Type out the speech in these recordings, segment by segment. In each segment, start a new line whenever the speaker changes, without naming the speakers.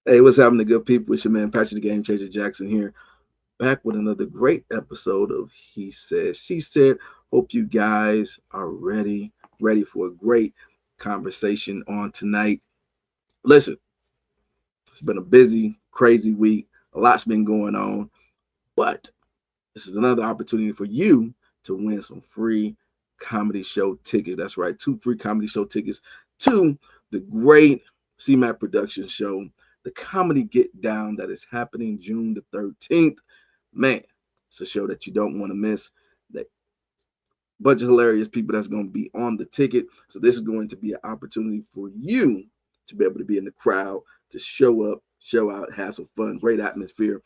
Hey, what's happening, good people? It's your man Patrick the Game Changer Jackson here, back with another great episode of He Said, She Said. Hope you guys are ready for a great conversation on tonight. Listen, it's been a busy, crazy week. A lot's been going on, but this is another opportunity for you to win some free comedy show tickets. That's right, 2 free comedy show tickets to the great CMAC production show, the Comedy Get Down, that is happening June the 13th. Man, it's a show that you don't want to miss. That bunch of hilarious people that's going to be on the ticket. So this is going to be an opportunity for you to be able to be in the crowd, to show up, show out, have some fun, great atmosphere,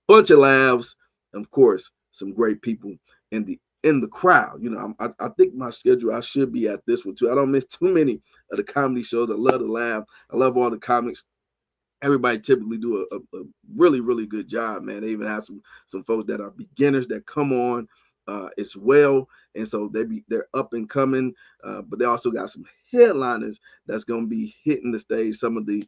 bunch of laughs, and of course, some great people in the crowd. I think my schedule, I should be at this one too. I don't miss too many of the comedy shows. I love to laugh. I love all the comics. Everybody typically do a really good job, man. They even have some folks that are beginners that come on as well, and so they're up and coming. But they also got some headliners that's going to be hitting the stage. Some of the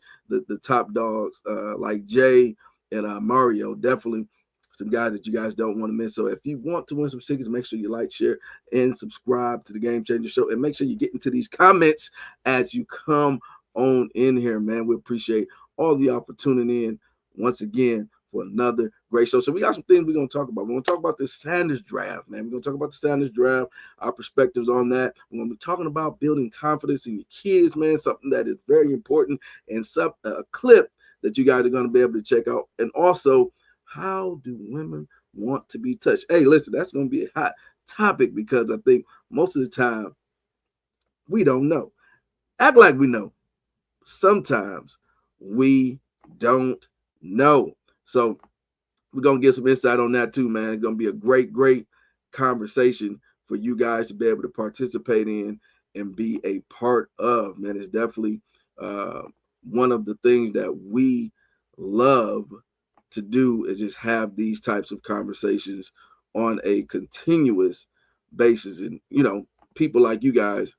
top dogs like Jay and Mario, definitely some guys that you guys don't want to miss. So if you want to win some tickets, make sure you like, share, and subscribe to the Game Changer Show, and make sure you get into these comments as you come on in here, man. We appreciate all of y'all for tuning in once again for another great show. So we got some things we're gonna talk about. We're gonna talk about the Sanders draft, man. We're gonna talk about the Sanders draft, our perspectives on that. We're gonna be talking about building confidence in your kids, man. Something that is very important, and a clip that you guys are gonna be able to check out. And also, how do women want to be touched? Hey, listen, that's gonna be a hot topic because I think most of the time we don't know. Act like we know. Sometimes we don't know. So we're gonna get some insight on that too, man. It's gonna be a great conversation for you guys to be able to participate in and be a part of. Man, it's definitely uh, one of the things that we love to do is just have these types of conversations on a continuous basis, and people like you guys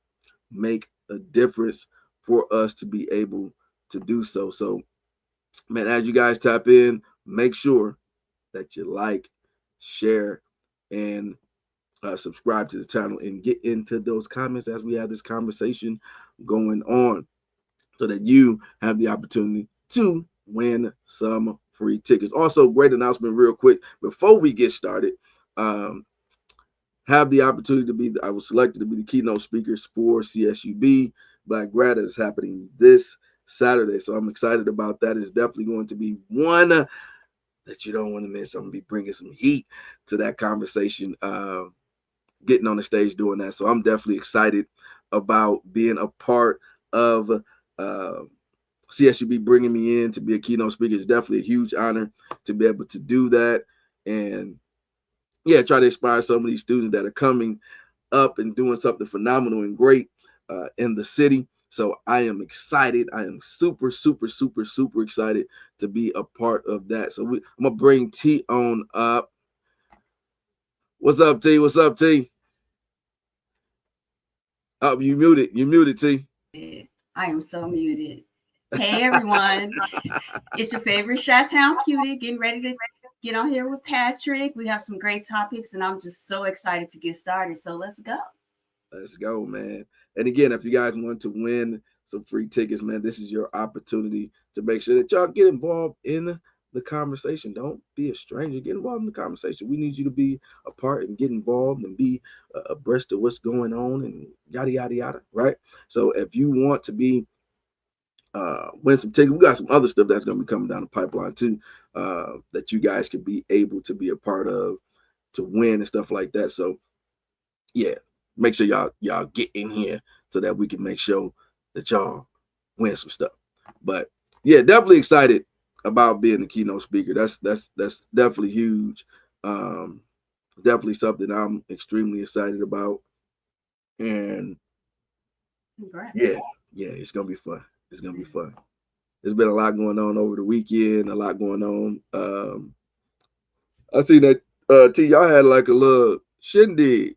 make a difference for us to be able to do so. So, man, as you guys tap in, make sure that you like, share, and subscribe to the channel and get into those comments as we have this conversation going on so that you have the opportunity to win some free tickets. Also, great announcement, real quick, before we get started. Um, have the opportunity to be, I was selected to be the keynote speakers for CSUB Black Grad that is happening this Saturday. So I'm excited about that. It's definitely going to be one that you don't want to miss. I'm going to be bringing some heat to that conversation, getting on the stage doing that. So I'm definitely excited about being a part of CSUB bringing me in to be a keynote speaker. It's definitely a huge honor to be able to do that. And yeah, try to inspire some of these students that are coming up and doing something phenomenal and great in the city. So I am excited. I am super excited to be a part of that. So I'm gonna bring T on up. What's up, T? What's up, T? Up, you muted. You muted, T.
I am so muted. Hey everyone, it's your favorite Chi-Town cutie getting ready to get on here with Patrick. We have some great topics, and I'm just so excited to get started. So let's go.
Let's go, man. And again, if you guys want to win some free tickets, man, this is your opportunity to make sure that y'all get involved in the conversation. Don't be a stranger. Get involved in the conversation. We need you to be a part and get involved and be abreast of what's going on and yada yada yada. Right. So if you want to be win some tickets, we got some other stuff that's going to be coming down the pipeline too, that you guys can be able to be a part of to win and stuff like that. So yeah, make sure y'all get in here so that we can make sure that y'all win some stuff. But yeah, definitely excited about being the keynote speaker. That's definitely huge. Um, Definitely something I'm extremely excited about. And yeah,
Congrats.
it's gonna be fun. It's gonna be fun. There's been a lot going on over the weekend. A lot going on. I seen that T y'all had like a little shindig.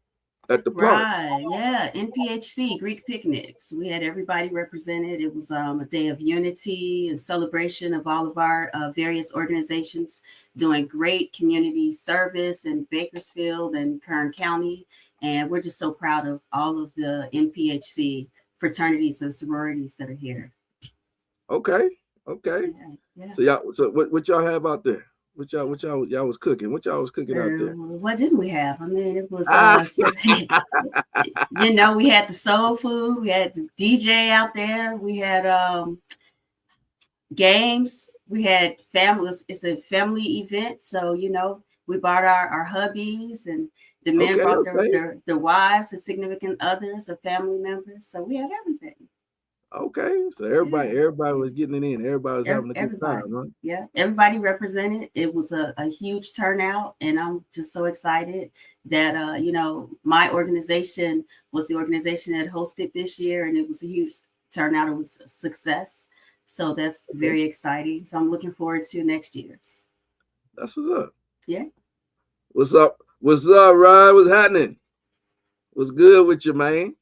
at the park.
Right. Yeah. NPHC, Greek picnics. We had everybody represented. It was a day of unity and celebration of all of our various organizations doing great community service in Bakersfield and Kern County. And we're just so proud of all of the NPHC fraternities and sororities that are here.
Okay. Okay.
Yeah.
So what y'all have out there? What y'all was cooking? What y'all was cooking out there?
What didn't we have? I mean, it was you know, we had the soul food, we had the DJ out there, we had games, we had families. It's a family event, so you know, we brought our hubbies, and the men brought their wives, the significant others, or family members. So we had everything.
Okay, so everybody was getting it in. Everybody was having a good time, right?
Yeah, everybody represented. It was a huge turnout, and I'm just so excited that you know, my organization was the organization that hosted this year, and it was a huge turnout. It was a success, so that's very exciting. So I'm looking forward to next year's.
That's what's up.
Yeah.
What's up? What's up, Ryan? What's happening? What's good with you, man?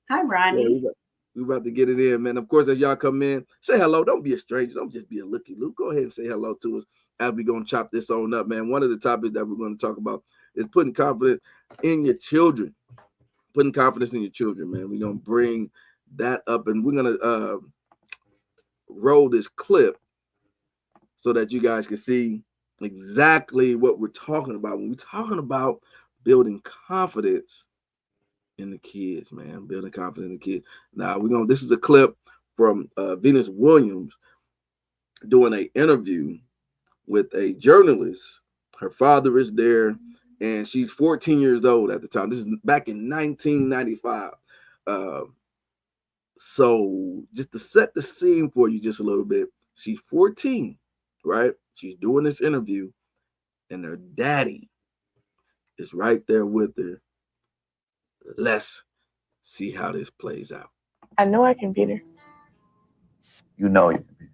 Hi, Ronnie.
Yeah, we about to get it in, man. Of course, as y'all come in, say hello. Don't be a stranger. Don't just be a looky look. Go ahead and say hello to us as we gonna chop this on up, man. One of the topics that we're going to talk about is putting confidence in your children. Putting confidence in your children, man. We're gonna bring that up, and we're gonna roll this clip so that you guys can see exactly what we're talking about when we're talking about building confidence in the kids, man. Building confidence in the kids. Now this is a clip from Venus Williams doing an interview with a journalist. Her father is there, and she's 14 years old at the time. This is back in 1995. So just to set the scene for you just a little bit, she's 14, right? She's doing this interview, and her daddy is right there with her. Let's see how this plays out.
I know I can beat her.
You know you can beat her.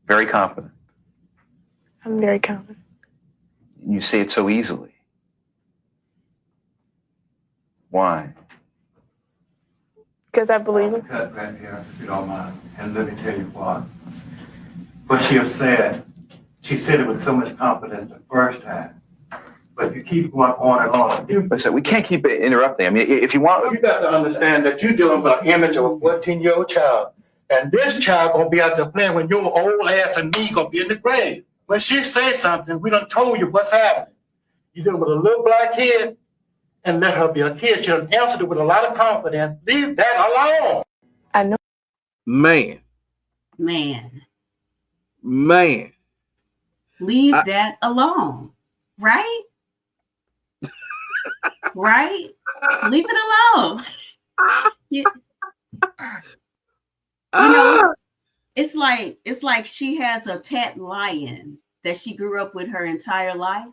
Very confident.
I'm very confident.
You say it so easily. Why?
Because I believe it.
Cut right here, if you don't mind. And let me tell you what. What she said it with so much confidence the first time. But if you keep going on and on.
Listen, we can't keep interrupting. I mean, if you want...
You got to understand that you're dealing with an image of a 14-year-old child. And this child gonna be out there playing when your old ass and me gonna be in the grave. When she says something, we done told you what's happening. You're dealing with a little black kid, and let her be a kid. She done answered it with a lot of confidence. Leave that alone.
I know.
Man.
Leave that alone. Right? Right? Leave it alone. You know, it's like she has a pet lion that she grew up with her entire life.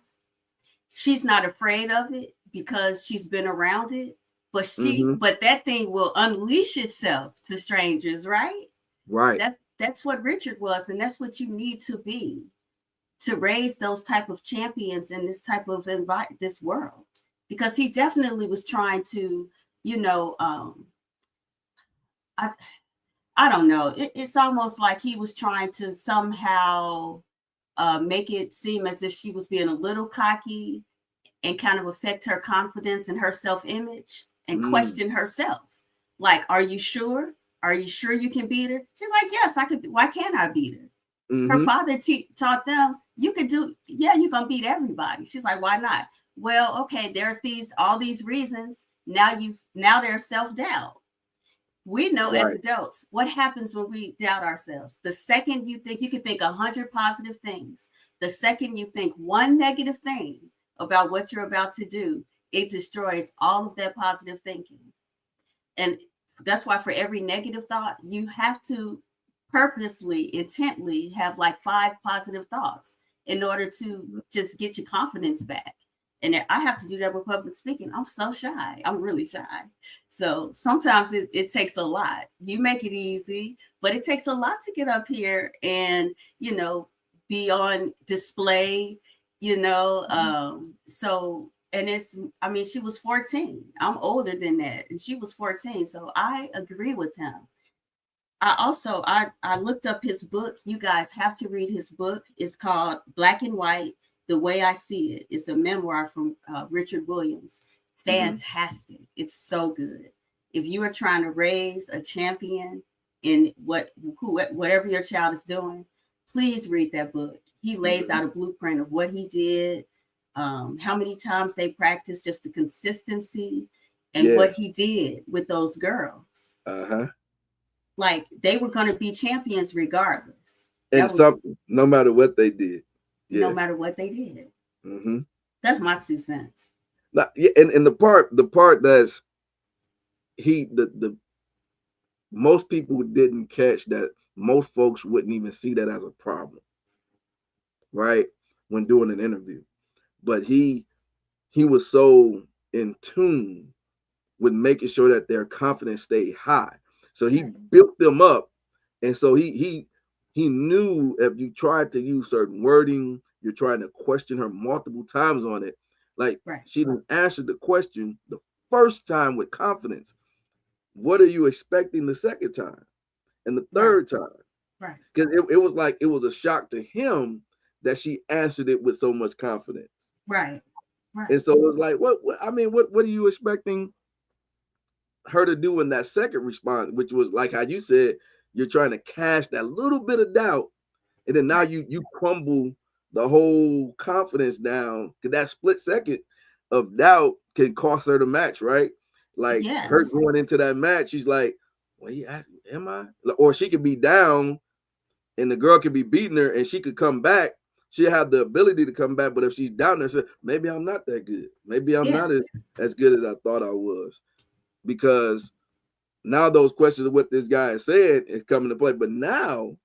She's not afraid of it because she's been around it, but but that thing will unleash itself to strangers, right?
Right.
That's what Richard was, and that's what you need to be to raise those type of champions in this type of this world, because he definitely was trying to, you know, I don't know. It's almost like he was trying to somehow make it seem as if she was being a little cocky and kind of affect her confidence and her self-image and question herself. Like, are you sure? Are you sure you can beat her? She's like, yes, I could. Why can't I beat her? Her father taught them, you could do, you're going to beat everybody. She's like, why not? Well, okay, there's all these reasons. Now there's self-doubt. We know as adults, what happens when we doubt ourselves? The second you can think 100 positive things. The second you think one negative thing about what you're about to do, it destroys all of that positive thinking. And that's why for every negative thought, you have to purposely, intently have like 5 positive thoughts in order to just get your confidence back. And I have to do that with public speaking. I'm so shy. I'm really shy. So sometimes it takes a lot. You make it easy, but it takes a lot to get up here and, you know, be on display, you know. So And I mean, she was 14. I'm older than that, and she was 14. So I agree with him. I looked up his book. You guys have to read his book. It's called Black and White: The Way I See It. It's a memoir from Richard Williams. Fantastic. It's so good. If you are trying to raise a champion in whatever your child is doing, please read that book. He lays out a blueprint of what he did, how many times they practiced, just the consistency, and what he did with those girls. Like, they were going to be champions regardless.
And no matter what they did.
No matter what they did. That's my 2 cents.
And the part that's the most people didn't catch that. Most folks wouldn't even see that as a problem, right? When doing an interview. But he was so in tune with making sure that their confidence stayed high. So he built them up. And so he knew if you tried to use certain wording, you're trying to question her multiple times on it. Like, she didn't answer the question the first time with confidence. What are you expecting the second time and the third time?
Right.
Because it was like, it was a shock to him that she answered it with so much confidence.
Right.
And so it was like, what are you expecting her to do in that second response, which was like how you said, you're trying to cash that little bit of doubt, and then now you crumble the whole confidence down, because that split second of doubt can cost her the match, right? Like, her going into that match, she's like, well, am I? Or she could be down and the girl could be beating her and she could come back. She'll have the ability to come back, but if she's down there, say, maybe I'm not that good. Maybe I'm not as good as I thought I was. Because now those questions of what this guy is saying is coming to play. But now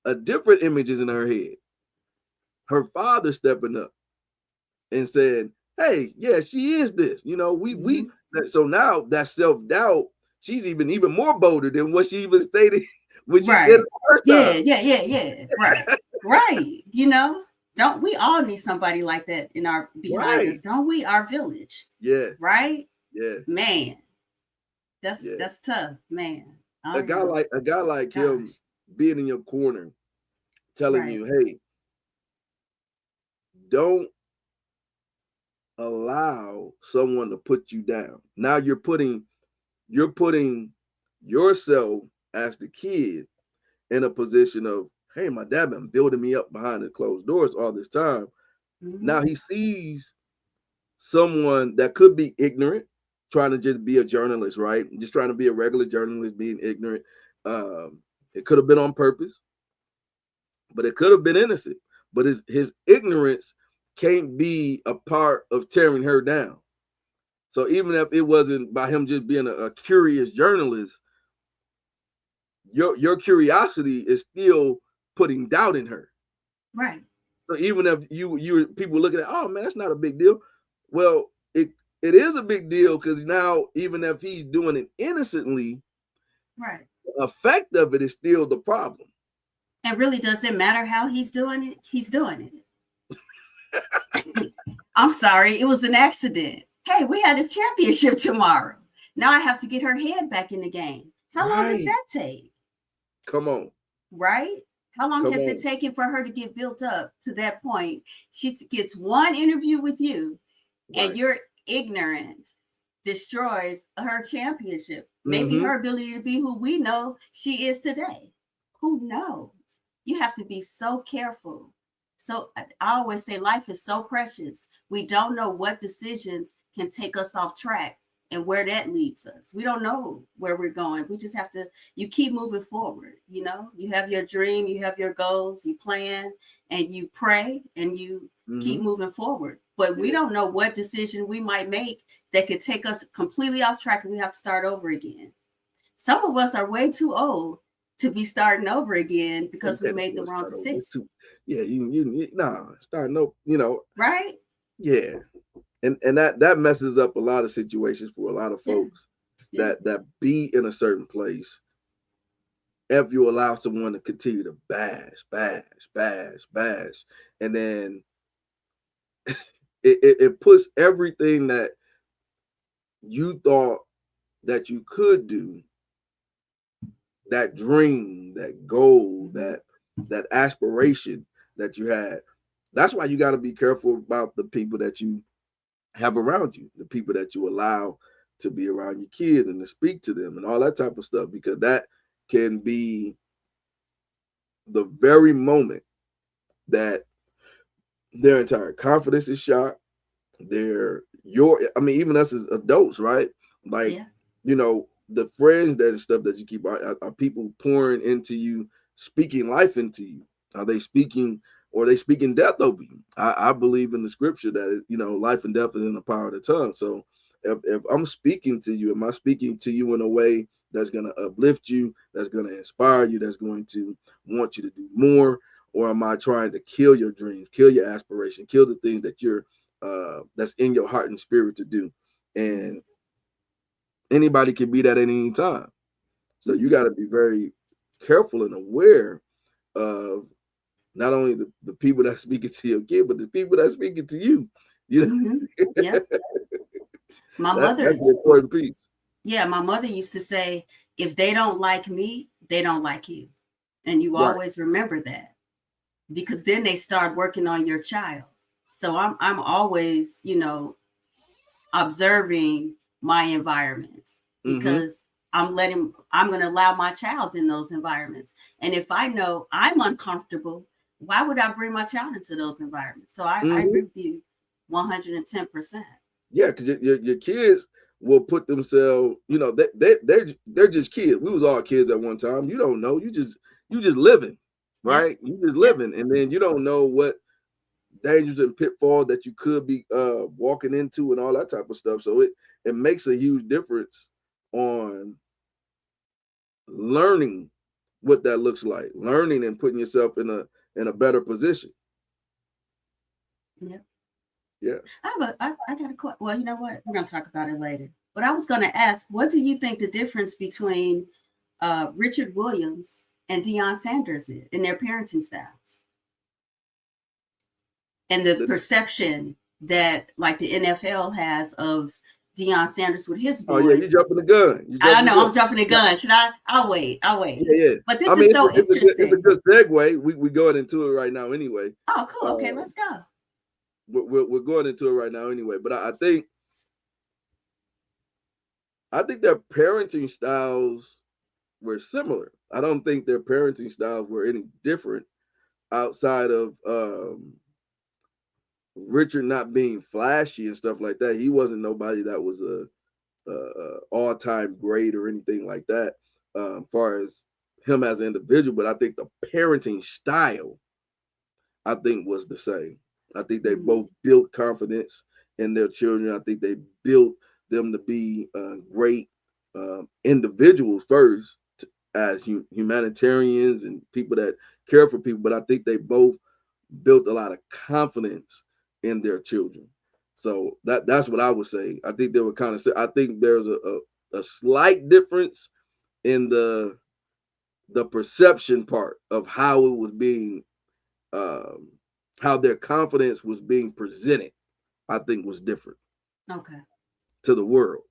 a different image is in her head. Her father stepping up and saying, hey, yeah, she is this. You know, so now that self-doubt, she's even more bolder than what she even stated when she did the first time.
Yeah. Right. You know, don't we all need somebody like that in our behind us? Don't we? Our village.
Yeah.
Right?
Yeah.
Man. That's tough, man.
A guy like him being in your corner, telling you, hey, don't allow someone to put you down. Now you're putting yourself as the kid in a position of, hey, my dad been building me up behind the closed doors all this time. Now he sees someone that could be ignorant, trying to just be a journalist, right? Just trying to be a regular journalist, being ignorant. It could have been on purpose, but it could have been innocent. But his ignorance can't be a part of tearing her down. So even if it wasn't by him just being a curious journalist, your curiosity is still putting doubt in her.
Right.
So even if you people looking at, oh man, that's not a big deal. Well, it is a big deal, because now even if he's doing it innocently,
right,
the effect of it is still the problem.
And really, does it matter how he's doing it? He's doing it. I'm sorry, it was an accident. Hey, we had this championship tomorrow. Now I have to get her head back in the game. How long does that take?
Come on.
Right? How long has it taken for her to get built up to that point? She gets one interview with you, and your ignorance destroys her championship. Maybe her ability to be who we know she is today. Who knows? You have to be so careful. So I always say life is so precious. We don't know what decisions can take us off track and where that leads us. We don't know where we're going. We just have to, you keep moving forward. You know, you have your dream, you have your goals, you plan, and you pray, and you keep moving forward. But we don't know what decision we might make that could take us completely off track, and we have to start over again. Some of us are way too old to be starting over again because we made the wrong decision.
Starting over, you know.
Right?
Yeah. And that messes up a lot of situations for a lot of folks that be in a certain place. If you allow someone to continue to bash, and then it puts everything that you thought that you could do, that dream, that goal, that aspiration that you had. That's why you got to be careful about the people that you have around you, the people that you allow to be around your kids and to speak to them and all that type of stuff, because that can be the very moment that their entire confidence is shot. Even us as adults, right? Like,
Yeah.
you know, the friends that and stuff that you keep are people pouring into you, speaking life into you. Are they speaking, or are they speaking death over you? I believe in the scripture that, you know, life and death is in the power of the tongue. So if I'm speaking to you, am I speaking to you in a way that's going to uplift you, that's going to inspire you, that's going to want you to do more? Or am I trying to kill your dreams, kill your aspiration, kill the things that you're that's in your heart and spirit to do? And anybody can be that at any time. So you got to be very careful and aware of not only the people that speaking to your kid, but the people that speaking to you. You know,
Yeah. My
that's
mother,
the important piece.
yeah, my mother used to say, if they don't like me, they don't like you. And you
Right.
always remember that, because then they start working on your child. So I'm always, you know, observing my environments, because I'm going to allow my child in those environments. And if I know I'm uncomfortable, why would I bring my child into those environments? So I agree with you 110%.
Yeah, because your kids will put themselves, you know, they're just kids. We was all kids at one time. You don't know. You just living, right? You just living, and then you don't know what dangers and pitfalls that you could be walking into and all that type of stuff. So it makes a huge difference on learning what that looks like, learning and putting yourself in a better position.
Yeah.
Yeah.
I got a question. Well, you know what? We're going to talk about it later. But I was going to ask, what do you think the difference between Richard Williams and Deion Sanders is in their parenting styles? And the perception that, like, the NFL has of Deion Sanders with his boys.
Oh yeah, you jumping the gun.
I know I'm jumping the gun. Should I? I'll wait.
Yeah.
But this is so interesting.
It's a good segue. We going into it right now anyway.
Oh, cool. Okay, let's go.
We're going into it right now anyway. But I think their parenting styles were similar. I don't think their parenting styles were any different outside of Richard not being flashy and stuff like that. He wasn't nobody that was a all-time great or anything like that, as far as him as an individual. But I think the parenting style, I think, was the same. I think they both built confidence in their children. I think they built them to be great individuals first, as humanitarians and people that care for people. But I think they both built a lot of confidence in their children. So that's what I would say. I think they were kind of. I think there's a slight difference in the perception part of how it was being, how their confidence was being presented. I think was different.
Okay.
To the world.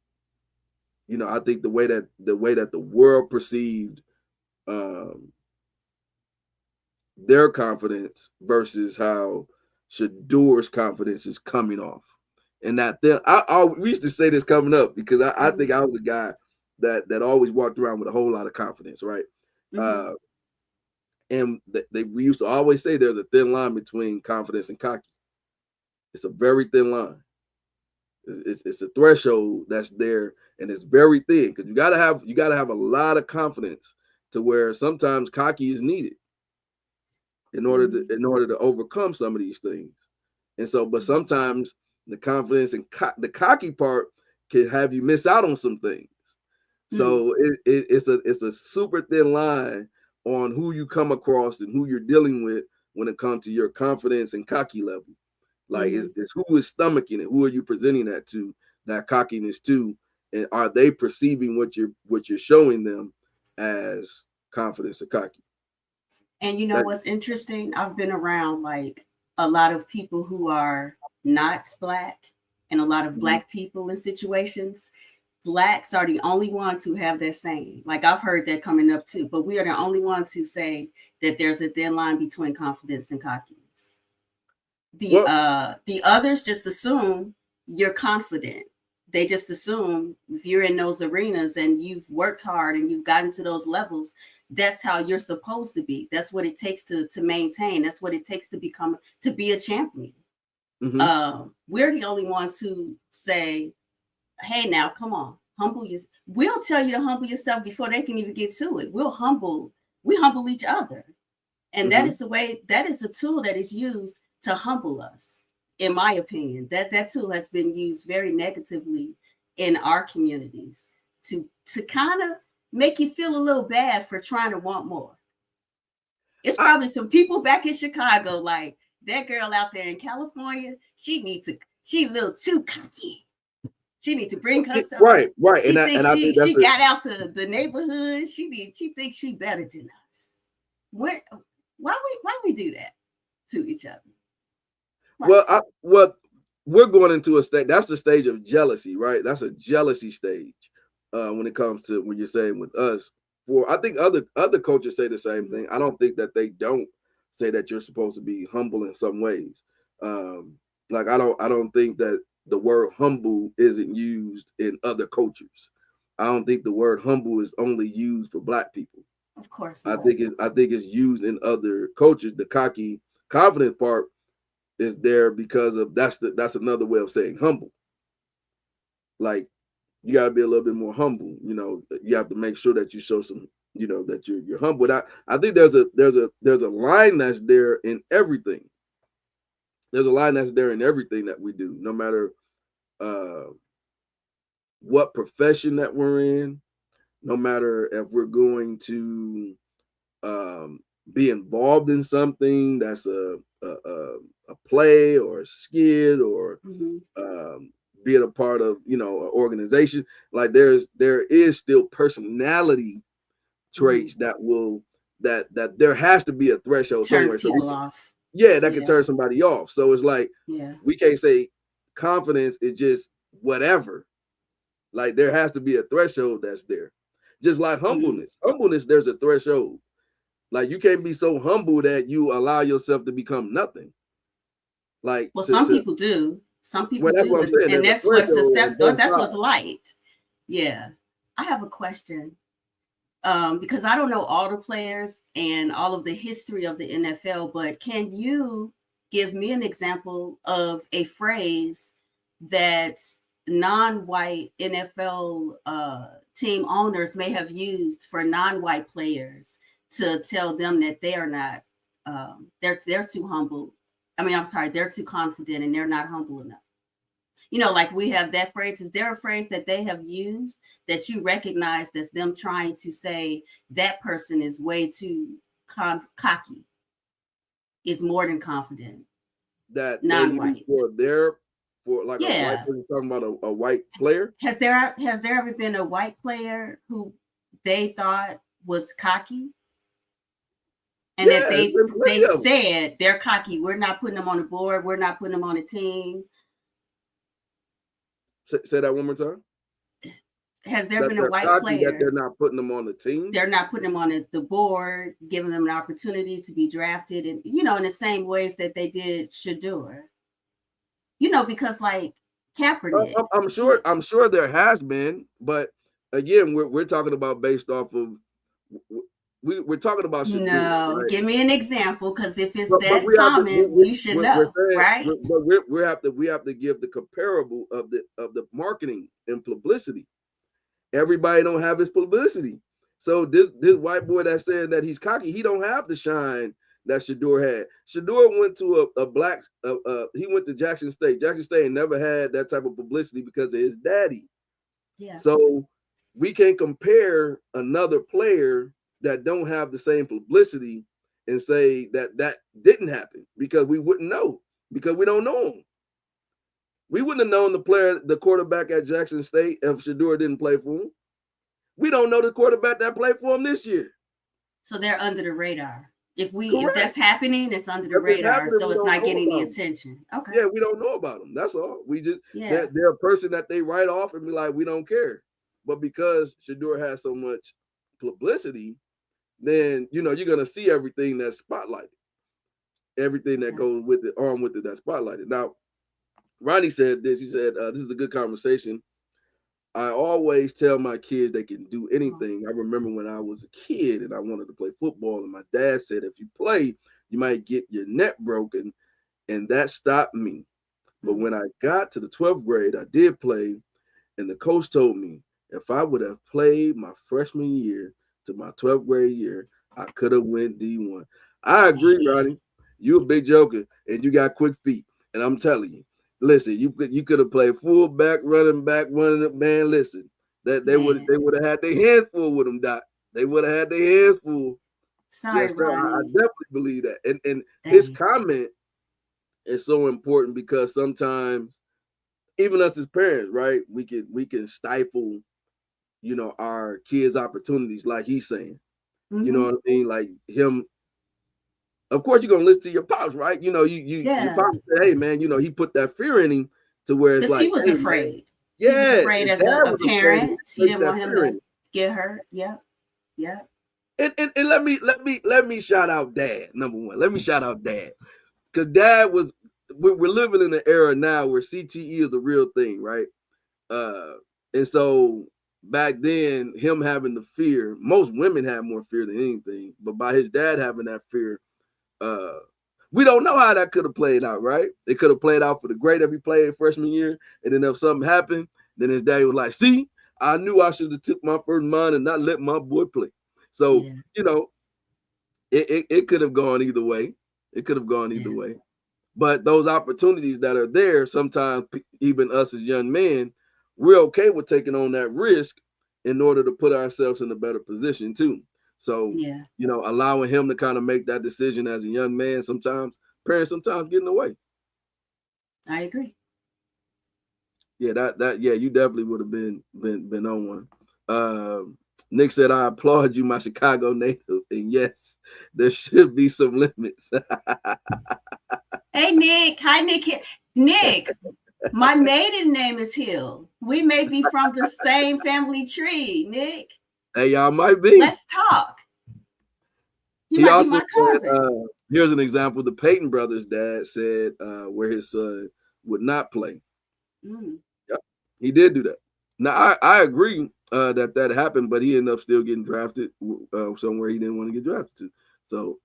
You know, I think the way that the world perceived their confidence versus how Shadour's confidence is coming off. And that then we used to say this coming up, because I think I was a guy that always walked around with a whole lot of confidence, right? And we used to always say there's a thin line between confidence and cocky. It's a very thin line. It's a threshold that's there, and it's very thin, because you gotta have a lot of confidence to where sometimes cocky is needed in order to overcome some of these things. And so, but sometimes the confidence and the cocky part can have you miss out on some things. So it's a super thin line on who you come across and who you're dealing with when it comes to your confidence and cocky level. Like it's who is stomaching it, who are you presenting that cockiness to, and are they perceiving what you're showing them as confidence or cocky?
And you know what's interesting? I've been around like a lot of people who are not Black, and a lot of Black people in situations, Blacks are the only ones who have that saying. Like I've heard that coming up too, but we are the only ones who say that there's a thin line between confidence and cockiness. The others just assume you're confident. They just assume if you're in those arenas and you've worked hard and you've gotten to those levels, that's how you're supposed to be. That's what it takes to maintain. That's what it takes to be a champion. We're the only ones who say, hey, now come on, humble yourself. We'll tell you to humble yourself before they can even get to it. We humble each other. And that is a tool that is used to humble us. In my opinion, that tool has been used very negatively in our communities to kind of make you feel a little bad for trying to want more. It's probably some people back in Chicago, like that girl out there in California, she a little too cocky. She needs to bring herself.
Right.
She thinks she got out the neighborhood. She thinks she better than us. Why we do that to each other?
Well, we're going into a stage. That's the stage of jealousy, right? That's a jealousy stage when it comes to when you're saying with us. I think other coaches say the same thing. I don't think that they don't say that you're supposed to be humble in some ways. Like I don't think that the word humble isn't used in other cultures. I don't think the word humble is only used for Black people.
Of course
not. I think it's used in other cultures. The cocky, confident part is there because of that's another way of saying humble. Like you gotta be a little bit more humble. You know, you have to make sure that you show some, you know, that you're humble. I think there's a line that's there in everything. There's a line that's there in everything that we do, no matter what profession that we're in, no matter if we're going to be involved in something that's a play or a skit or being a part of, you know, an organization. Like there is still personality traits that there has to be a threshold
turn
somewhere.
People off.
Yeah, that can turn somebody off. So it's like we can't say confidence is just whatever. Like there has to be a threshold that's there. Just like humbleness. Humbleness, there's a threshold. Like you can't be so humble that you allow yourself to become nothing. Like
some people do. Some people
that's
do,
what I'm saying.
And that's what's acceptable. That's what's light. Yeah. I have a question. Because I don't know all the players and all of the history of the NFL, but can you give me an example of a phrase that non-white NFL team owners may have used for non-white players to tell them that they are not, they're too humble. They're too confident and they're not humble enough. You know, like we have that phrase. Is there a phrase that they have used that you recognize that's them trying to say that person is way too cocky, is more than confident?
That
non-white
for like a white person talking about a white player.
Has there ever been a white player who they thought was cocky? And that they said they're cocky. We're not putting them on the board. We're not putting them on the team.
Say that one more time.
Has there been a white player
that they're not putting them on the team?
They're not putting them on the board, giving them an opportunity to be drafted, and you know, in the same ways that they did Shedeur. You know, because like Kaepernick.
I'm sure there has been, but again, we're talking about based off of. We're talking about Shedeur.
No, right? Give me an example, because if it's common, you should know, right?
But we have to give the comparable of the marketing and publicity. Everybody don't have his publicity. So this white boy that's saying that he's cocky, he don't have the shine that Shedeur had. Shedeur went to he went to Jackson State. Jackson State never had that type of publicity because of his daddy.
Yeah.
So we can't compare another player that don't have the same publicity and say that didn't happen, because we wouldn't know, because we don't know him. We wouldn't have known the quarterback at Jackson State if Shedeur didn't play for him. We don't know the quarterback that played for him this year.
So they're under the radar. If
Correct.
that's happening, it's under the
If it's
radar,
happening,
so
we
it's
don't
not
know
getting the
about it.
attention. Okay.
Yeah, we don't know about them. That's all. We just
Yeah.
they're a person that they write off and be like, we don't care. But because Shedeur has so much publicity, then you're gonna see everything that's spotlighted, everything that goes with it, on with it that's spotlighted. Now, Ronnie said this. He said, "This is a good conversation. I always tell my kids they can do anything. I remember when I was a kid and I wanted to play football, and my dad said, if you play, you might get your neck broken, and that stopped me. But when I got to the 12th grade, I did play, and the coach told me if I would have played my freshman year to my 12th grade year, I could have went D1. I agree, Ronnie. You a big joker, and you got quick feet. And I'm telling you, listen, you could have played fullback, running back, man. Listen, that they would have had their hands full with them, Doc. They would have had their hands full.
Sorry,
yes, sir. I
Ronnie.
definitely believe that. And his comment is so important because sometimes, even us as parents, right, we can stifle, our kids' opportunities, like he's saying.
Mhm.
You know what I mean? Like him. Of course, you're gonna listen to your pops, right? Your pops say, hey man, he put that fear in him to where it's like
he was
hey,
afraid.
Man, yeah,
he was afraid as a parent. He didn't want him to get hurt. Yep.
And let me shout out Dad. Number one, let me shout out Dad, because Dad was. We're living in an era now where CTE is a real thing, right? And so back then, him having the fear, most women have more fear than anything, but by his dad having that fear, we don't know how that could have played out, right? It could have played out for the great if he played freshman year, and then if something happened, then his dad was like, see, I knew I should have took my first mind and not let my boy play. So, it could have gone either way. It could have gone either way. But those opportunities that are there, sometimes even us as young men, we're okay with taking on that risk in order to put ourselves in a better position too. So, allowing him to kind of make that decision as a young man, parents sometimes get in the way.
I agree.
Yeah, you definitely would have been on one. Nick said, I applaud you, my Chicago native. And yes, there should be some limits.
Hey, Nick. Hi, Nick. Nick, my maiden name is Hill. We may be from the same family tree, Nick.
Hey, y'all might be.
Let's talk.
He might also be my cousin. Said, here's an example. The Payton brothers' dad said where his son would not play. Yep, he did do that. Now, I agree that happened, but he ended up still getting drafted somewhere he didn't want to get drafted to. So,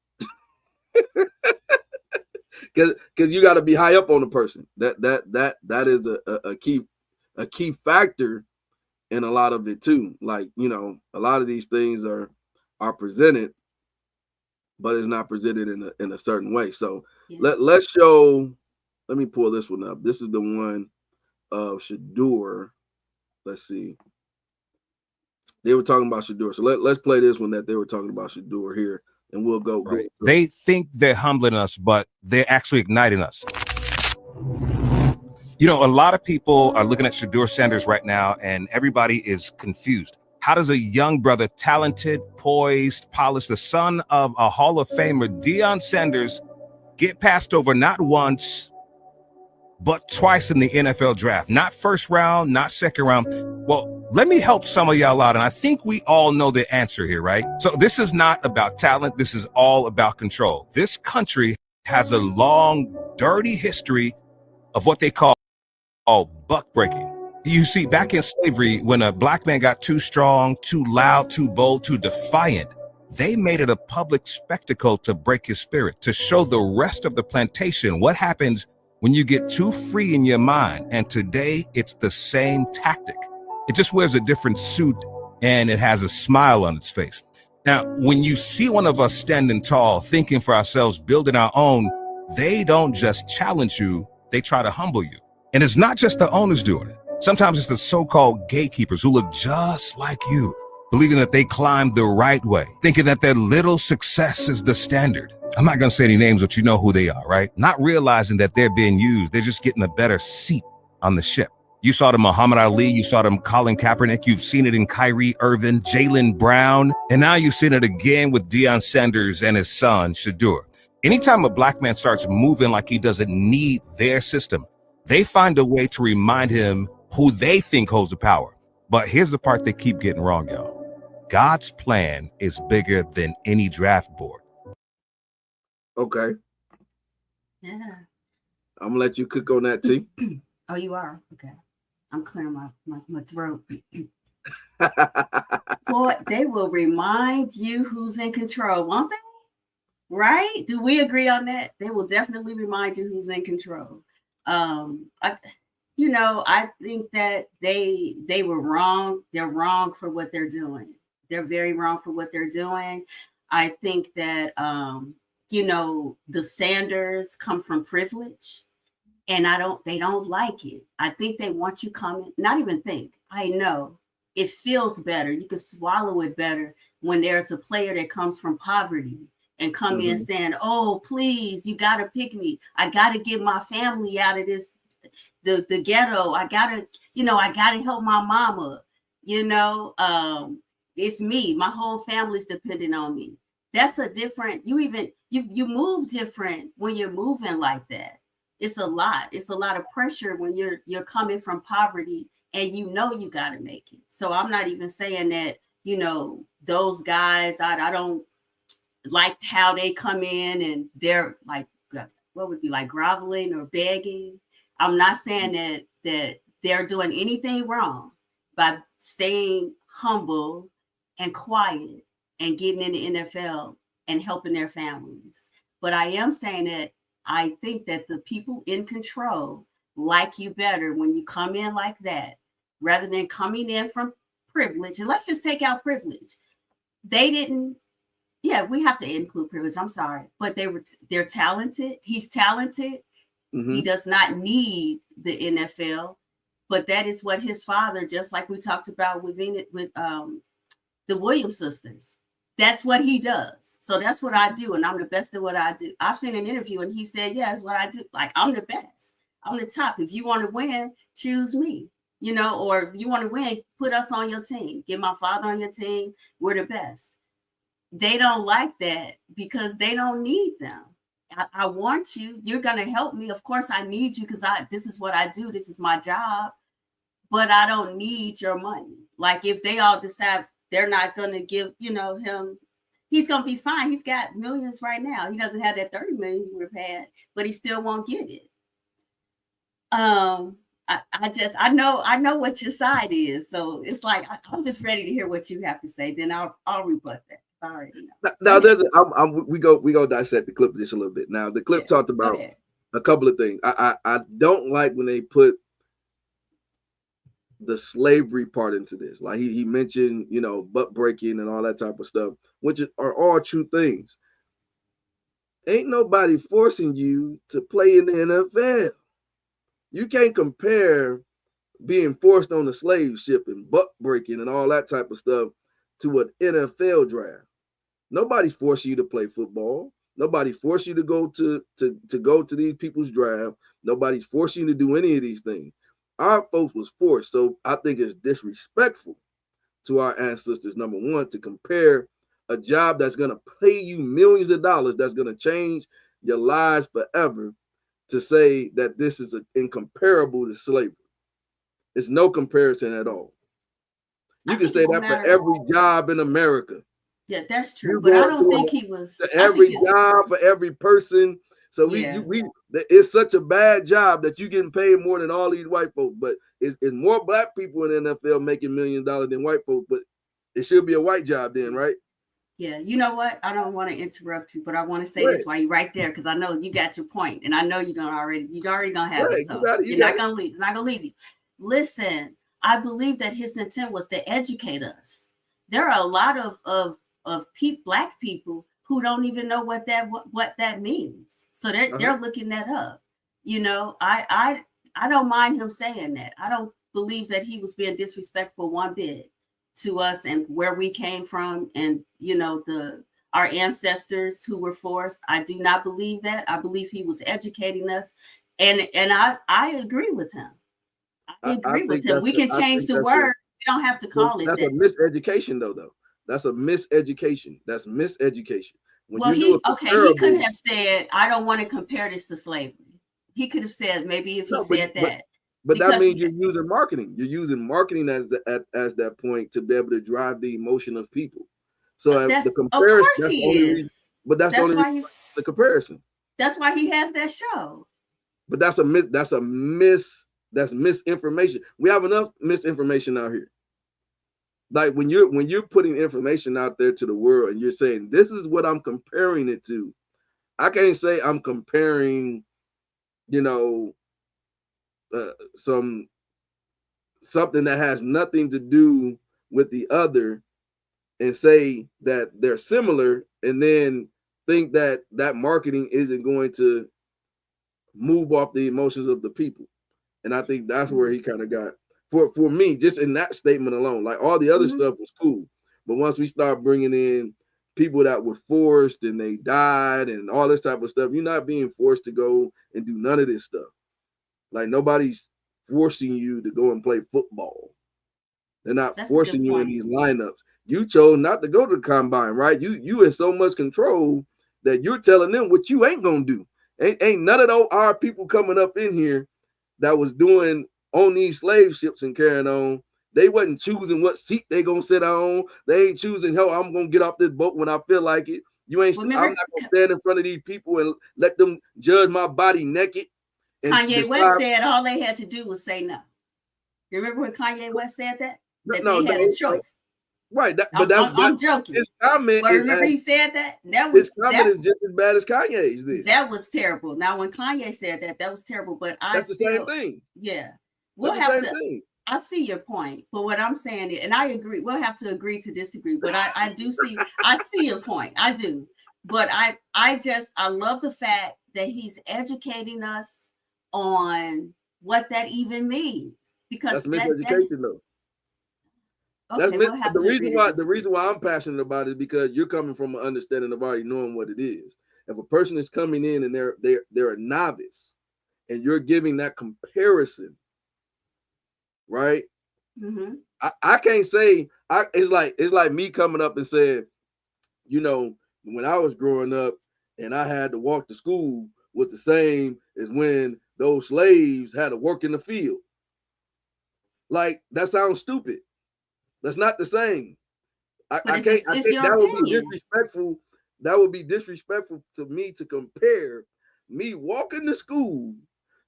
because you got to be high up on the person. That is a key factor in a lot of it too. Like, a lot of these things are presented, but it's not presented in a certain way. So let's show. Let me pull this one up. This is the one of Shedeur. Let's see. They were talking about Shedeur. So let's play this one that they were talking about Shedeur here, and we'll go.
Right. They think they're humbling us, but they're actually igniting us. A lot of people are looking at Shedeur Sanders right now, and everybody is confused. How does a young brother, talented, poised, polished, the son of a Hall of Famer, Deion Sanders, get passed over not once, but twice in the NFL draft? Not first round, not second round. Well, let me help some of y'all out. And I think we all know the answer here, right? So this is not about talent. This is all about control. This country has a long, dirty history of what they call buck breaking. You see, back in slavery, when a black man got too strong, too loud, too bold, too defiant, they made it a public spectacle to break his spirit, to show the rest of the plantation what happens when you get too free in your mind. And today, it's the same tactic. It just wears a different suit and it has a smile on its face. Now, when you see one of us standing tall, thinking for ourselves, building our own, they don't just challenge you, they try to humble you. And it's not just the owners doing it. Sometimes it's the so-called gatekeepers who look just like you, believing that they climbed the right way, thinking that their little success is the standard. I'm not going to say any names, but you know who they are, right? Not realizing that they're being used. They're just getting a better seat on the ship. You saw the Muhammad Ali, you saw them Colin Kaepernick, you've seen it in Kyrie Irving, Jaylen Brown, and now you've seen it again with Deion Sanders and his son, Shedeur. Anytime a black man starts moving like he doesn't need their system, they find a way to remind him who they think holds the power. But here's the part they keep getting wrong, y'all. God's plan is bigger than any draft board.
Okay.
Yeah.
I'm gonna let you cook on that, T.
Oh, you are? Okay. I'm clearing my throat. Boy, they will remind you who's in control, won't they? Right? Do we agree on that? They will definitely remind you who's in control. I think that they were wrong. They're wrong for what they're doing. They're very wrong for what they're doing. I think that the Sanders come from privilege. And they don't like it. I think they want you coming, not even think. I know it feels better. You can swallow it better when there's a player that comes from poverty and come in saying, oh, please, you got to pick me. I got to get my family out of this, the ghetto. I got to help my mama. It's me. My whole family's depending on me. That's a different, you move different when you're moving like that. It's a lot. It's a lot of pressure when you're coming from poverty and you got to make it. So I'm not even saying that, those guys, I don't like how they come in and they're like, what would be like groveling or begging. I'm not saying that they're doing anything wrong by staying humble and quiet and getting in the NFL and helping their families. But I am saying that I think that the people in control like you better when you come in like that, rather than coming in from privilege. And let's just take out privilege. They didn't. Yeah, we have to include privilege. I'm sorry, but they're talented. He's talented. He does not need the NFL, but that is what his father, just like we talked about with the Williams sisters. That's what he does. So that's what I do. And I'm the best at what I do. I've seen an interview and he said, yeah, that's what I do. Like, I'm the best. I'm the top. If you want to win, choose me, or if you want to win, put us on your team. Get my father on your team. We're the best. They don't like that because they don't need them. I want you. You're going to help me. Of course, I need you because this is what I do. This is my job. But I don't need your money. Like if they all decide they're not going to give, him, he's going to be fine. He's got millions right now. He doesn't have that 30 million he would have had, but he still won't get it. I know what your side is. So it's like, I'm just ready to hear what you have to say. Then I'll rebut that. Sorry.
Now we go dissect the clip just a little bit. Now the clip talked about a couple of things. I don't like when they put the slavery part into this. Like he mentioned, butt breaking and all that type of stuff, which are all true things. Ain't nobody forcing you to play in the NFL. You can't compare being forced on a slave ship and butt breaking and all that type of stuff to an NFL draft. Nobody's forcing you to play football. Nobody forced you to go to these people's draft. Nobody's forcing you to do any of these things. Our folks was forced. So I think it's disrespectful to our ancestors, number one, to compare a job that's going to pay you millions of dollars, that's going to change your lives forever, to say that this is incomparable to slavery. It's no comparison at all. You can say that for every job in America.
Yeah, that's true. But I don't think he was.
Every job for every person. So it's such a bad job that you're getting paid more than all these white folks. But it's more black people in the NFL making $1 million than white folks. But it should be a white job then, right?
Yeah, you know what? I don't want to interrupt you, but I want to say this while you're right there, because I know you got your point, and I know you're already gonna have it. So you're not gonna leave. It's not gonna leave you. Listen, I believe that his intent was to educate us. There are a lot of black people who don't even know what that means. So they're looking that up. I don't mind him saying that. I don't believe that he was being disrespectful one bit to us and where we came from, and our ancestors who were forced. I do not believe that. I believe he was educating us, and I agree with him. I I agree with
think
him. We can
I
change
think
the
that's
word. We don't have to call it
that's a
that.
miseducation though. That's a miseducation. That's miseducation. When
Well,
you do a
he could
comparable,
have said, I don't want to compare this to slavery. He could have said, maybe if he
no,
said that.
but that
Because
means you're using marketing. You're using marketing as that point to be able to drive the emotion of people. So
that's,
the
of
comparison,
course
that's the
he
only reason.
is.
But that's the
That's
only
why
reason the comparison.
that's why he has that show.
But that's misinformation. We have enough misinformation out here. Like when you're putting information out there to the world and you're saying this is what I'm comparing it to. I can't say I'm comparing, something that has nothing to do with the other and say that they're similar and then think that marketing isn't going to move off the emotions of the people. And I think that's where he kind of got for me, just in that statement alone. Like all the other stuff was cool, but once we start bringing in people that were forced and they died and all this type of stuff, you're not being forced to go and do none of this stuff. Like nobody's forcing you to go and play football. They're not forcing you in these lineups. You chose not to go to the combine, right? You in so much control that you're telling them what you ain't gonna do. Ain't none of those our people coming up in here that was doing on these slave ships and carrying on. They wasn't choosing what seat they gonna sit on. They ain't choosing, hell, I'm gonna get off this boat when I feel like it. I'm not gonna stand in front of these people and let them judge my body naked.
Kanye West said all they had to do was say no. You remember when Kanye West said that? That they had a choice.
Right,
I'm joking.
His comment,
but remember he said that.
His comment is just as bad as Kanye's.
That was terrible. Now, when Kanye said that was terrible. But
that's the same thing.
Yeah, we'll have to. I see your point, but what I'm saying is, and I agree, we'll have to agree to disagree. But I do see, I see your point. I do. But I love the fact that he's educating us on what that even means, because
that's miseducation, though.
Okay,
the reason why I'm passionate about it is because you're coming from an understanding of already knowing what it is. If a person is coming in and they're a novice, and you're giving that comparison, right?
Mm-hmm.
I can't say it's like me coming up and saying, when I was growing up and I had to walk to school was the same as when those slaves had to work in the field. Like that sounds stupid. That's not the same. I can't. That would be disrespectful. That would be disrespectful to me to compare me walking to school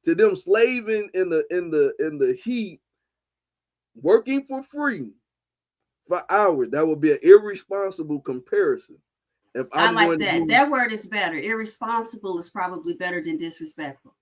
to them slaving in the heat, working for free for hours. That would be an irresponsible comparison. If
I like that. That word is better. Irresponsible is probably better than disrespectful.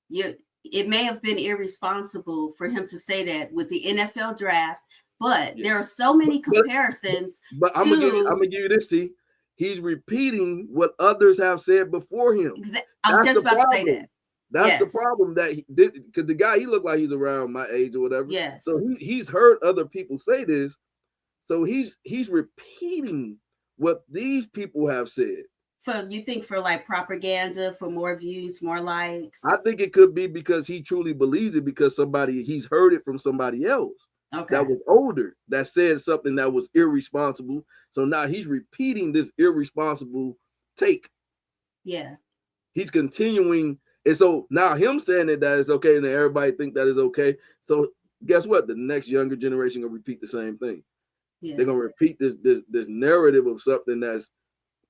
It may have been irresponsible for him to say that with the NFL draft. But there are so many comparisons.
But I'm gonna give you this, T. He's repeating what others have said before him.
I was just about to say that.
That's the problem that he did, because the guy, he looked like he's around my age or whatever.
Yes.
So he's heard other people say this. So he's repeating what these people have said.
You think for like propaganda, for more views, more likes?
I think it could be because he truly believes it, because he's heard it from somebody else.
Okay.
That was older, that said something that was irresponsible. So now he's repeating this irresponsible take.
Yeah.
He's continuing. And so now him saying that is okay, and then everybody think that is okay. So guess what? The next younger generation gonna repeat the same thing. Yeah. They're gonna repeat this narrative of something that's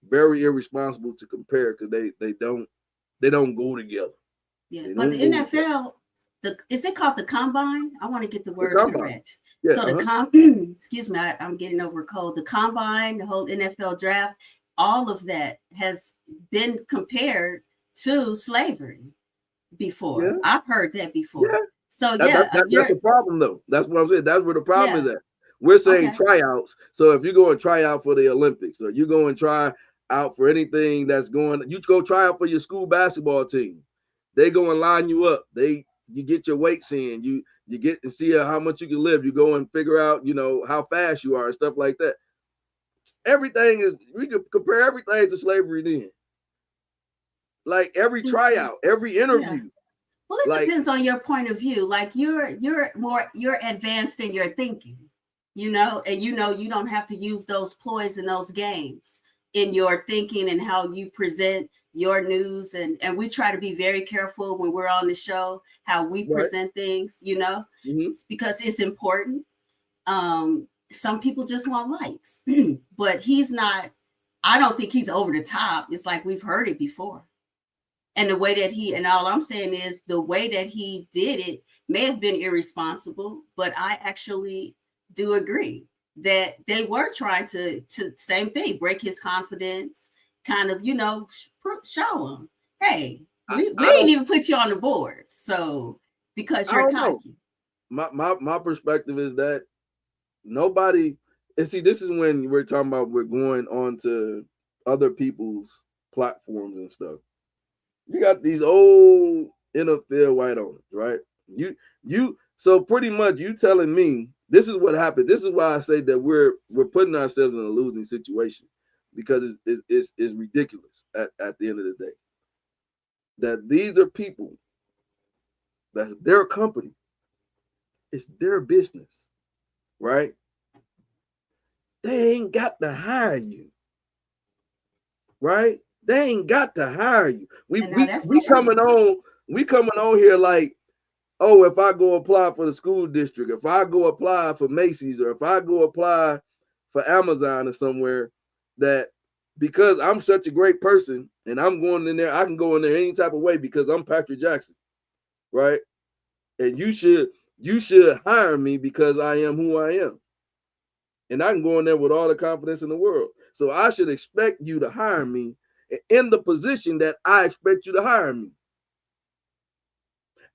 very irresponsible to compare, because they don't go together.
Yeah, but the NFL. Is it called the combine? I want to get the words correct. Yeah, so excuse me, I'm getting over a cold. The combine, the whole NFL draft, all of that has been compared to slavery before. Yeah. I've heard that before. Yeah. So that's
the problem, though. That's what I'm saying. That's where the problem is at. We're saying tryouts. So if you go and try out for the Olympics, or you go and try out for anything that's going, you go try out for your school basketball team. They go and line you up. You get your weights in, you get to see how much you can live. You go and figure out, how fast you are and stuff like that. Everything is, we could compare everything to slavery then. Like every tryout, every interview,
Well, it
Like,
depends on your point of view. Like you're advanced in your thinking, you know, and you know you don't have to use those ploys and those games in your thinking and how you present your news. And we try to be very careful when we're on the show how we
right.
present things, you know,
Mhm.
because it's important. Some people just want likes, but he's not. I don't think he's over the top. It's like we've heard it before. And the way that and all I'm saying is the way that he did it may have been irresponsible, but I actually do agree that they were trying to same thing, break his confidence, kind of, you know, show him, hey, we didn't even put you on the board. So because you're cocky.
My perspective is that nobody, and see, this is when we're talking about we're going on to other people's platforms and stuff. You got these old NFL white owners, right? So pretty much you telling me this is what happened. This is why I say that we're putting ourselves in a losing situation, because it's ridiculous at the end of the day. That these are people, that's their company, it's their business, right? They ain't got to hire you, right? They ain't got to hire you. We coming on here like, oh, if I go apply for the school district, if I go apply for Macy's, or if I go apply for Amazon or somewhere, that because I'm such a great person and I'm going in there, I can go in there any type of way because I'm Patrick Jackson, right? And you should hire me because I am who I am. And I can go in there with all the confidence in the world. So I should expect you to hire me in the position that I expect you to hire me,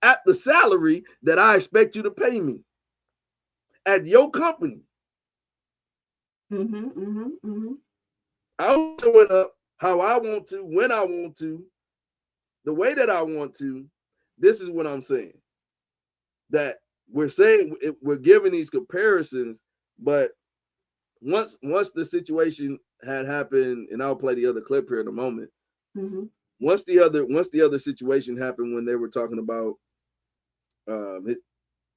at the salary that I expect you to pay me, at your company. I'm showing up how I want to, when I want to, the way that I want to. This is what I'm saying. That we're giving these comparisons, but once the situation had happened, and I'll play the other clip here in a moment. Once the other situation happened, when they were talking about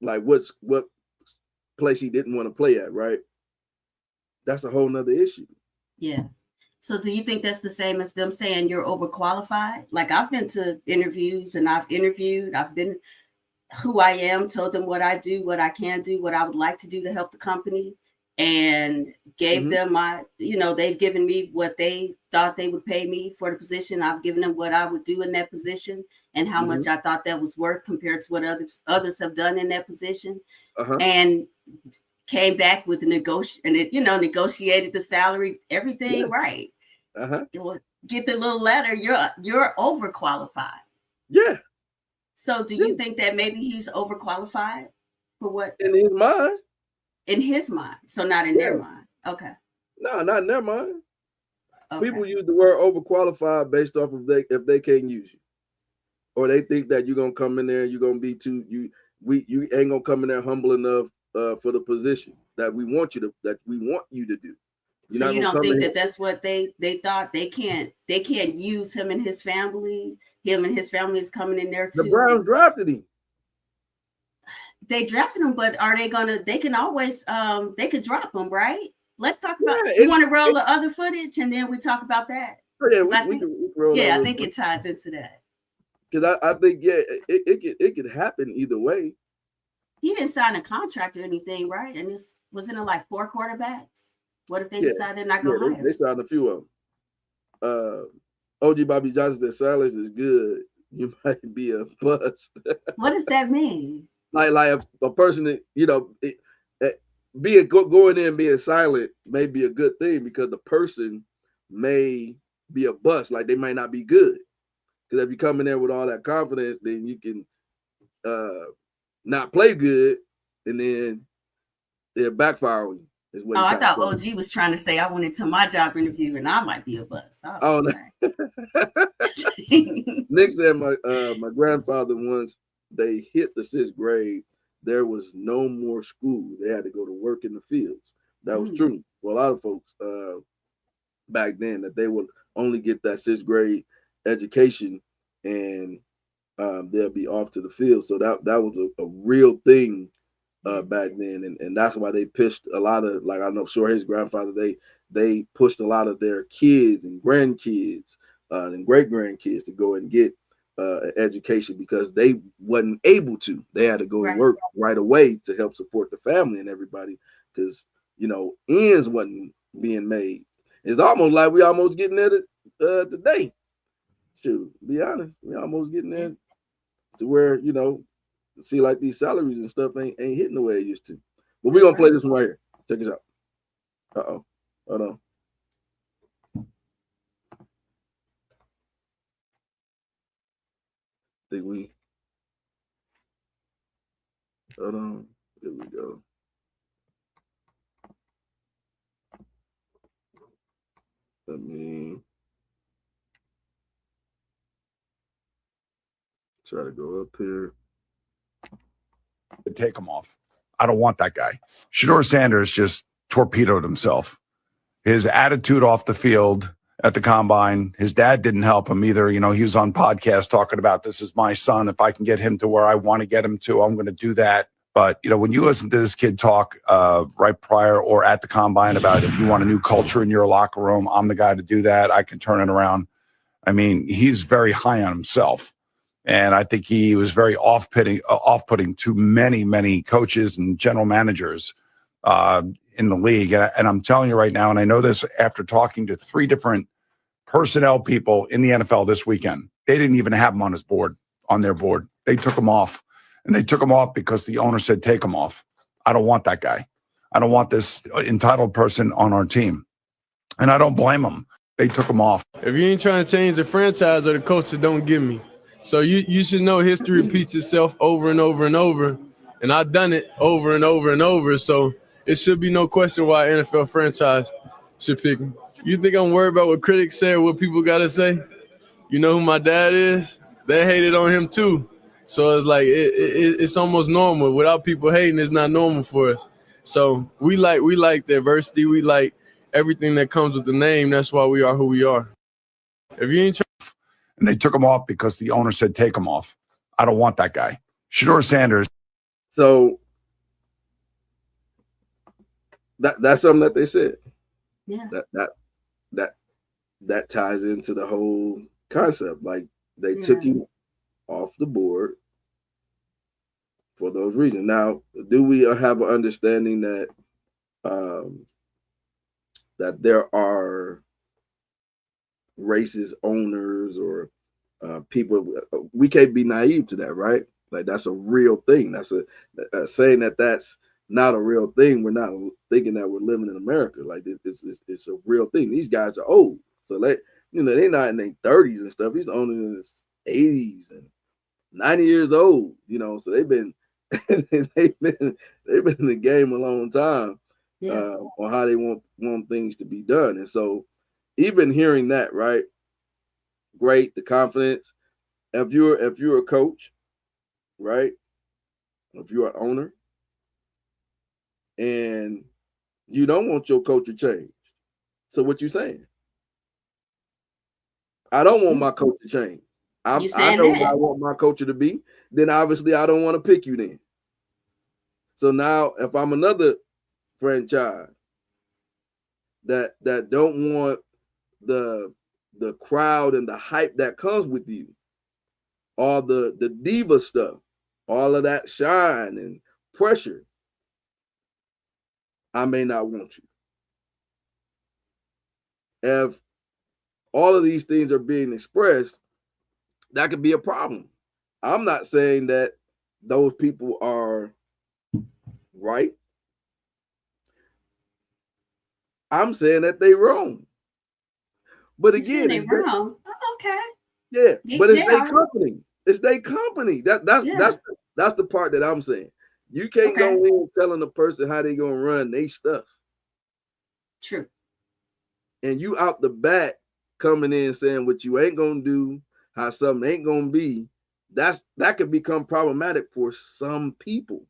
like what place he didn't want to play at, right? That's a whole nother issue.
Yeah. So do you think that's the same as them saying you're overqualified? Like, I've been to interviews and I've been who I am, told them what I do, what I can do, what I would like to do to help the company, and gave them my, you know, they've given me what they thought they would pay me for the position. I've given them what I would do in that position and how much I thought that was worth compared to what others have done in that position. And came back with negotiated the salary, everything right. Get the little letter, you're overqualified.
Yeah.
So do you think that maybe he's overqualified for what?
In his mind.
In his mind. So not in their mind. Okay.
No, not in their mind.
Okay.
People use the word overqualified based off of if they can't use you. Or they think that you're gonna come in there, you're gonna be you ain't gonna come in there humble enough for the position that we want you to do.
So you don't think that that's what they thought? They can't use him and his family. Him and his family is coming in there too.
The Browns drafted him.
They drafted him, but are they gonna? They can always they could drop him, right? Let's talk about. You want to roll the other footage and then we talk about that.
Yeah, we can roll.
Yeah, I think it ties into that.
Because I think it could happen either way.
He didn't sign a contract or anything, right? And this wasn't it like 4 quarterbacks? What if they decide they're not going to hire?
They signed a few of them. OG Bobby Johnson said silence is good. You might be a bust.
What does that mean?
Like a person that, going in being silent may be a good thing because the person may be a bust. Like they might not be good. Because if you come in there with all that confidence, then you can not play good, and then they'll backfire on you.
I thought OG was trying to say I went into my job interview and I might be a bust.
No. Nick said my grandfather, once they hit the 6th grade, there was no more school. They had to go to work in the fields. That was true for a lot of folks back then, that they would only get that 6th grade education, and they'll be off to the field. So that was a real thing back then, and that's why they pitched a lot of, like, I know Shorei's grandfather, they pushed a lot of their kids and grandkids and great grandkids to go and get an education because they wasn't able to. They had to go and work right away to help support the family and everybody because ends wasn't being made. It's almost like we almost getting there today. Shoot, to be honest, we almost getting there to where see, like, these salaries and stuff ain't hitting the way it used to. But we're gonna play this one right here. Check this out. Uh-oh. Hold on. Hold on. Here we go. Let me try to go up here.
To take him off. I don't want that guy. Shedeur Sanders just torpedoed himself. His attitude off the field at the combine, his dad didn't help him either. He was on podcast talking about, this is my son. If I can get him to where I want to get him to, I'm going to do that. But, when you listen to this kid talk right prior or at the combine about if you want a new culture in your locker room, I'm the guy to do that. I can turn it around. I mean, he's very high on himself. And I think he was very off-putting to many, many coaches and general managers in the league. And I'm telling you right now, and I know this after talking to 3 different personnel people in the NFL this weekend, they didn't even have him on their board. They took him off. And they took him off because the owner said, take him off. I don't want that guy. I don't want this entitled person on our team. And I don't blame them. They took him off.
If you ain't trying to change the franchise or the culture, don't give me. So you should know history repeats itself over and over and over. And I've done it over and over and over. So it should be no question why NFL franchise should pick me. You think I'm worried about what critics say or what people got to say? You know who my dad is? They hated on him too. So it's like it's almost normal. Without people hating, it's not normal for us. So we like diversity. We like everything that comes with the name. That's why we are who we are. If you ain't
and they took him off because the owner said, take him off. I don't want that guy. Shedeur Sanders.
So that's something that they said.
Yeah.
That ties into the whole concept. Like, they took you off the board for those reasons. Now, do we have an understanding that that there are racist owners or people? We can't be naive to that, right? Like, that's a real thing. That's a saying that's not a real thing. We're not thinking that we're living in America. Like, it's a real thing. These guys are old, so they're not in their 30s and stuff. These owners in his 80s and 90 years old, so they've been they've been in the game a long time on how they want things to be done. And so even hearing that, right, great, the confidence. If you're a coach, right, if you're an owner and you don't want your culture changed, so what you saying? I don't want my culture changed. I know what I want my culture to be. Then obviously I don't want to pick you then. So now if I'm another franchise that don't want the crowd and the hype that comes with you, all the diva stuff, all of that shine and pressure, I may not want you. If all of these things are being expressed, that could be a problem. I'm not saying that those people are right. I'm saying that they wrong. But again,
they wrong. Oh, okay.
Yeah, but it's their company. It's their company. That's the part that I'm saying. You can't go in telling a person how they gonna run their stuff.
True.
And you out the back coming in saying what you ain't gonna do, how something ain't gonna be, that could become problematic for some people.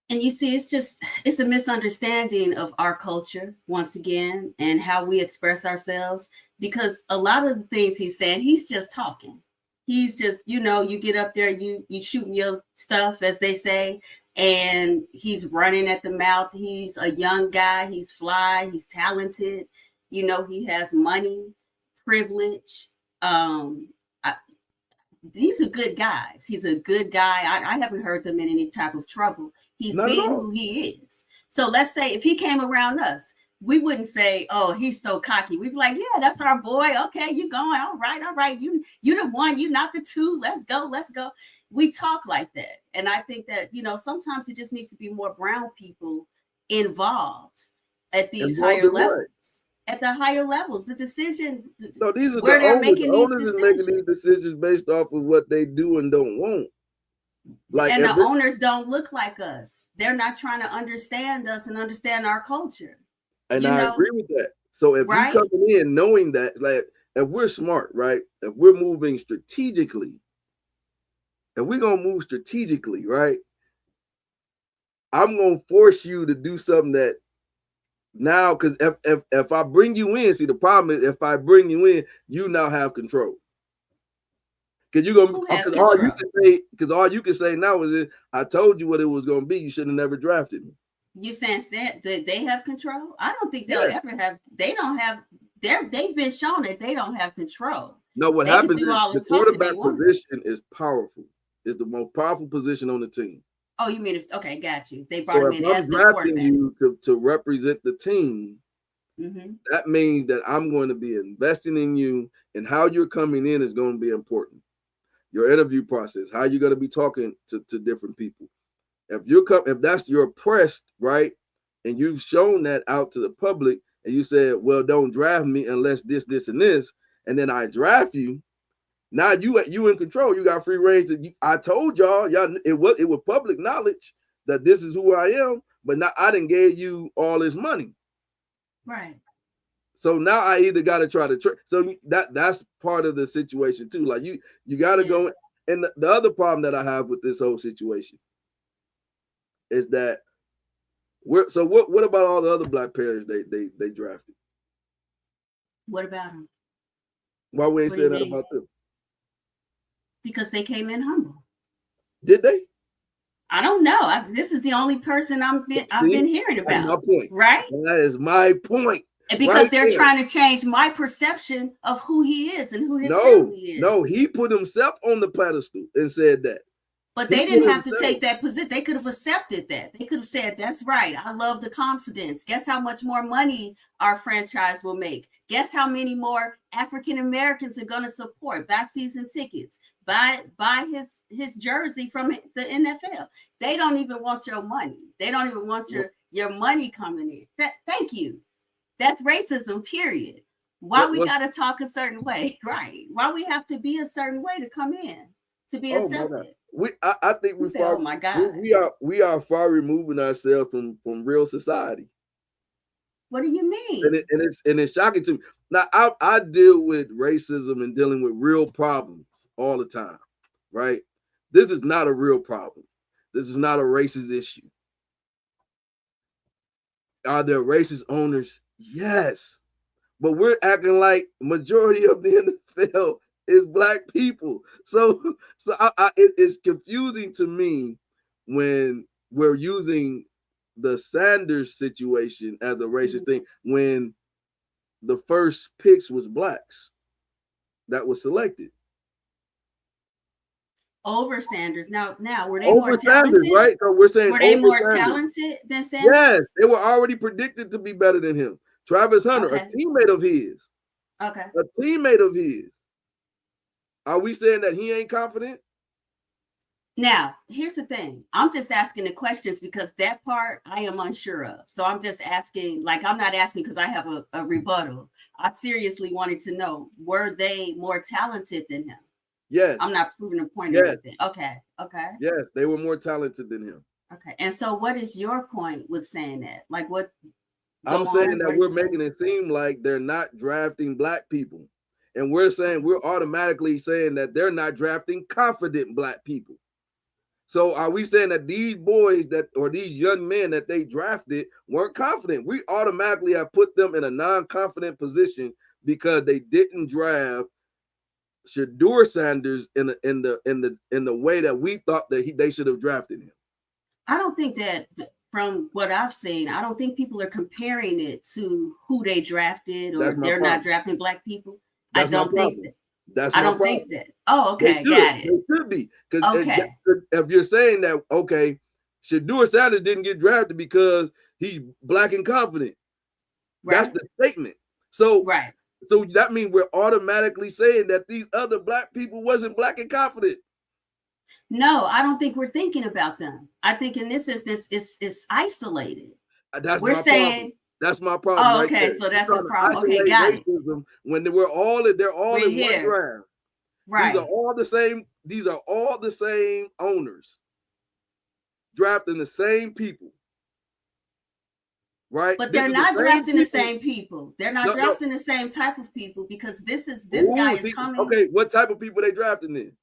And you see, it's a misunderstanding of our culture once again and how we express ourselves, because a lot of the things he's saying, he's just talking. He's just, you get up there, you shooting your stuff, as they say, and he's running at the mouth. He's a young guy. He's fly. He's talented. He has money, privilege. These are good guys. He's a good guy. I haven't heard them in any type of trouble. He's being who he is. So let's say if he came around us, we wouldn't say, "Oh, he's so cocky." We'd be like, "Yeah, that's our boy. Okay, you going? All right. You the one. You not the two. Let's go. We talk like that, and I think that sometimes it just needs to be more brown people involved at these higher levels. At the higher levels, the decision.
No, these are
where
the
they're
owners.
making these
Owners is
decisions.
making these decisions based off of what they do and don't want.
And the owners don't look like us. They're not trying to understand us and understand our culture.
And I agree with that. So if you're coming in knowing that, like, if we're smart, right? If we're moving strategically, if we're gonna move strategically, right? I'm gonna force you to do something that now, because if I bring you in, see, the problem is if I bring you in, you now have control. Because you're gonna, because all you can say now is, I told you what it was gonna be. You should have never drafted me.
You saying that they have control? I don't think they'll ever have. They don't have. They've been shown that they don't have control.
No, what happens is the quarterback position is powerful. It's the most powerful position on the team.
Oh, you mean okay? Got you. They brought him in as the quarterback.
You to represent the team. That means that I'm going to be investing in you, and how you're coming in is going to be important. Your interview process, how you're going to be talking to different people. If that's your press, right, and you've shown that out to the public, and you said, "Well, don't draft me unless this, and this," and then I draft you. Now you in control. You got free reign. I told y'all, it was public knowledge that this is who I am, but now I didn't give you all this money.
Right.
So now I either got to try to so that's part of the situation too. Like you got to go. And the other problem that I have with this whole situation is that what about all the other black players they drafted?
What about them?
Why we ain't saying that about them?
Because they came in humble.
Did they?
I don't know. This is the only person I've been hearing about.
That's my point.
Right?
That is my point.
And because they're trying to change my perception of who he is and who his family is.
No, he put himself on the pedestal and said that.
But they didn't have to take that position. They could have accepted that. They could have said, "That's right. I love the confidence. Guess how much more money our franchise will make? Guess how many more African Americans are going to support, buy season tickets, buy his jersey from the NFL." They don't even want your money. They don't even want your money coming in. Thank you. That's racism, period. Why we got to talk a certain way, right? Why we have to be a certain way to come in, to be accepted?
I think we are far removing ourselves from real society.
What do you mean?
And it's shocking to me. Now I deal with racism and dealing with real problems all the time, right? This is not a real problem. This is not a racist issue. Are there racist owners? Yes, but we're acting like majority of the NFL is black people. So it's confusing to me when we're using the Sanders situation as a racist thing when the first picks was blacks that was selected.
Over Sanders. Now were they
over
more
Sanders,
talented?
Right? So we're saying
were they more
Sanders.
Talented than Sanders?
Yes, they were already predicted to be better than him. Travis Hunter, a teammate of his.
Okay.
A teammate of his. Are we saying that he ain't confident?
Now, here's the thing. I'm just asking the questions because that part I am unsure of. So I'm just asking, like, I'm not asking because I have a rebuttal. I seriously wanted to know, were they more talented than him?
Yes.
I'm not proving a point or anything. Okay.
Yes, they were more talented than him.
Okay. And so what is your point with saying that? Like what?
I'm saying that we're making it seem like they're not drafting black people. And we're automatically saying that they're not drafting confident black people. So are we saying that these boys or these young men that they drafted weren't confident? We automatically have put them in a non-confident position because they didn't draft Shedeur Sanders in the way that we thought that they should have drafted him.
I don't think that, from what I've seen, I don't think people are comparing it to who they drafted, or they're not drafting black people. I don't think that.
That's
I don't think that. Oh, okay, got it.
It should be, because
Okay.
if you're saying that, okay, Shedeur Sanders didn't get drafted because he's black and confident.
Right.
That's the statement. So
Right.
So that means we're automatically saying that these other black people wasn't black and confident.
No, I don't think we're thinking about them. I think in this instance, it's isolated. We're saying
problem. That's my problem.
Oh,
right
okay,
there.
so that's
You're
the
trying to
problem. Okay,
isolate
got it.
racism when they're all in one
here.
draft.
Right.
These are all the same. These are all the same owners drafting the same people. Right.
But
This
they're
is
not drafting the
people.
same people. They're not
No.
drafting the same type of people, because this
Ooh,
guy
see,
is coming.
Okay, what type of people they drafting then?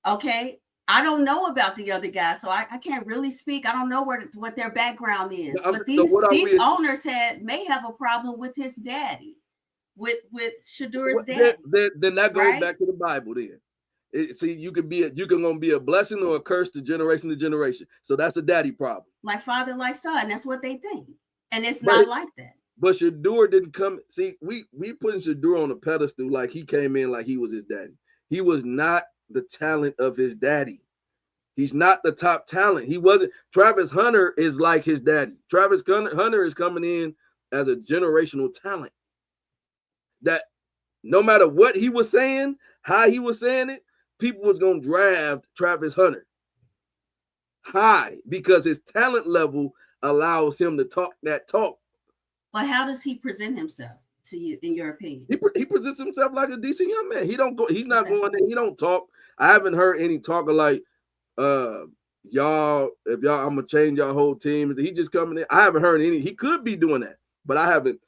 Okay. I don't know about the other guys, so I can't really speak. I don't know what their background is.
No,
but
so
these owners may have a problem with his daddy, with Shedeur's dad.
Then that goes
right?
back to the Bible. Then see, you can gonna be a blessing or a curse to generation. So that's a daddy problem.
Like father, like son. That's what they think, and it's
But
not like that.
But Shedeur didn't come. See, we putting Shedeur on a pedestal like he came in like he was his daddy. He was not the talent of his daddy. He's not the top talent. He wasn't. Travis Hunter is like his daddy. Travis Hunter is coming in as a generational talent. That no matter what he was saying, how he was saying it, people was gonna draft Travis Hunter high because his talent level allows him to talk that talk.
But how does he present himself to you, in your opinion?
He presents himself like a decent young man. He don't go. He's not going there. He don't talk. I haven't heard any talk of like, y'all. If y'all, I'm gonna change your whole team. He just coming in. I haven't heard any. He could be doing that, but I haven't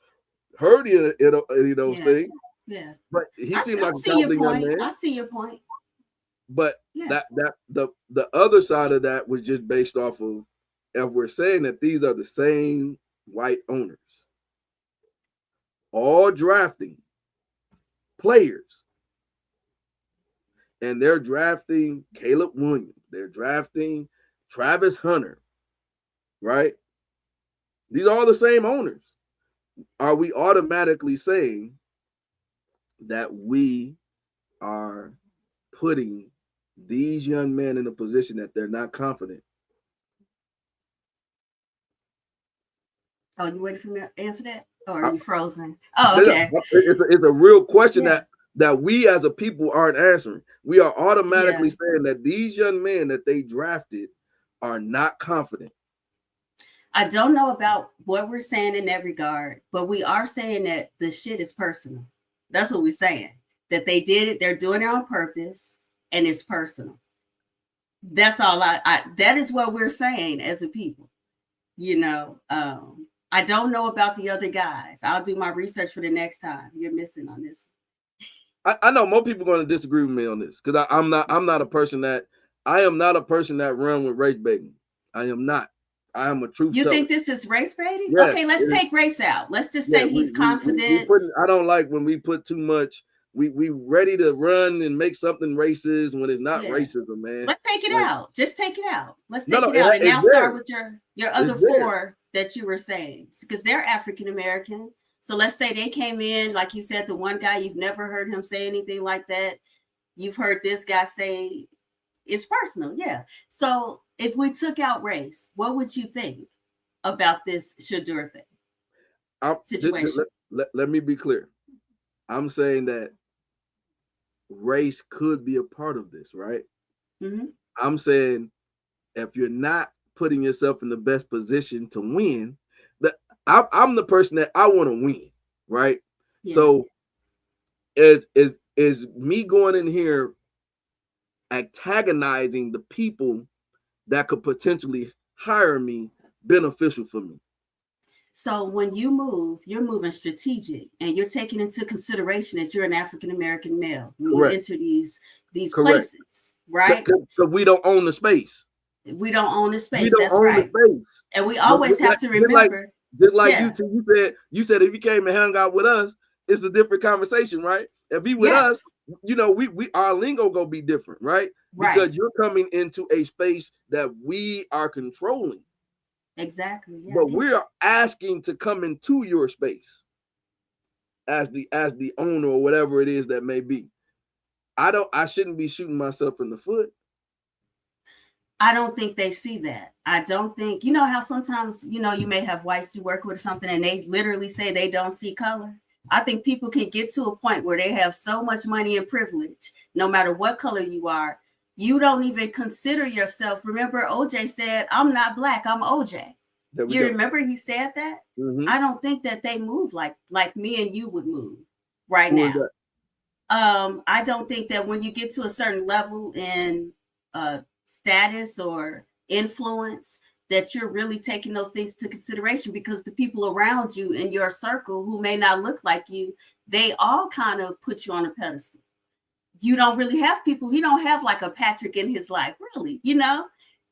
heard any of those things.
Yeah.
But he seemed like
see your
a young
point.
man.
I see your point.
But
Yeah.
the other side of that was just based off of, if we're saying that these are the same white owners, all drafting players, and they're drafting Caleb Williams, they're drafting Travis Hunter, right? These are all the same owners. Are we automatically saying that we are putting these young men in a position that they're not confident?
Oh, you waiting for me to answer that? Or are you frozen? Oh, okay.
It's a real question that we as a people aren't answering. We are automatically saying that these young men that they drafted are not confident.
I don't know about what we're saying in that regard, but we are saying that the shit is personal. That's what we're saying. That they did it, they're doing it on purpose, and it's personal. That's all that is what we're saying as a people. You know, I don't know about the other guys. I'll do my research for the next time. You're missing on this.
I know more people are going to disagree with me on this, because I am not a person that run with race baiting. I am not. I am a truth teller.
You think this is race baiting?
Yes,
okay, let's take race out. Let's just say he's confident.
I don't like when we put too much. We ready to run and make something racist when it's not racism, man.
Let's take it out. Just take it out. Let's take
it
out. And now start with your other
four
four that you were saying, because they're African American. So let's say they came in, like you said, the one guy, you've never heard him say anything like that. You've heard this guy say it's personal. Yeah. So if we took out race, what would you think about this Shedeur thing? Situation?
Let me be clear. I'm saying that race could be a part of this, right?
Mm-hmm.
I'm saying if you're not putting yourself in the best position to win, I'm the person that I want to win, right? Yeah. So is me going in here antagonizing the people that could potentially hire me beneficial for me?
So when you move, you're moving strategic, and you're taking into consideration that you're an African American male when you enter these places, right?
Because we don't own the space.
We don't own the space. That's right. And we always have to remember.
Just like you said if you came and hung out with us, it's a different conversation, right? If he with
Yes.
us, you know, we our lingo gonna be different, right? Because
Right.
you're coming into a space that we are controlling,
Exactly. Yeah.
but we're asking to come into your space as the owner or whatever it is that may be. I shouldn't be shooting myself in the foot.
I don't think they see that. I don't think, you know how sometimes, you know, you may have whites you work with or something and they literally say they don't see color. I think people can get to a point where they have so much money and privilege, no matter what color you are, you don't even consider yourself. Remember, OJ said, I'm not black, I'm OJ.
There we
You
go.
remember he said that?
Mhm.
I don't think that they move like me and you would move right
Who is
now.
that?
I don't think that when you get to a certain level in status or influence, that you're really taking those things to consideration, because the people around you in your circle who may not look like you, they all kind of put you on a pedestal. You don't really have people, you don't have like a Patrick in his life, really, you know,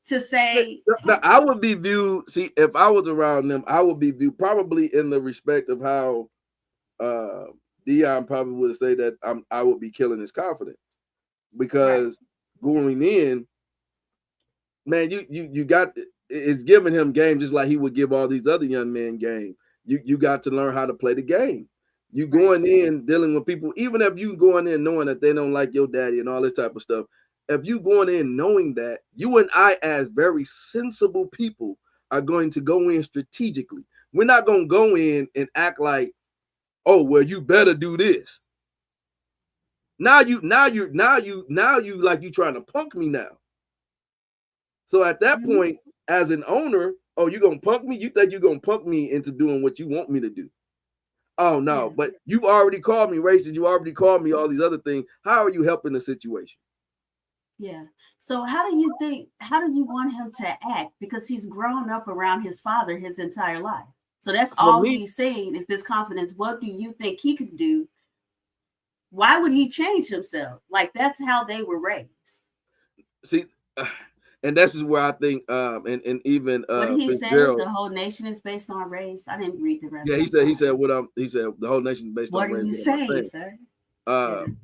to say.
Now, I would be viewed, see, if I was around them, I would be viewed probably in the respect of how Dion probably would say that I would be killing his confidence, because going in, man, you got it's giving him game just like he would give all these other young men game. You got to learn how to play the game. You going in dealing with people, even if you going in knowing that they don't like your daddy and all this type of stuff. If you going in knowing that, you and I, as very sensible people, are going to go in strategically. We're not going to go in and act like, oh, well, you better do this. Now you like you trying to punk me now. So at that point, as an owner, oh, you gonna punk me? You think you're gonna punk me into doing what you want me to do? Oh no, but you've already called me racist. You already called me all these other things. How are you helping the situation?
Yeah. So how do you want him to act? Because he's grown up around his father his entire life. So that's all he's saying is this confidence. What do you think he could do? Why would he change himself? Like, that's how they were raised.
See, and this is where I think, and even
what did he say?
Fitzgerald,
The whole nation is based on race. I didn't read the rest.
Yeah, he said the whole nation is based on race.
What are you saying, sir?
And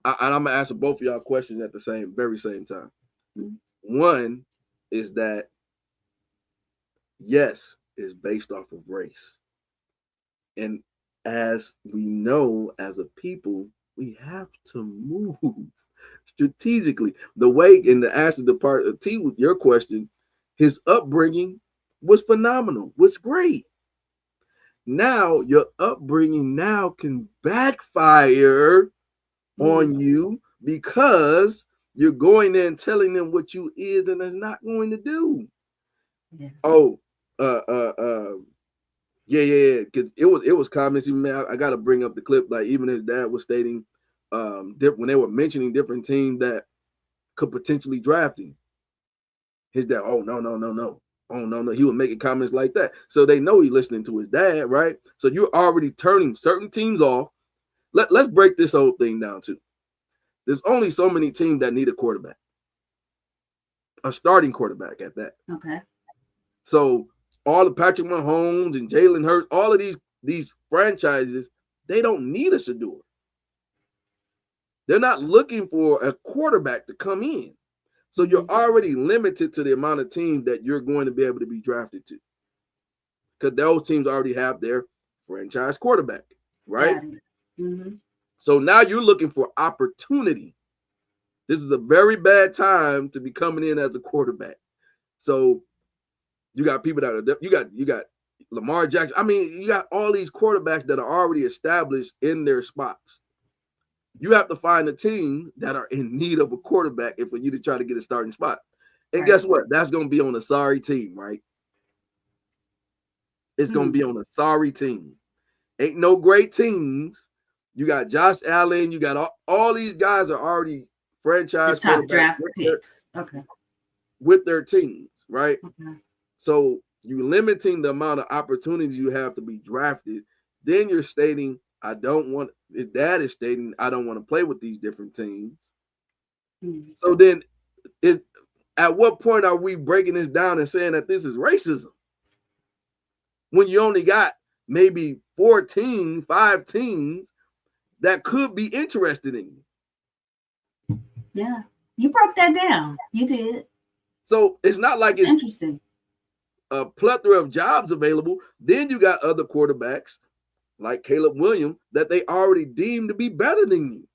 I'm gonna answer both of y'all questions at the very same time. Mm-hmm. One is that yes, it's based off of race, and as we know, as a people, we have to move strategically. The way, in the answer to part of T with your question, his upbringing was phenomenal, was great. Now your upbringing now can backfire on you, because you're going there and telling them what you is and is not going to do. Yeah. Oh, yeah. Because it was comments. Even, man, I got to bring up the clip. Like, even his dad was stating, when they were mentioning different teams that could potentially draft him, his dad, oh no, oh no, he was making comments like that. So they know he's listening to his dad, right? So you're already turning certain teams off. Let's break this whole thing down too. There's only so many teams that need a quarterback, a starting quarterback at that.
Okay.
So all the Patrick Mahomes and Jalen Hurts, all of these franchises, they don't need a Shedeur. They're not looking for a quarterback to come in. So you're already limited to the amount of teams that you're going to be able to be drafted to, because those teams already have their franchise quarterback, right?
Mm-hmm.
So now you're looking for opportunity. This is a very bad time to be coming in as a quarterback. So you got people that are, you got Lamar Jackson. I mean, you got all these quarterbacks that are already established in their spots. You have to find a team that are in need of a quarterback for you to try to get a starting spot. And guess what? That's going to be on a sorry team, right? It's going to be on a sorry team. Ain't no great teams. You got Josh Allen. You got all these guys are already franchise
top draft picks.
With their teams, right?
Okay.
So you're limiting the amount of opportunities you have to be drafted. Then you're stating, his dad is stating, I don't want to play with these different teams. Mm-hmm. So then at what point are we breaking this down and saying that this is racism? When you only got maybe 5 teams that could be interested in you.
Yeah. You broke that down. You did.
So it's not like
It's interesting.
a plethora of jobs available. Then you got other quarterbacks like Caleb Williams that they already deemed to be better than you.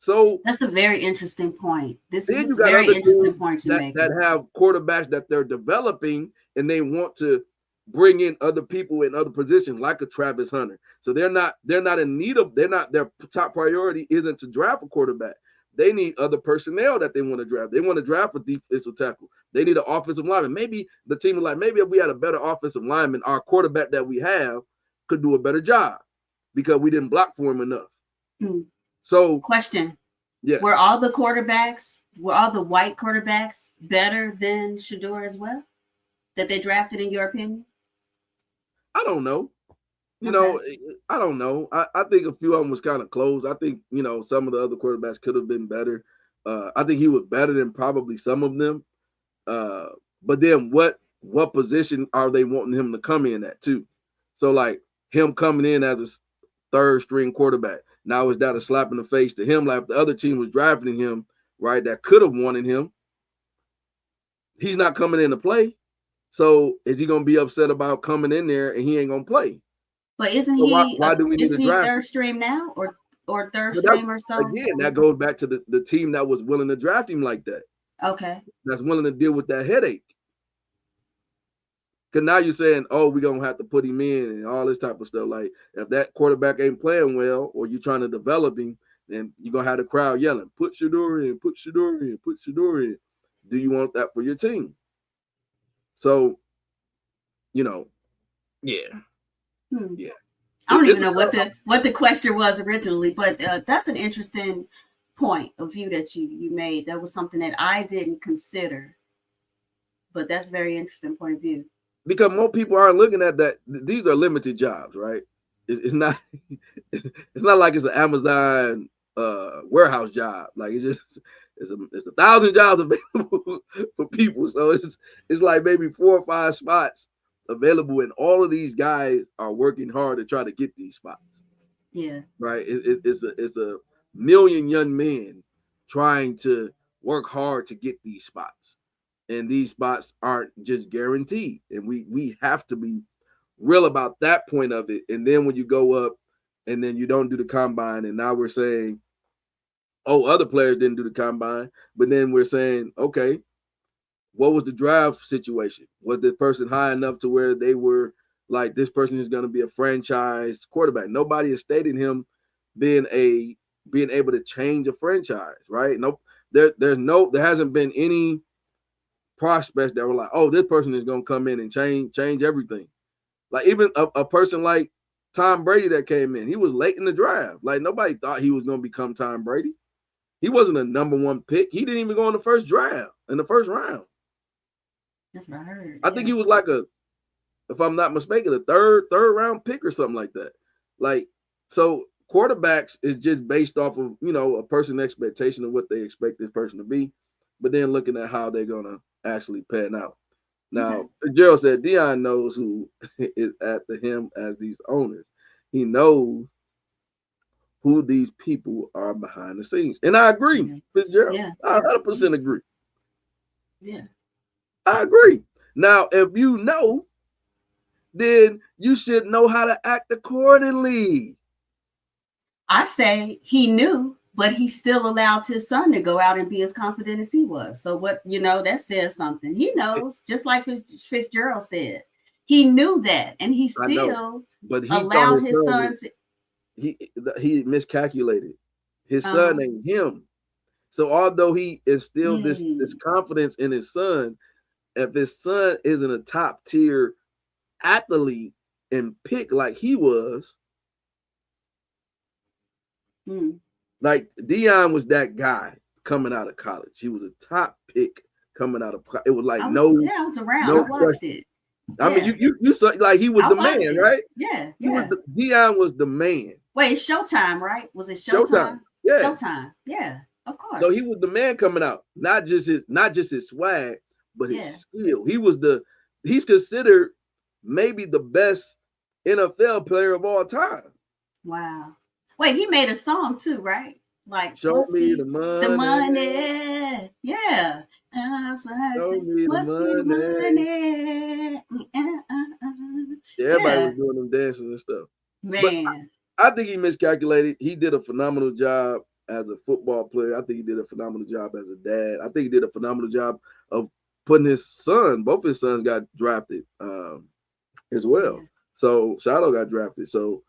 So
that's a very interesting point. This
then
is
you
a
got
very
other
interesting
teams
point you make.
that have quarterbacks that they're developing and they want to bring in other people in other positions like a Travis Hunter. So they're not in need of, their top priority isn't to draft a quarterback. They need other personnel that they want to draft. They want to draft a defensive tackle. They need an offensive lineman. Maybe the team is like, maybe if we had a better offensive lineman, our quarterback that we have could do a better job because we didn't block for him enough. So
question.
Yes.
Were all the white quarterbacks better than Shedeur as well that they drafted, in your opinion?
I don't know. I don't know. I think a few of them was kind of close. I think, some of the other quarterbacks could have been better. I think he was better than probably some of them. But then what position are they wanting him to come in at too? So like him coming in as a third string quarterback. Now is that a slap in the face to him? Like if the other team was drafting him, right, that could have wanted him. He's not coming in to play. So is he going to be upset about coming in there and he ain't going to play?
But isn't he?
Why do we need to draft
third string now, or third string or so?
Again, that goes back to the team that was willing to draft him like that.
Okay.
That's willing to deal with that headache. Because now you're saying, oh, we're going to have to put him in and all this type of stuff. Like if that quarterback ain't playing well or you're trying to develop him, then you're going to have the crowd yelling, put Shedeur in, put Shedeur in, put Shedeur in. Do you want that for your team? So, yeah. Yeah.
I don't even know what the question was originally, but that's an interesting point of view that you made. That was something that I didn't consider, but that's a very interesting point of view.
Because more people aren't looking at that. These are limited jobs, right? It's not like it's an Amazon warehouse job. Like it's 1,000 jobs available for people. So it's like maybe 4 or 5 spots available, and all of these guys are working hard to try to get these spots.
Yeah.
Right. It's a million young men trying to work hard to get these spots. And these spots aren't just guaranteed. And we have to be real about that point of it. And then when you go up and then you don't do the combine, and now we're saying, oh, other players didn't do the combine, but then we're saying, okay, what was the draft situation? Was this person high enough to where they were like, this person is going to be a franchise quarterback? Nobody has stated him being able to change a franchise, right? Nope. There hasn't been any prospects that were like, oh, this person is going to come in and change everything. Like even a person like Tom Brady that came in, he was late in the draft. Like nobody thought he was going to become Tom Brady. He wasn't a number 1 pick. He didn't even go in the first round.
That's what I heard.
I think he was like if I'm not mistaken, a third round pick or something like that. Like, so quarterbacks is just based off of, a person's expectation of what they expect this person to be, but then looking at how they're going to actually pan out. Now, Gerald said Deion knows who is after him as these owners. He knows who these people are behind the scenes. And I agree, Fitzgerald.
Yeah.
I 100% agree.
Yeah.
I agree. Now, if you know, then you should know how to act accordingly.
I say he knew, but he still allowed his son to go out and be as confident as he was. So that says something. He knows, just like Fitzgerald said. He knew that, and he still allowed his son to.
He miscalculated. His son ain't him. So although he instilled this confidence in his son, if his son isn't a top tier athlete and pick like he was, like Deion was that guy coming out of college. He was a top pick coming out of. It was like
I was around. I watched it.
I mean, you saw like he was the man, right?
Yeah,
Deion was the man.
Wait, it's Showtime, right? Was it Showtime?
Yeah,
Showtime. Yeah, of course.
So he was the man coming out, not just his swag, but his skill. He's considered maybe the best NFL player of all time.
Wow. Wait, he made a song too, right? Like,
Show
must
me
be
the
the
money.
money. Yeah.
Show me the
Must be the
money.
money.
Yeah, everybody
Yeah,
was doing them dances and stuff. But
man.
I think he miscalculated. He did a phenomenal job as a football player. I think he did a phenomenal job as a dad. I think he did a phenomenal job of putting his son, both his sons got drafted as well.
Yeah.
So Shiloh got drafted. So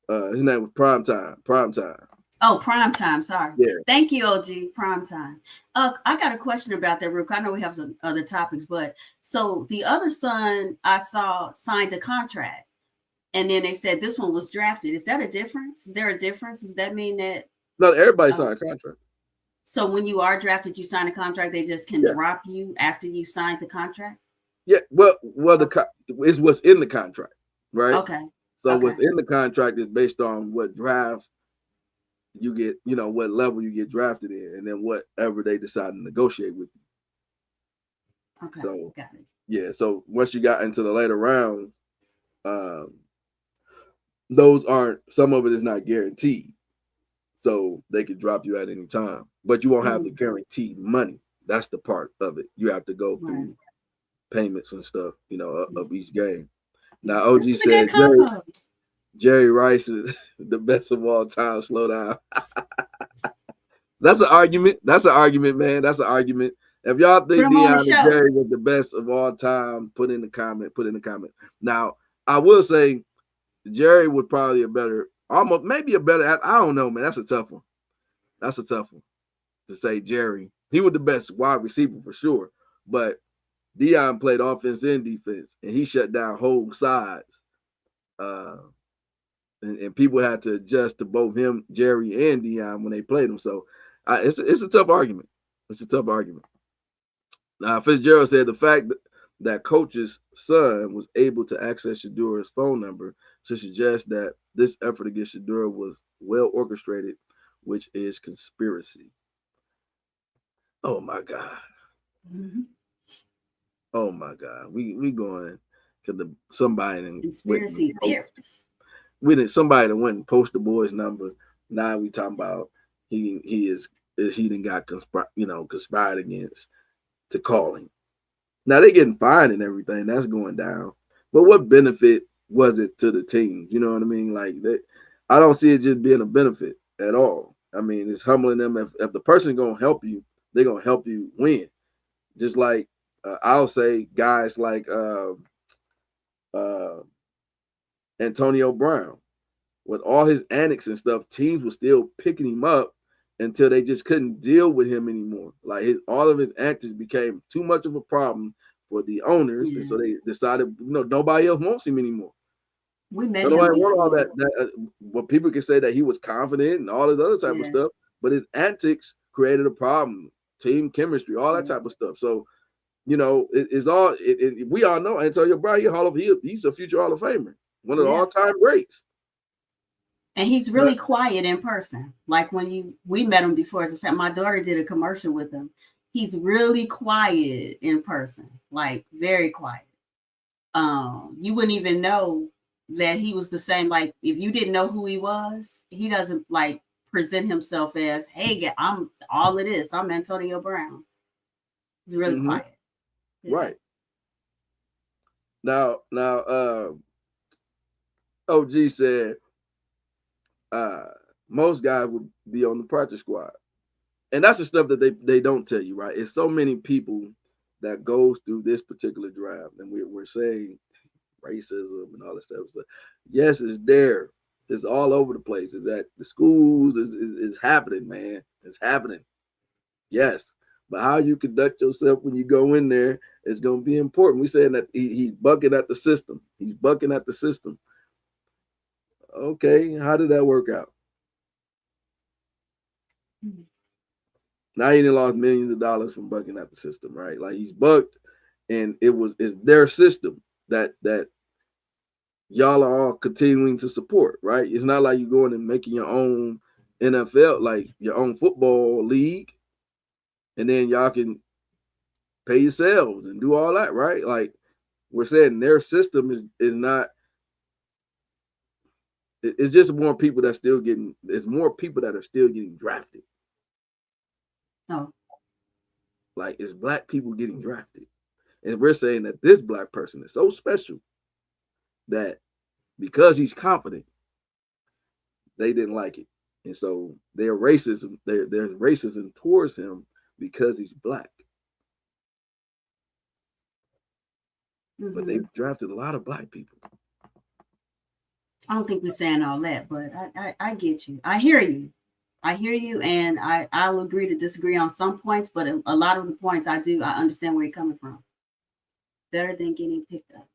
his name was Prime Time. Prime Time.
Oh, prime time. Sorry.
Yeah.
Thank you, OG. Prime time. I got a question about that, Rook. I know we have some other topics, but so the other son I saw signed a contract, and then they said this one was drafted. Is that a difference? Is there a difference? Does that mean that?
No, everybody signed a contract.
So when you are drafted, you sign a contract. They just can drop you after you signed the contract.
Yeah. Well, it's what's in the contract, right?
Okay.
So what's in the contract is based on what draft you get, what level you get drafted in, and then whatever they decide to negotiate with you.
Okay.
So
got it.
yeah. So once you got into the later rounds, those aren't. Some of it is not guaranteed, so they could drop you at any time. But you won't have the guaranteed money. That's the part of it. You have to go through payments and stuff, of each game. Now, OG said Jerry Rice is the best of all time. Slow down. That's an argument. That's an argument, man. That's an argument. If y'all think Deion and Jerry was the best of all time, put in the comment. Now, I will say Jerry was probably maybe a better. I don't know, man. That's a tough one. To say Jerry. He was the best wide receiver for sure. But Deion played offense and defense, and he shut down whole sides. And people had to adjust to both him, Jerry, and Deion when they played him. So it's a tough argument. It's a tough argument. Now, Fitzgerald said the fact that coach's son was able to access Shadura's phone number to suggest that this effort against Shadura was well orchestrated, which is conspiracy. Oh my God.
Mm-hmm.
Oh my God. We going to somebody and
conspiracy theorists.
Somebody that went and posted the boy's number. Now we talking about he done got conspired against to call him. Now they getting fined and everything. That's going down. But what benefit was it to the team? You know what I mean? Like that, I don't see it just being a benefit at all. I mean, it's humbling them. If the person gonna help you, they're gonna help you win. Just like I'll say guys like Antonio Brown, with all his antics and stuff, teams were still picking him up until they just couldn't deal with him anymore. Like all of his antics became too much of a problem for the owners, and so they decided, nobody else wants him anymore.
We met
him before. All that well, people can say that he was confident and all this other type of stuff, but his antics created a problem, team chemistry, all that type of stuff. So, it's all. We all know Antonio Brown. He's a future Hall of Famer, one of the all-time greats.
And he's really quiet in person. Like when we met him before as a family. My daughter did a commercial with him. He's really quiet in person, like very quiet. You wouldn't even know that he was the same. Like if you didn't know who he was, he doesn't like present himself as, "Hey, I'm all of this. I'm Antonio Brown." He's really quiet.
Yeah. Right. Now, OG said most guys would be on the practice squad. And that's the stuff that they don't tell you, right? It's so many people that goes through this particular draft, and we're saying racism and all that stuff. So, yes, it's there. It's all over the place. It's at the schools. It's happening, man. It's happening. Yes. But how you conduct yourself when you go in there is going to be important. We're saying that he's bucking at the system. He's bucking at the system. Okay, how did that work out? Now he lost millions of dollars from bucking at the system, right? Like he's bucked, and it's their system that y'all are all continuing to support, right? It's not like you're going and making your own NFL, like your own football league, and then y'all can pay yourselves and do all that, right? Like we're saying their system is not It's just more people that still getting. There's more people that are still getting drafted.
Oh,
Like it's black people getting drafted, and we're saying that this black person is so special that because he's confident, they didn't like it, and so there's racism towards him because he's black. But they drafted a lot of black people.
I don't think we're saying all that, but I get you. I hear you. And I'll agree to disagree on some points, but a lot of the points I understand where you're coming from. Better than getting picked up.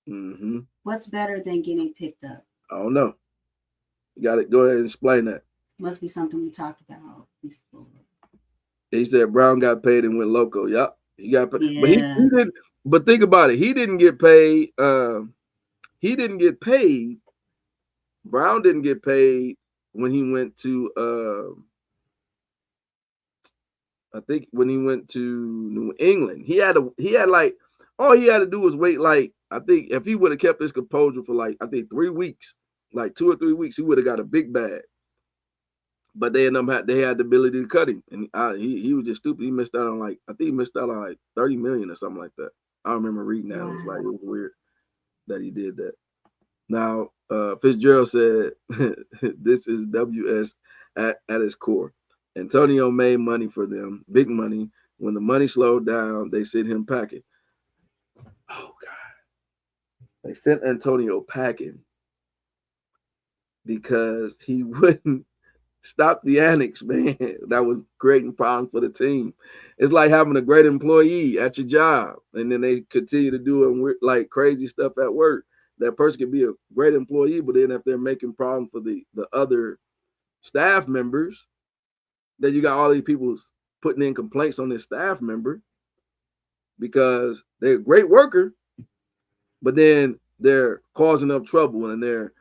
Mm-hmm.
What's better than getting picked up?
I don't know. You got to go ahead and explain that.
Must be something we talked about before.
He said Brown got paid and went loco. Yep. He got paid.
Yeah.
But he didn't. But think about it. He didn't get paid. He didn't get paid. Brown didn't get paid when he went to I think when he went to New England. He had like all he had to do was wait, like I think if he would have kept his composure for like I think 3 weeks, like 2 or 3 weeks, he would have got a big bag. But they had the ability to cut him, and he was just stupid. He missed out on like I think he missed out on like 30 million or something like that. I remember reading that. It was weird that he did that. Now Fitzgerald said this is WS at its core. Antonio made money for them, big money. When the money slowed down, they sent him packing. Oh God, they sent Antonio packing because he wouldn't stop the annex, man. That was creating problems for the team. It's like having a great employee at your job, and then they continue to do like crazy stuff at work. That person can be a great employee, but then if they're making problems for the other staff members, then you got all these people putting in complaints on this staff member because they're a great worker, but then they're causing up trouble and they're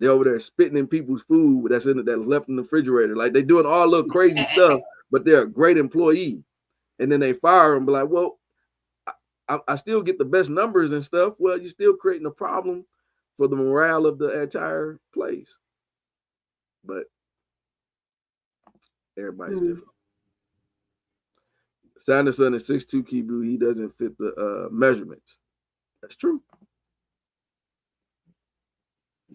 over there spitting in people's food that's left in the refrigerator. Like they're doing all little crazy stuff, but they're a great employee. And then they fire them, be like, well, I still get the best numbers and stuff. Well, you're still creating a problem for the morale of the entire place. But everybody's different. Sanderson is 6'2" Kibu. He doesn't fit the measurements. That's true.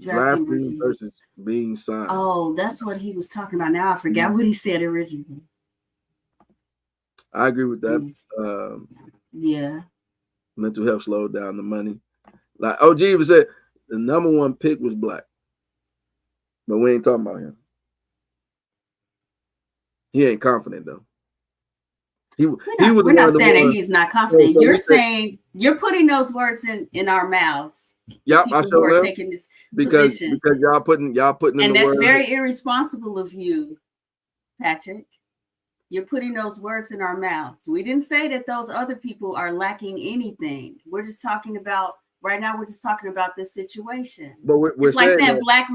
Drafting versus being signed.
Oh, that's what he was talking about. Now I forgot what he said originally.
I agree with that.
Yeah.
Mental health slowed down the money. Like OG even said, the number one pick was black. But we ain't talking about him. He ain't confident though.
We're not saying that he's not confident. You're saying you're putting those words in our mouths.
Yeah, I sure will.
Taking this
because
position.
Because y'all putting
and
in the
that's
words.
Very irresponsible of you, Patrick. You're putting those words in our mouths. We didn't say that those other people are lacking anything. We're just talking about right now. We're just talking about this situation.
But
it's like saying Black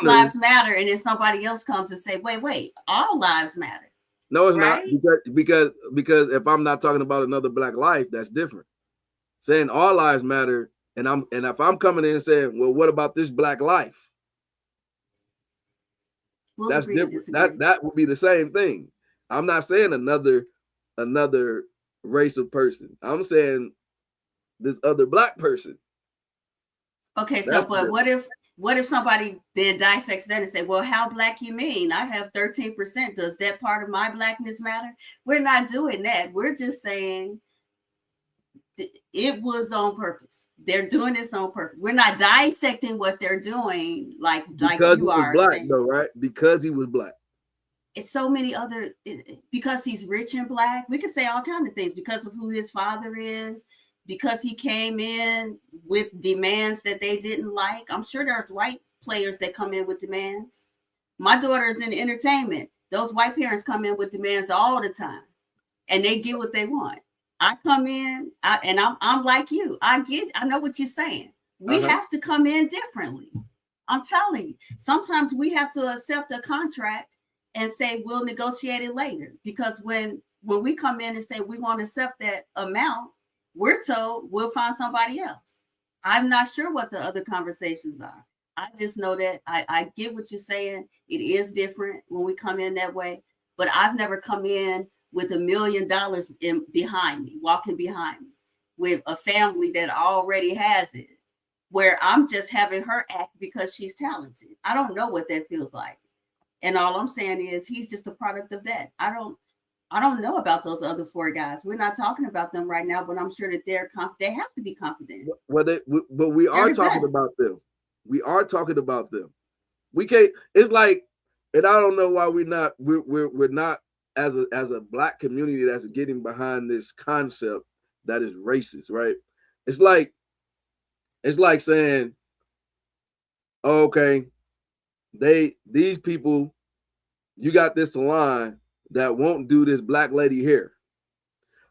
Lives Matter, and then somebody else comes and say, "Wait, all lives matter."
No, it's right? not because if I'm not talking about another black life, that's different. Saying all lives matter, and if I'm coming in and saying, well, what about this black life? That's different. That would be the same thing. I'm not saying another race of person. I'm saying this other black person.
Okay, so but what if somebody then dissects that and say, well, how black you mean? I have 13%. Does that part of my blackness matter? We're not doing that. We're just saying it was on purpose. They're doing this on purpose. We're not dissecting what they're doing like you are.
Black
saying.
though, right? Because he was black.
It's so many other, because he's rich and black. We could say all kinds of things because of who his father is. Because he came in with demands that they didn't like. I'm sure there's white players that come in with demands. My daughter is in entertainment. Those white parents come in with demands all the time, and they get what they want. I come in, and I'm like you. I know what you're saying. We have to come in differently. I'm telling you. Sometimes we have to accept a contract and say we'll negotiate it later. Because when we come in and say we want to accept that amount, we're told we'll find somebody else. I'm not sure what the other conversations are. I just know that I get what you're saying. It is different when we come in that way, but I've never come in with $1 million behind me, walking behind me, with a family that already has it, where I'm just having her act because she's talented. I don't know what that feels like. And all I'm saying is he's just a product of that. I don't know about those other 4 guys. We're not talking about them right now, but I'm sure that they have to be confident.
But we are talking about them. We are talking about them. We can't. It's like, and I don't know why we're not as a black community that's getting behind this concept that is racist, right? It's like saying, okay, these people, you got this salon that won't do this black lady hair,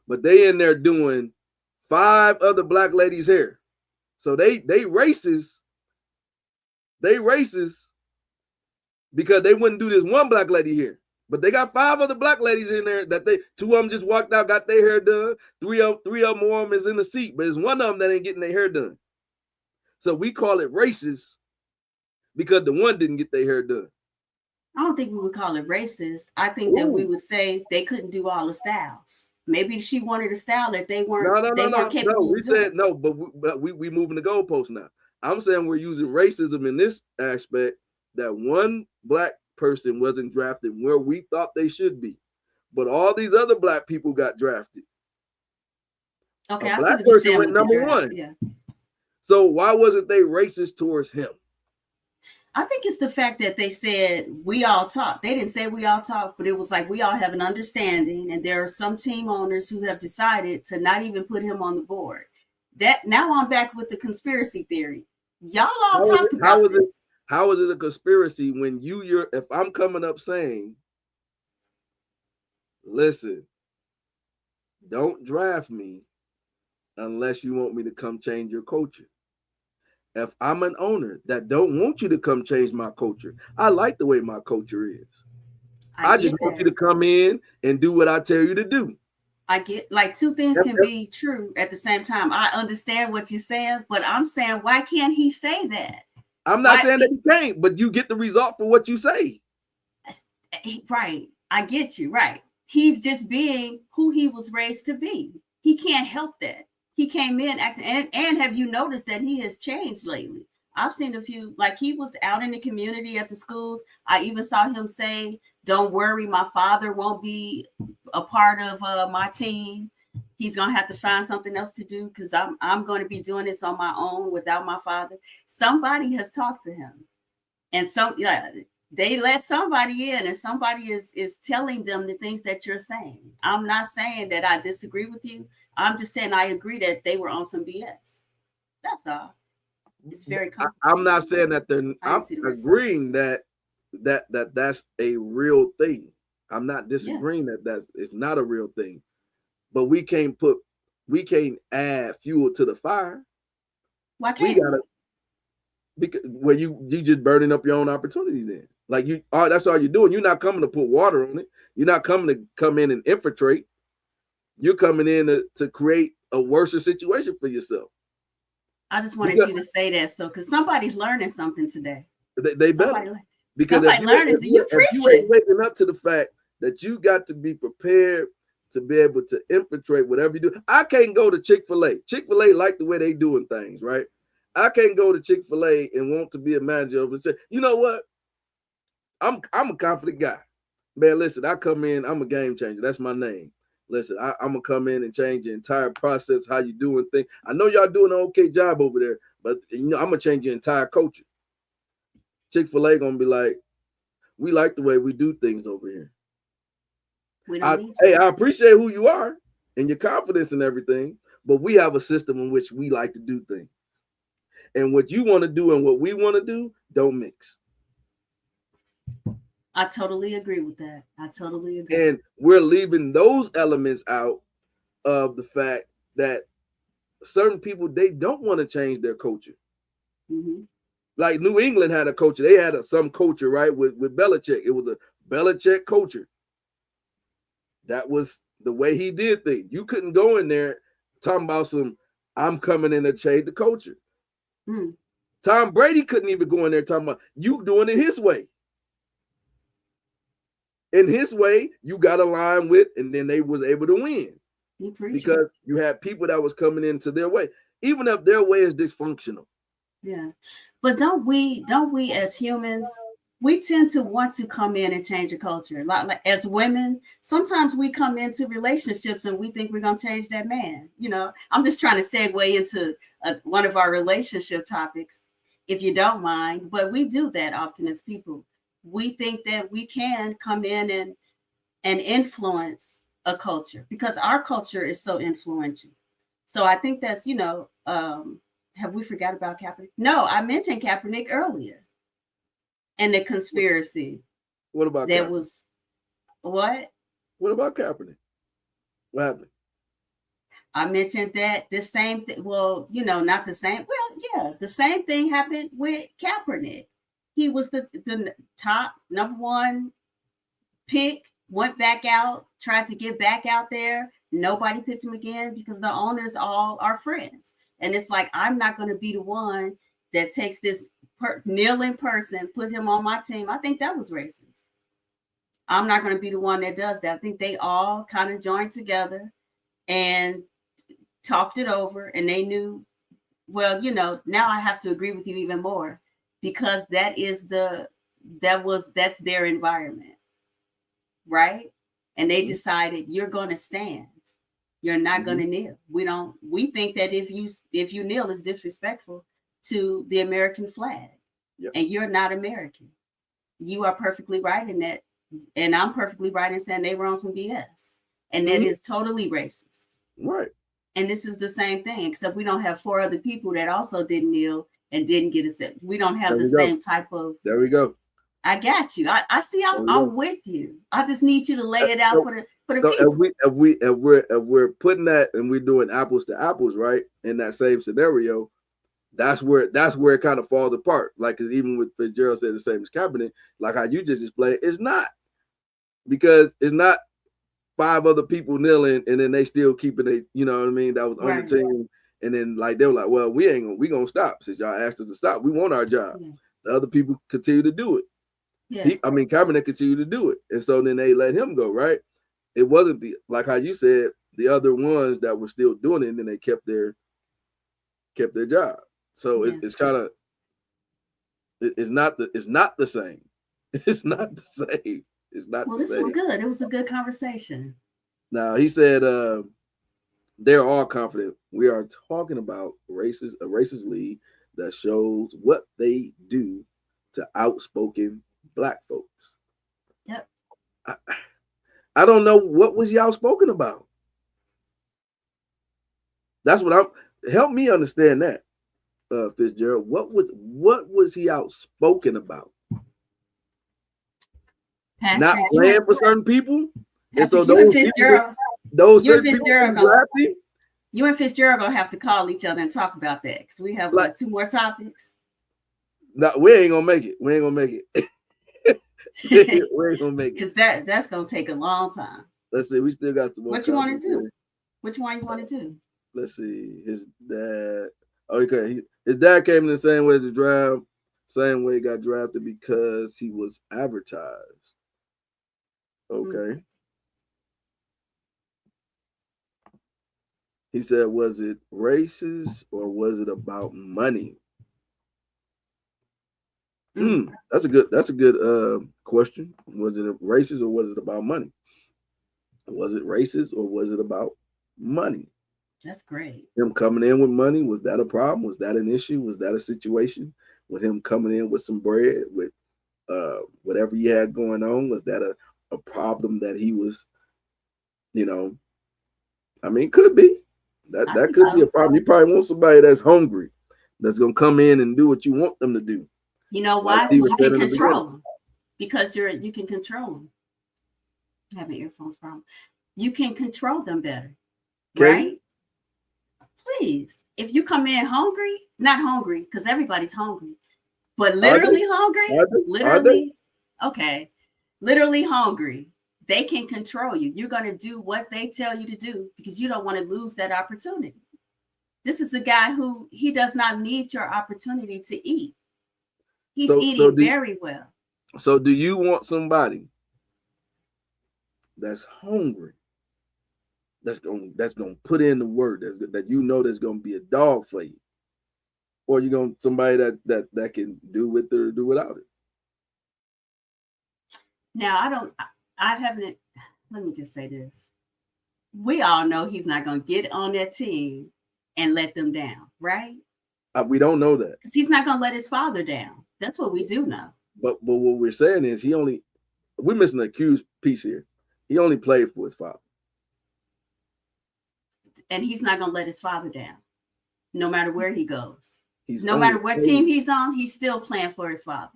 but they in there doing 5 other black ladies' hair. So they racist. They racist because they wouldn't do this one black lady here. But they got 5 other black ladies in there that 2 of them just walked out, got their hair done. 3 of them is in the seat, but it's 1 of them that ain't getting their hair done. So we call it racist because the one didn't get their hair done.
I don't think we would call it racist. I think that we would say they couldn't do all the styles. Maybe she wanted a style that they weren't capable of doing.
No, but we moving the goalpost now. I'm saying we're using racism in this aspect that one black person wasn't drafted where we thought they should be, but all these other black people got drafted.
Okay,
a black person went number 1.
Yeah.
So why wasn't they racist towards him?
I think it's the fact that they said we all talk. They didn't say we all talk, but it was like we all have an understanding, and there are some team owners who have decided to not even put him on the board. That now I'm back with the conspiracy theory. Y'all all talked about this.
How is it a conspiracy when if I'm coming up saying, listen, don't draft me unless you want me to come change your culture. If I'm an owner that don't want you to come change my culture, I like the way my culture is. I just want you to come in and do what I tell you to do.
I get, like, 2 things can be true at the same time. I understand what you're saying, but I'm saying, why can't he say that?
I'm not saying that he can't, but you get the result for what you say.
Right. I get you. Right. He's just being who he was raised to be. He can't help that. He came in acting, and have you noticed that he has changed lately? I've seen a few, like he was out in the community at the schools. I even saw him say, don't worry, my father won't be a part of my team. He's going to have to find something else to do because I'm going to be doing this on my own without my father. Somebody has talked to him, and they let somebody in, and somebody is telling them the things that you're saying. I'm not saying that I disagree with you. I'm just saying I agree that they were on some BS. That's all. It's very complicated.
I'm not saying that I'm agreeing that's a real thing. I'm not disagreeing that it's not a real thing. But we can't add fuel to the fire.
Why can't
because you just burning up your own opportunity then. Like that's all you're doing. You're not coming to put water on it. You're not coming to come in and infiltrate. You're coming in to create a worse situation for yourself.
I just wanted you to say that, so because somebody's learning something today.
They better, because
somebody learning. You preaching.
You ain't waking up to the fact that you got to be prepared to be able to infiltrate whatever you do. I can't go to Chick-fil-A. Chick-fil-A like the way they doing things, right? I can't go to Chick-fil-A and want to be a manager over and say, you know what? I'm a confident guy. Man, listen, I come in, I'm a game changer. That's my name. Listen, I'm gonna come in and change the entire process, how you doing things. I know y'all doing an okay job over there, but I'm gonna change your entire culture. Chick-fil-A gonna be like, we like the way we do things over here. I appreciate who you are and your confidence and everything, but we have a system in which we like to do things. And what you want to do and what we want to do don't mix.
I totally agree with that. I totally agree.
And we're leaving those elements out of the fact that certain people, they don't want to change their culture.
Mm-hmm.
Like New England had a culture. They had some culture, right? With Belichick. It was a Belichick culture. That was the way he did things. You couldn't go in there talking about I'm coming in to change the culture.
Mm.
Tom Brady couldn't even go in there talking about you doing it his way. In his way, you got aligned with, and then they was able to win because you had people that was coming into their way, even if their way is dysfunctional.
Yeah, but don't we as humans, we tend to want to come in and change the culture. Like as women, sometimes we come into relationships and we think we're gonna change that man. You know, I'm just trying to segue into one of our relationship topics, if you don't mind. But we do that often as people. We think that we can come in and influence a culture because our culture is so influential. So I think that's, you know, have we forgot about Kaepernick? No, I mentioned Kaepernick earlier. And the conspiracy.
What about
that
Kaepernick?
Was what?
What about Kaepernick? What happened?
I mentioned that the same thing. Well, you know, not the same. Well, yeah, the same thing happened with Kaepernick. He was the top #1 pick, went back out, tried to get back out there. Nobody picked him again because the owners all are friends. And it's like, I'm not going to be the one that takes this kneeling person, put him on my team. I think that was racist. I'm not going to be the one that does that. I think they all kind of joined together and talked it over, and they knew, well, you know, now I have to agree with you even more because that's their environment, right? And they decided you're going to stand. You're not going to kneel. We think that if you kneel, it's disrespectful to the American flag. Yep. And you're not American. You are perfectly right in that. And I'm perfectly right in saying they were on some BS. And that is totally racist.
Right.
And this is the same thing, except we don't have 4 other people that also didn't kneel and didn't get accepted. We don't have the same type of.
There we go.
I got you. I see. I'm with you. I just need you to lay it out for the people.
If we're putting that and we're doing apples to apples, right? In that same scenario, that's where it kind of falls apart. Like, cause even with Fitzgerald said the same as Kaepernick, like how you just explained, it's not, because it's not 5 other people kneeling and then they still keeping it. You know what I mean? That was on the team, and then like they were like, well, we gonna stop since y'all asked us to stop. We want our job. Yeah. The other people continue to do it. Yeah. Kaepernick continued to do it. And so then they let him go, right? It wasn't like how you said, the other ones that were still doing it, and then they kept their job. So it's kind of, it's not the same. It's not the same. It's not.
Well, this was good. It was a good conversation.
Now he said they're all confident. We are talking about a racist league that shows what they do to outspoken Black folks.
Yep.
I don't know what was y'all spoken about. That's what help me understand that, Fitzgerald. What was he outspoken about? Patrick, not playing for certain people.
And so you and Fitzgerald gonna have to call each other and talk about that because we have like 2 more topics.
No, we ain't gonna make it. We ain't gonna make it. We ain't gonna make it
because that's gonna take a long time.
Let's see. We still got some more.
What you want to do? Which one you want to do?
Let's see. His dad. Okay, his dad came in the same way as the draft. Same way he got drafted because he was advertised. Okay. He said, was it racist or was it about money? That's a good question. Was it racist or was it about money? Was it racist or was it about money?
That's great.
Him coming in with money, was that a problem? Was that an issue? Was that a situation with him coming in with some bread, with whatever he had going on? Was that a problem that he was, I mean, could be. That could be a problem. You probably want somebody that's hungry, that's gonna come in and do what you want them to do.
You know why? Because you can control them. Because you can control them. I have an earphones problem. You can control them better, right? Please, if you come in hungry, not hungry, because everybody's hungry, but literally hungry, literally hungry. They can control you. You're going to do what they tell you to do because you don't want to lose that opportunity. This is a guy who he does not need your opportunity to eat. He's
So
eating
do-
very well.
So do you want somebody that's hungry, that's gonna put in the work, that you know that's gonna be a dog for you, or you gonna somebody that can do with it or do without it?
Now I haven't. Let me just say this: we all know he's not going to get on that team and let them down, right?
We don't know that,
Because he's not going to let his father down. That's what we do know.
but what we're saying is we're missing a huge piece here. He only played for his father.
And he's not going to let his father down, no matter where he goes. No
only
matter what
played-
team he's on, he's still playing for his father.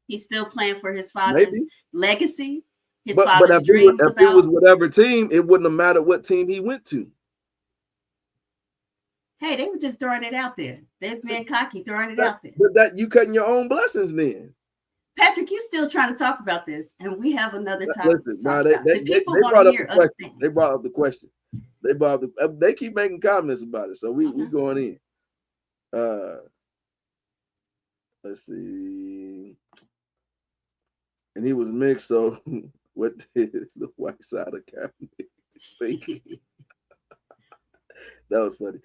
He's still playing for his father's
Maybe.
legacy, his
But
father's dreams
if it was whatever team, it wouldn't have mattered what team he went to.
Hey, they were just throwing it out there. They're being cocky, throwing it out there.
But that you cutting your own blessings then.
Patrick, you still trying to talk about this, and we have another topic to
Listen,
talk
nah,
about. The people
they
want
brought
to
up
hear
the
other
question.
things.
They brought up the question. They keep making comments about it, so we going in. Let's see. And he was mixed, so what did the white side of cabinet think? That was funny.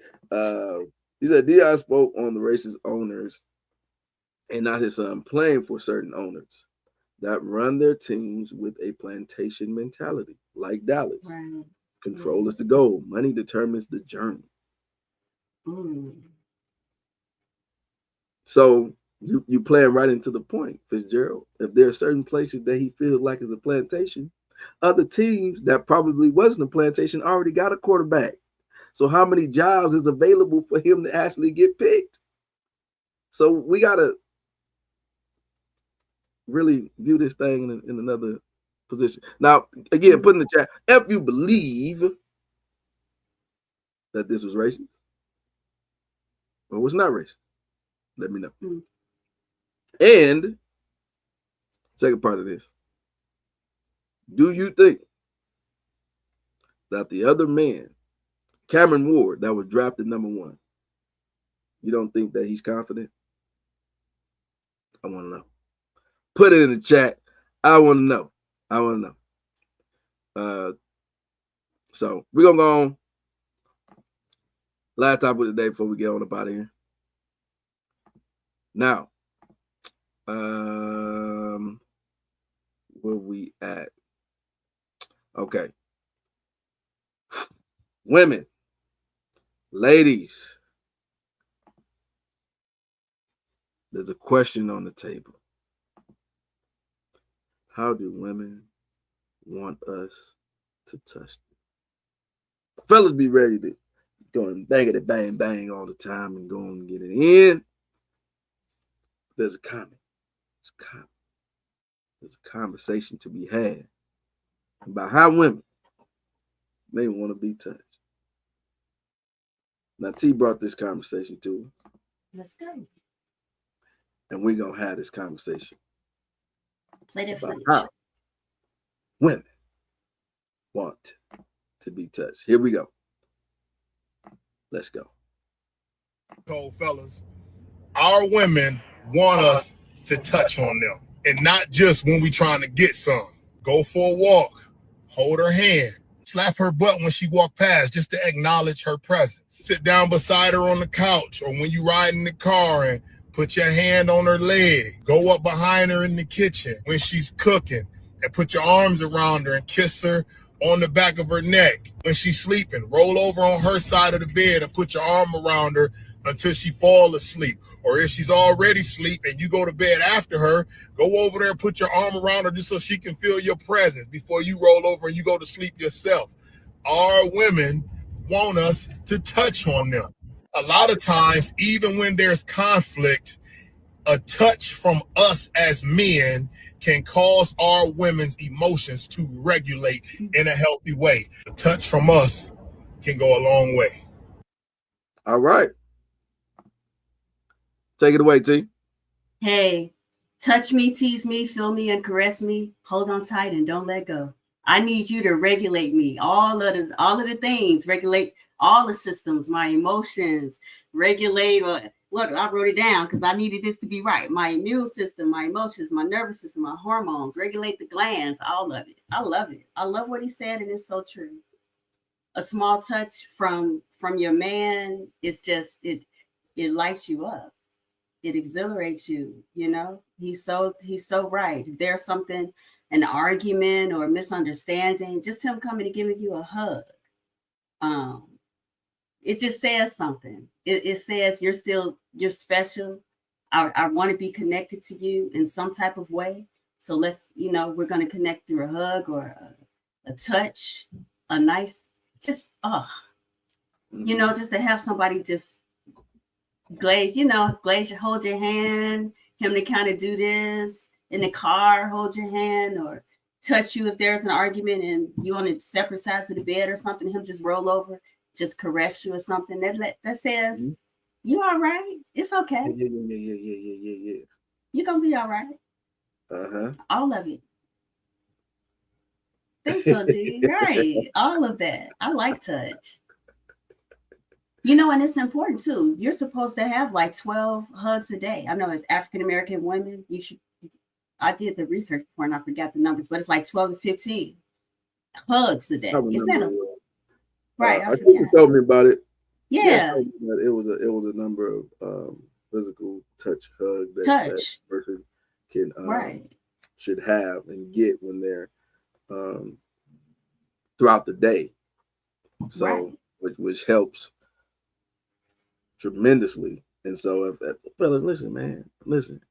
He said Deion spoke on the racist owners and not his son playing for certain owners that run their teams with a plantation mentality, like Dallas.
Right.
Control is the goal. Money determines the journey.
Mm.
So you playing right into the point, Fitzgerald. If there are certain places that he feels like is a plantation, other teams that probably wasn't a plantation already got a quarterback. So how many jobs is available for him to actually get picked? So we gotta really view this thing in another position. Now, again, put in the chat if you believe that this was racist or was not racist. Let me know.
Mm.
And second part of this, do you think that the other man, Cameron Ward, that was drafted number 1, you don't think that he's confident? I want to know. Put it in the chat. I want to know. I want to know. So we're gonna go on. Last topic of the day before we get on up out of here. Now, where we at? Okay. Women, ladies, there's a question on the table. How do women want us to touch them? Fellas be ready to go and bang bang all the time and go and get it in. There's a comment. There's a conversation to be had about how women may want to be touched. Now, T brought this conversation to us.
Let's go.
And we're going to have this conversation
Play that
about
footage.
how women want to be touched. Here we go. Let's go.
Cold fellas, our women want us to touch on them. And not just when we trying to get some. Go for a walk, hold her hand, slap her butt when she walk past just to acknowledge her presence. Sit down beside her on the couch or when you ride in the car and put your hand on her leg. Go up behind her in the kitchen when she's cooking and put your arms around her and kiss her on the back of her neck. When she's sleeping, roll over on her side of the bed and put your arm around her until she fall asleep. Or if she's already asleep and you go to bed after her, go over there and put your arm around her just so she can feel your presence before you roll over and you go to sleep yourself. Our women want us to touch on them. A lot of times, even when there's conflict, a touch from us as men can cause our women's emotions to regulate in a healthy way. A touch from us can go a long way.
All right. Take it away, T.
Hey, touch me, tease me, feel me, and caress me. Hold on tight and don't let go. I need you to regulate me. All of the things, regulate all the systems, my emotions, regulate what I wrote it down because I needed this to be right. My immune system, my emotions, my nervous system, my hormones, regulate the glands, all of it. I love it. I love what he said, and it's so true. A small touch from your man is just it lights you up. It exhilarates you, you know. He's so right. If there's something, an argument or misunderstanding, just him coming and giving you a hug. It just says something. It says you're special. I want to be connected to you in some type of way. So let's, we're going to connect through a hug or a touch, a nice, just, just to have somebody just glaze, hold your hand, him to kind of do this in the car, hold your hand or touch you if there's an argument and you on the separate sides of the bed or something, him just roll over, just caress you or something. That says, you all right. It's okay.
Yeah.
You're going to be all right. All of it. Think so, G. Right. All of that. I like touch. And it's important too. You're supposed to have like 12 hugs a day. I know as African-American women, I did the research before and I forgot the numbers, but it's like 12 to 15 hugs a day. Is that right?
I think you told me about it.
Yeah.
It was a number of physical touch hug that person can should have and get when they're throughout the day. So which helps tremendously. And so if fellas, listen.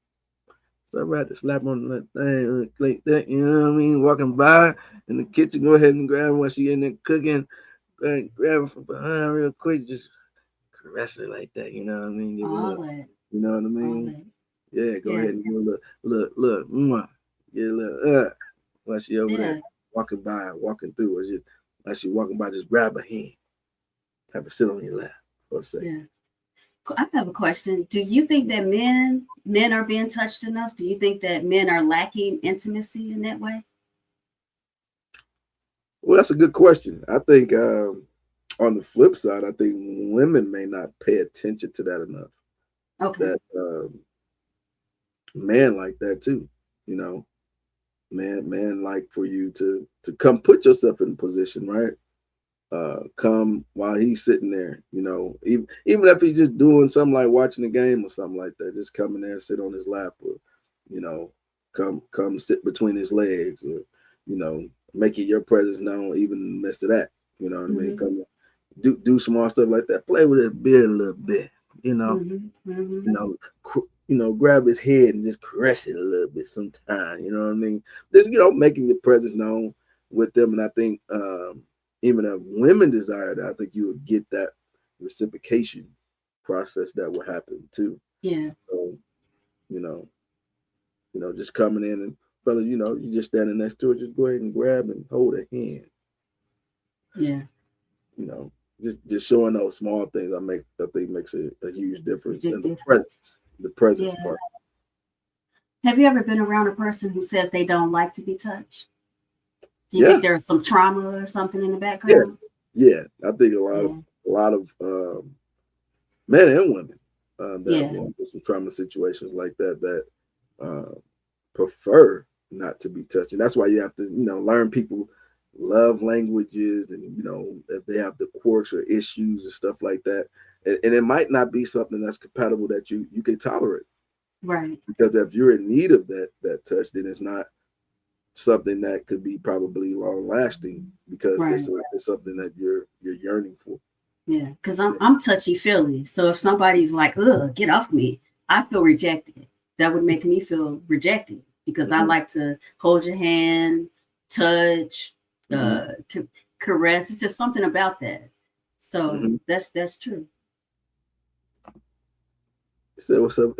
Stop right to slap on that thing like that, you know what I mean? Walking by in the kitchen, go ahead and grab her while she in there cooking. Go ahead and grab her from behind real quick, just caress her like that, you know what I mean? Give her a little, you know what I mean? Yeah, go ahead and give her a look, get a little while she over there walking through, or just while she walking by, just grab her hand, have her sit on your lap for a second.
Yeah. I have a question. Do you think that men are being touched enough? Do you think that men are lacking intimacy in that way?
Well, that's a good question. I think on the flip side, I think women may not pay attention to that enough.
Okay.
That man like that too, man like for you to come put yourself in a position, right? Come while he's sitting there, even if he's just doing something like watching the game or something like that, just come in there and sit on his lap, or come sit between his legs, or making your presence known even in the midst of that. You know what I mean? Come do small stuff like that. Play with his beard a little bit, grab his head and just caress it a little bit sometime. You know what I mean? Just making your presence known with them. And I think even if women desire that, I think you would get that reciprocation process that will happen too.
Yeah.
So, just coming in and fellas, you just standing next to her, just go ahead and grab and hold a hand.
Yeah.
Just showing those small things, I think makes a huge difference in the presence part.
Have you ever been around a person who says they don't like to be touched? Do you think there's some trauma or something in the background?
Yeah. I think a lot of men and women that have gone through some trauma situations like that prefer not to be touched. And that's why you have to, learn people love languages, and if they have the quirks or issues and stuff like that. And it might not be something that's compatible that you can tolerate.
Right.
Because if you're in need of that touch, then it's not something that could be probably long lasting, because it's something that you're yearning for.
Yeah, because I'm touchy feely. So if somebody's like, "Ugh, get off me," I feel rejected. That would make me feel rejected, because I like to hold your hand, touch, caress. It's just something about that. So that's true.
So what's up?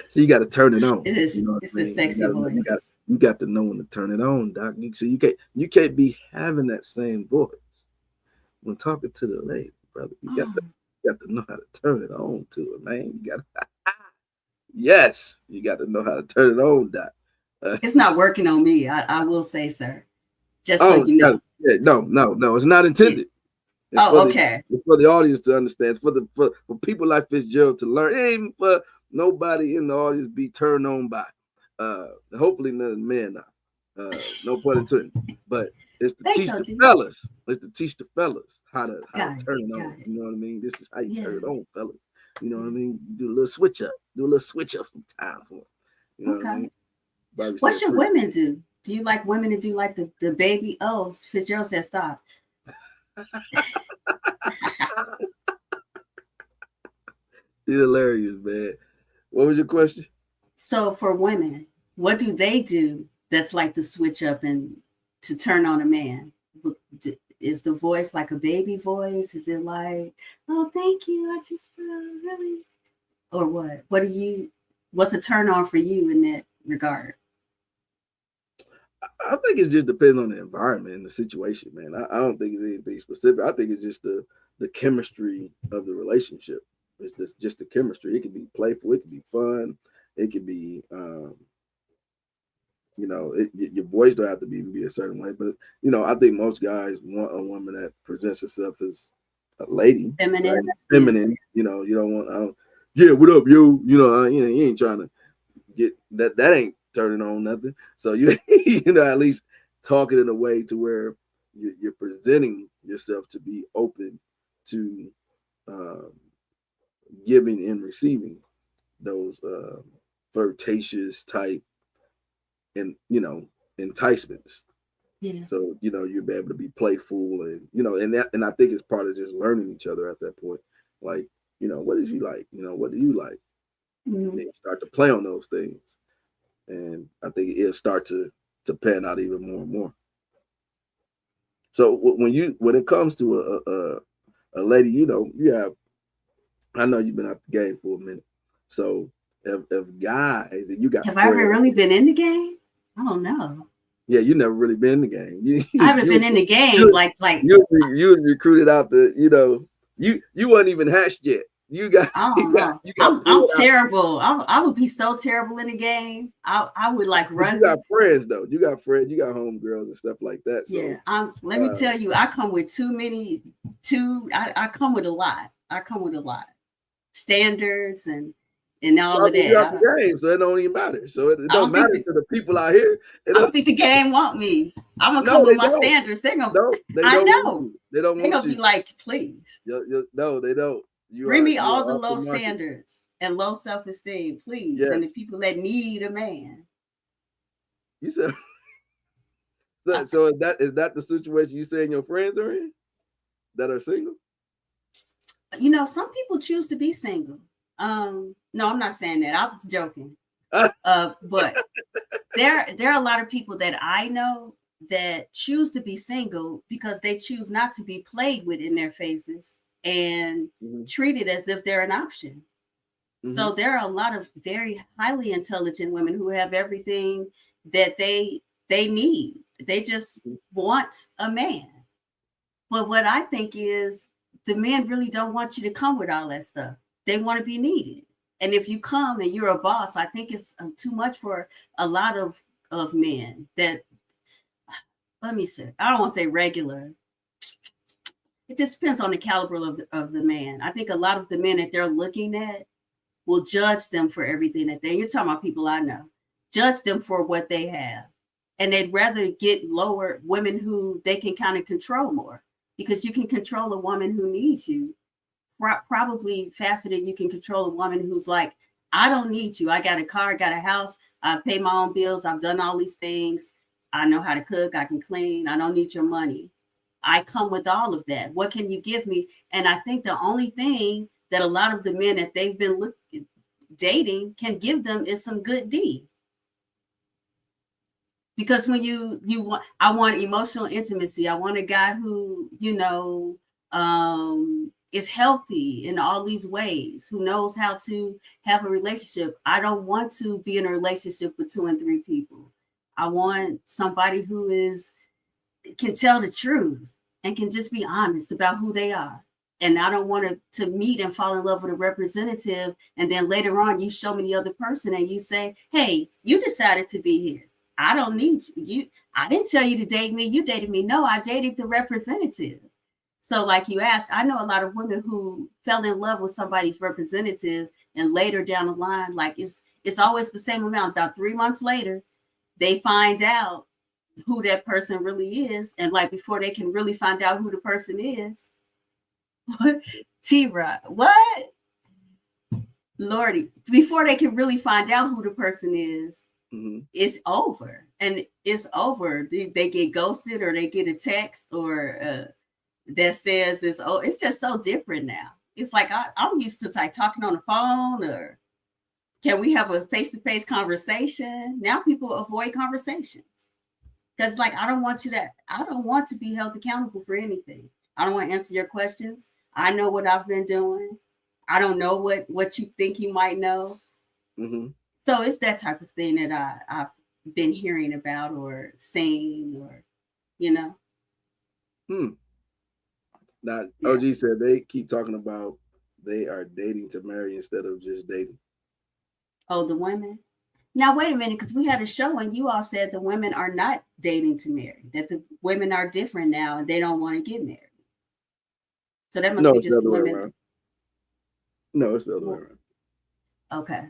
So you got to turn it on.
It's a sexy voice.
You got to know when to turn it on, Doc. You can't be having that same voice when talking to the lady, brother. You got to know how to turn it on to her, man. You got to know how to turn it on, Doc.
It's not working on me. I will say, sir. Just so you know.
No, it's not intended. It's
Oh,
for
okay.
It's for the audience to understand. It's for people like Fitzgerald to learn. It ain't for nobody in the audience be turned on by. Hopefully none of the men are. No pun intended. But it's to teach the fellas. It's to teach the fellas how to turn it on. You know what I mean? This is how you turn it on, fellas. You know what I mean? You do a little switch up. Do a little switch up some time for it. You know what I mean?
What should women do? Do you like women to do like the baby? Oh, Fitzgerald said stop.
You're hilarious, man. What was your question?
So for women, what do they do that's like the switch up and to turn on a man? Is the voice like a baby voice? Is it like, oh, thank you, I just really, or what? What's a turn on for you in that regard?
I think it just depends on the environment and the situation, man. I don't think it's anything specific. I think it's just the chemistry of the relationship. It's just the chemistry. It could be playful. It could be fun. It could be, your voice don't have to be a certain way. But, I think most guys want a woman that presents herself as a lady.
Feminine.
Right? Feminine. You don't want, yeah, what up, yo? You ain't trying to get that. That ain't turning on nothing. So you at least talk it in a way to where you're presenting yourself to be open to giving and receiving those flirtatious type and enticements.
Yeah.
So you'll be able to be playful and I think it's part of just learning each other at that point. Like, what is you like? What do you like?
Mm-hmm.
And then you start to play on those things. And I think it'll start to pan out even more and more. So when it comes to a lady, you have, I know you've been out the game for a minute. So if guys, you got,
have I ever really been in the game? I don't know.
Yeah, you never really been in the game.
I haven't been in the game like
you recruited out the you weren't even hatched yet. I'm
terrible. I would be so terrible in the game. I would like run.
You got friends though. You got friends. You got homegirls and stuff like that. So,
yeah. Let me tell you, I come with I come with a lot. I come with a lot standards and all of that.
You got the game, so it don't even matter. So it don't matter to the people out here.
I don't think the game want me. I'm gonna come with my standards. They're gonna. I know.
They don't.
They're gonna be like, please.
No, they don't.
Bring me all the low standards and low self-esteem, please. Yes. And the people that need a man.
You said so is that the situation you saying your friends are in that are single?
Some people choose to be single. No, I'm not saying that. I was joking. But there are a lot of people that I know that choose to be single because they choose not to be played with in their faces and treated as if they're an option. Mm-hmm. So there are a lot of very highly intelligent women who have everything that they need. They just want a man. But what I think is the men really don't want you to come with all that stuff. They want to be needed. And if you come and you're a boss, I think it's too much for a lot of men that, let me say, I don't want to say regular. It just depends on the caliber of the man. I think a lot of the men that they're looking at will judge them for everything that you're talking about people I know, judge them for what they have. And they'd rather get lower women who they can kind of control more, because you can control a woman who needs you probably faster than you can control a woman who's like, I don't need you. I got a car, got a house. I pay my own bills. I've done all these things. I know how to cook. I can clean. I don't need your money. I come with all of that. What can you give me? And I think the only thing that a lot of the men that they've been dating can give them is some good D. Because when I want emotional intimacy. I want a guy who, is healthy in all these ways, who knows how to have a relationship. I don't want to be in a relationship with 2 and 3 people. I want somebody who can tell the truth and can just be honest about who they are. And I don't want to meet and fall in love with a representative. And then later on, you show me the other person and you say, hey, you decided to be here. I don't need you. I didn't tell you to date me. You dated me. No, I dated the representative. So like you asked, I know a lot of women who fell in love with somebody's representative, and later down the line, like it's always the same amount. About 3 months later, they find out who that person really is. And like before they can really find out who the person is, what? T-Rod, what? Lordy, before they can really find out who the person is, it's over. And it's over. They get ghosted, or they get a text or that says it's just so different now. It's like I'm used to like talking on the phone, or can we have a face-to-face conversation? Now people avoid conversations because like I don't want to be held accountable for anything. I don't want to answer your questions. I know what I've been doing. I don't know what you think you might know. So it's that type of thing that I've been hearing about or seeing, or
Now, OG said they keep talking about they are dating to marry instead of just dating.
Oh, the women. Now, wait a minute, because we had a show and you all said the women are not dating to marry, that the women are different now and they don't want to get married. So that must be just the women.
Around. No, it's the other way around.
Okay.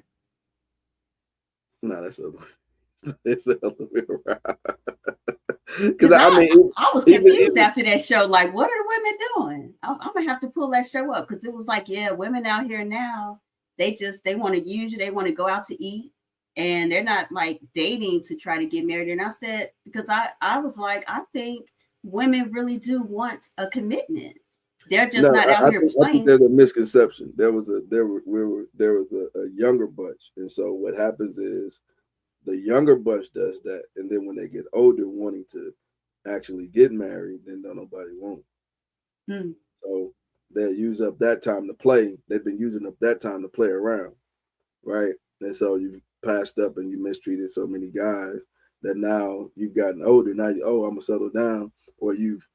No, that's the other way. It's the other way around.
Because I was confused after that show. Like, what are the women doing? I'm gonna have to pull that show up because it was like, yeah, women out here now, they want to use you. They want to go out to eat, and they're not like dating to try to get married. And I said, because I was like, I think women really do want a commitment. They're just not out here playing. I think
there's a misconception. There was a younger bunch, and so what happens is the younger bunch does that, and then when they get older, wanting to actually get married, then don't nobody want. So they'll use up that time to play. They've been using up that time to play around, right? And so you've passed up and you mistreated so many guys that now you've gotten older. Now I'm gonna settle down, or you've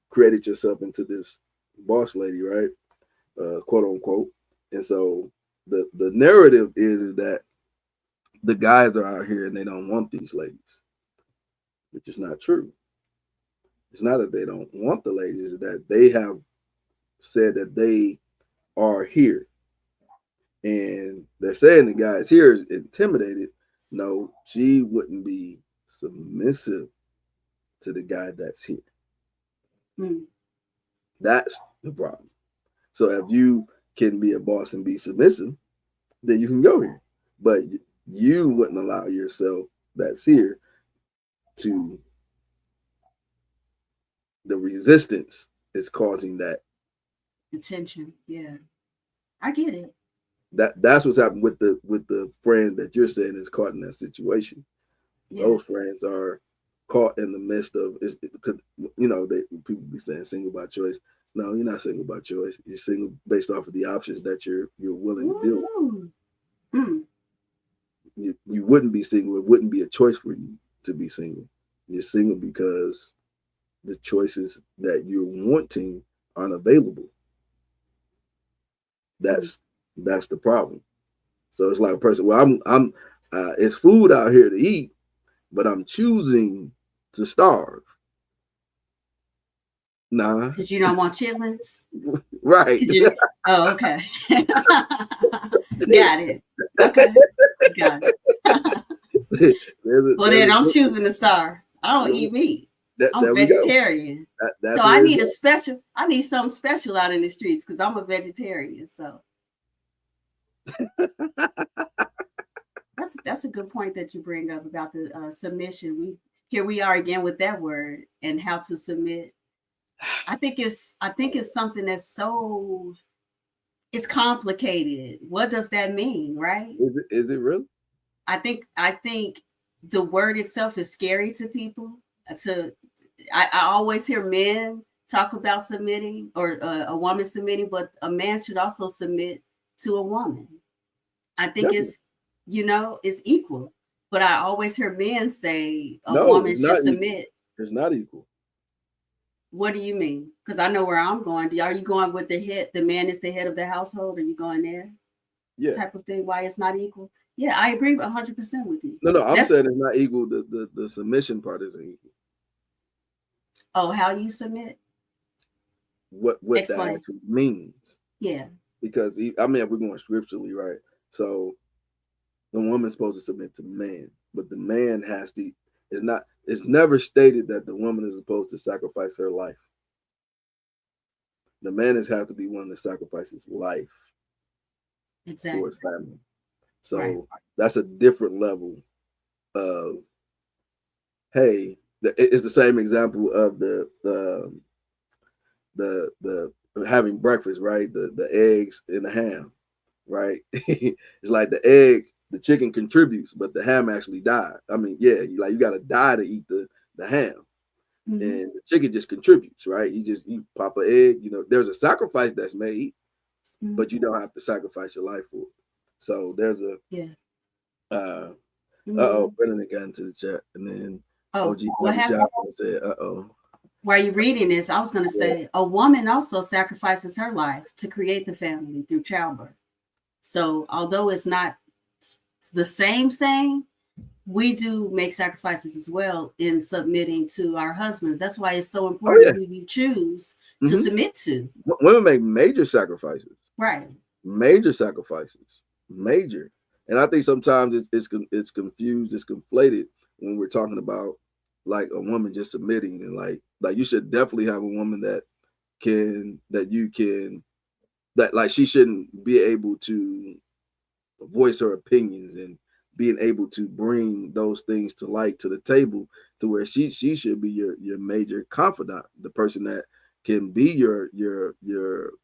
created yourself into this boss lady, right? Quote unquote. And so the narrative is that the guys are out here and they don't want these ladies, which is not true. It's not that they don't want the ladies, it's that they have said that they are here. And they're saying the guys here is intimidated. No, she wouldn't be submissive to the guy that's here. That's the problem. So if you can be a boss and be submissive, then you can go here. But you wouldn't allow yourself that's here to, the resistance is causing that
attention. Yeah, I get it.
That's what's happened with the friends that you're saying is caught in that situation. Those friends are caught in the midst of it, because people be saying single by choice. No, you're not single by choice. You're single based off of the options that you're willing to deal with. You wouldn't be single. It wouldn't be a choice for you to be single. You're single because the choices that you're wanting aren't available. That's the problem. So it's like a person, well, I'm it's food out here to eat, but I'm choosing to starve. Nah.
Because you don't want chitlins?
Right.
Oh, okay. Got it. Okay. Got it. Well, then I'm choosing to starve. I don't eat meat. I'm vegetarian. So I need something special out in the streets because I'm a vegetarian. So that's a good point that you bring up about the submission. Here we are again with that word and how to submit. I think it's something that's it's complicated. What does that mean, right?
Is it really?
I think the word itself is scary to people. I always hear men talk about submitting or a woman submitting, but a man should also submit to a woman. I think it's equal. But I always hear men say a woman should submit.
It's not equal.
What do you mean? Because I know where I'm going. Are you going with the head? The man is the head of the household. Are you going there?
Yeah.
type of thing, why it's not equal. Yeah, I agree 100% with you.
No, I'm
That's-
saying it's not equal. The submission part isn't equal.
Oh, how you submit?
What that
Explain.
actually means.
Yeah.
Because I mean, if we're going scripturally, right? So the woman's supposed to submit to the man, but the man has to. It's never stated that the woman is supposed to sacrifice her life. The man has to be one that sacrifices life
Exactly.
for his family. So
Right.
that's a different level of. Hey, it's the same example of the having breakfast, right? The eggs and the ham, right? It's like the chicken contributes, but the ham actually died. I mean, yeah, you got to die to eat the ham,
Mhm.
and the chicken just contributes, right? You pop an egg. There's a sacrifice that's made,
Mhm.
but you don't have to sacrifice your life for it. So there's a
Mhm.
Brennan got into the chat, and then
Oh,
OG
what
Bobby
happened?
Shop said,
While you're reading this, I was going to say a woman also sacrifices her life to create the family through childbirth. So although it's not the same, we do make sacrifices as well in submitting to our husbands. That's why it's so important who you choose to submit to.
Women make major sacrifices.
Right.
Major sacrifices. Major. And I think sometimes it's confused, it's conflated when we're talking about like a woman just submitting, and like you should definitely have a woman that she shouldn't be able to voice her opinions and being able to bring those things to light to the table, to where she should be your major confidant, the person that can be your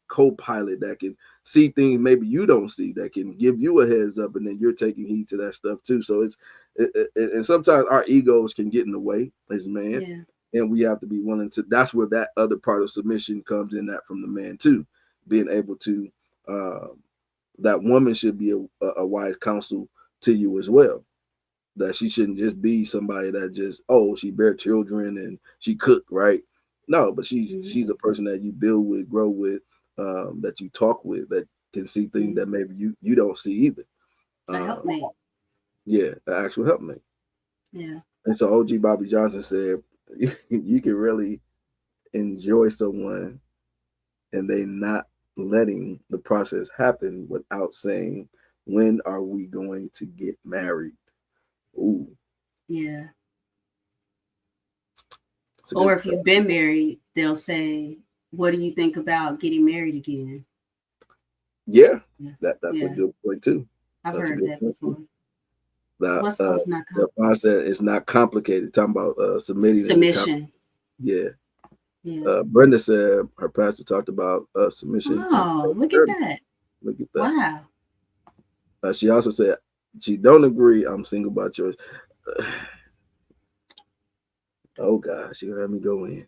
co-pilot, that can see things maybe you don't see, that can give you a heads up, and then you're taking heed to that stuff too. So and sometimes our egos can get in the way as man, and we have to be willing to. That's where that other part of submission comes in, that from the man too, being able to. That woman should be a wise counsel to you as well. That she shouldn't just be somebody that just, she bear children and she cook, right? No, but she's a person that you build with, grow with, that you talk with, that can see things that maybe you don't see either.
It's a helpmate.
Yeah, an actual helpmate.
Yeah.
And so OG Bobby Johnson said, you can really enjoy someone and they not letting the process happen without saying, when are we going to get married? Ooh.
Yeah. Or if you've been married, they'll say, what do you think about getting married again?
Yeah. That's a good point too.
I've heard that before.
What's
not complicated?
Said it's not complicated. Talking about
submission.
Yeah. Brenda said her pastor talked about submission.
Oh, look at that.
Look at that.
Wow.
She also said she don't agree. I'm single by choice. Oh gosh, she had me go in.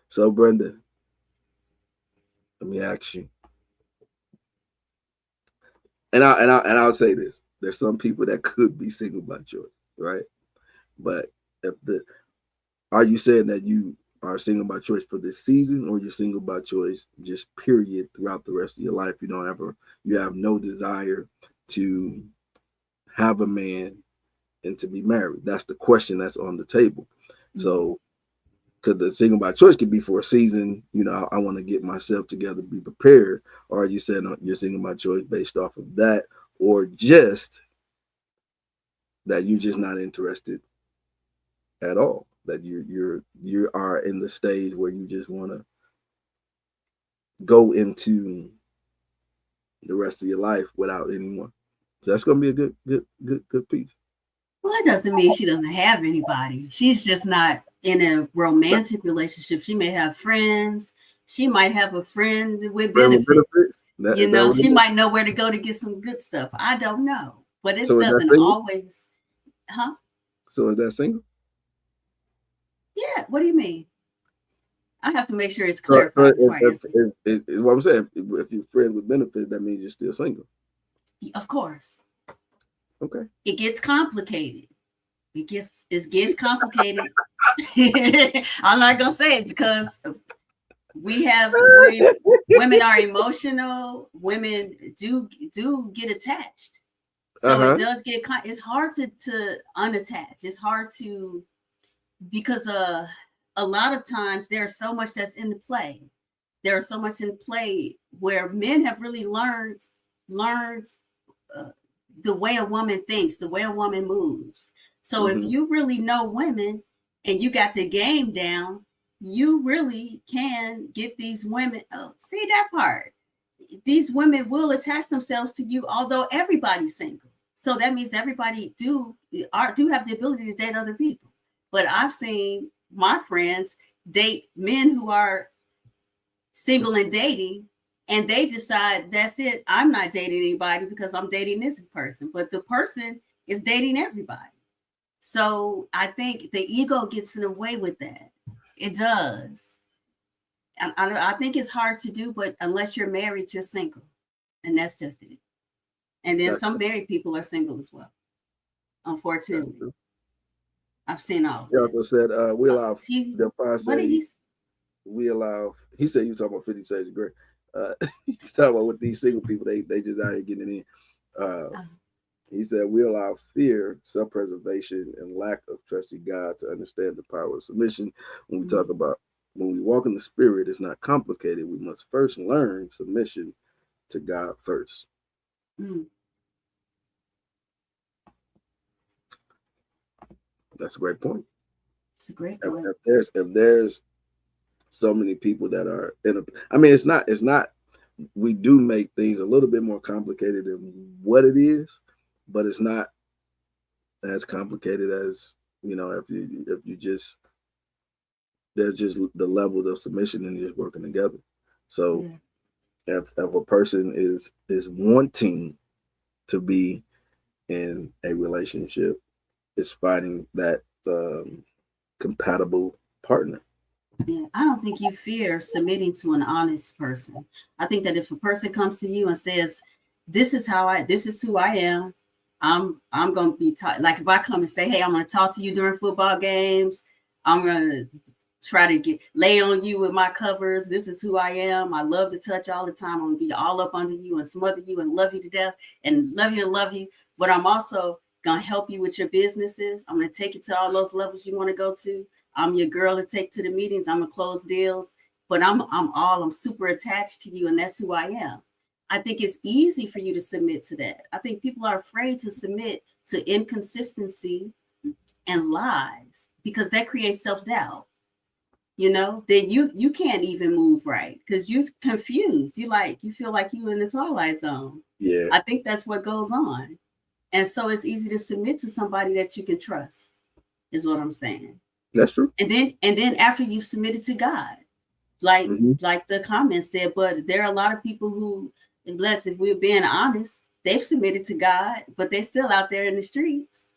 So Brenda, let me ask you. And I'll say this. There's some people that could be single by choice, right? But are you saying that you are single by choice for this season, or you're single by choice just period throughout the rest of your life? You have no desire to have a man and to be married. That's the question that's on the table. Mm-hmm. So, because the single by choice could be for a season, I want to get myself together, be prepared. Or are you saying you're single by choice based off of that, or just that you're just not interested at all? That you are in the stage where you just want to go into the rest of your life without anyone. So that's going to be a good piece.
Well, it doesn't mean she doesn't have anybody. She's just not in a romantic relationship. She may have friends. She might have a friend with benefits. She might know where to go to get some good stuff. I don't know, but it doesn't always. Huh?
So is that single?
Yeah. What do you mean? I have to make sure it's clarified.
What I'm saying, if you're friends with benefits, that means you're still single.
Of course.
Okay.
It gets complicated. It gets complicated. I'm not gonna say it because women are emotional. Women do get attached. So it does get, it's hard to unattach. It's hard to, because a lot of times there's so much that's in play. There's so much in play where men have really learned the way a woman thinks, the way a woman moves. So if you really know women and you got the game down, you really can get these women. Oh, see that part. These women will attach themselves to you, although everybody's single. So that means everybody do have the ability to date other people. But I've seen my friends date men who are single and dating, and they decide that's it. I'm not dating anybody because I'm dating this person, but the person is dating everybody. So I think the ego gets in the way with that. It does. I think it's hard to do, but unless you're married, you're single, and that's just it. And then some married people are single as well. Unfortunately, I've seen all.
He also said we allow he said you talking about 50 Shades of Grey. He's talking about with these single people, they just out here getting in. He said we allow fear, self-preservation, and lack of trusting God to understand the power of submission. When we talk about when we walk in the Spirit, it's not complicated. We must first learn submission to God first. That's a great point.
It's a great point.
If there's so many people that are in a, I mean, it's not. We do make things a little bit more complicated than what it is, but it's not as complicated as, you know, if you just, there's just the levels of submission and just working together. So if a person is wanting to be in a relationship, it's finding that compatible partner.
Yeah, I don't think you fear submitting to an honest person. I think that if a person comes to you and says, this is who I am, I'm going to be like, if I come and say, hey, I'm going to talk to you during football games, I'm going to try to lay on you with my covers. This is who I am. I love to touch all the time. I'm going to be all up under you and smother you and love you to death and love you. But I'm also going to help you with your businesses. I'm going to take you to all those levels you want to go to. I'm your girl to take to the meetings. I'm gonna close deals, but I'm super attached to you, and that's who I am. I think it's easy for you to submit to that. I think people are afraid to submit to inconsistency and lies because that creates self-doubt. You know, then you can't even move right because you're confused. You feel like you in the twilight zone.
Yeah.
I think that's what goes on. And so it's easy to submit to somebody that you can trust, is what I'm saying.
That's true.
And then after you've submitted to God, like the comments said, but there are a lot of people who, unless if we're being honest, they've submitted to God, but they're still out there in the streets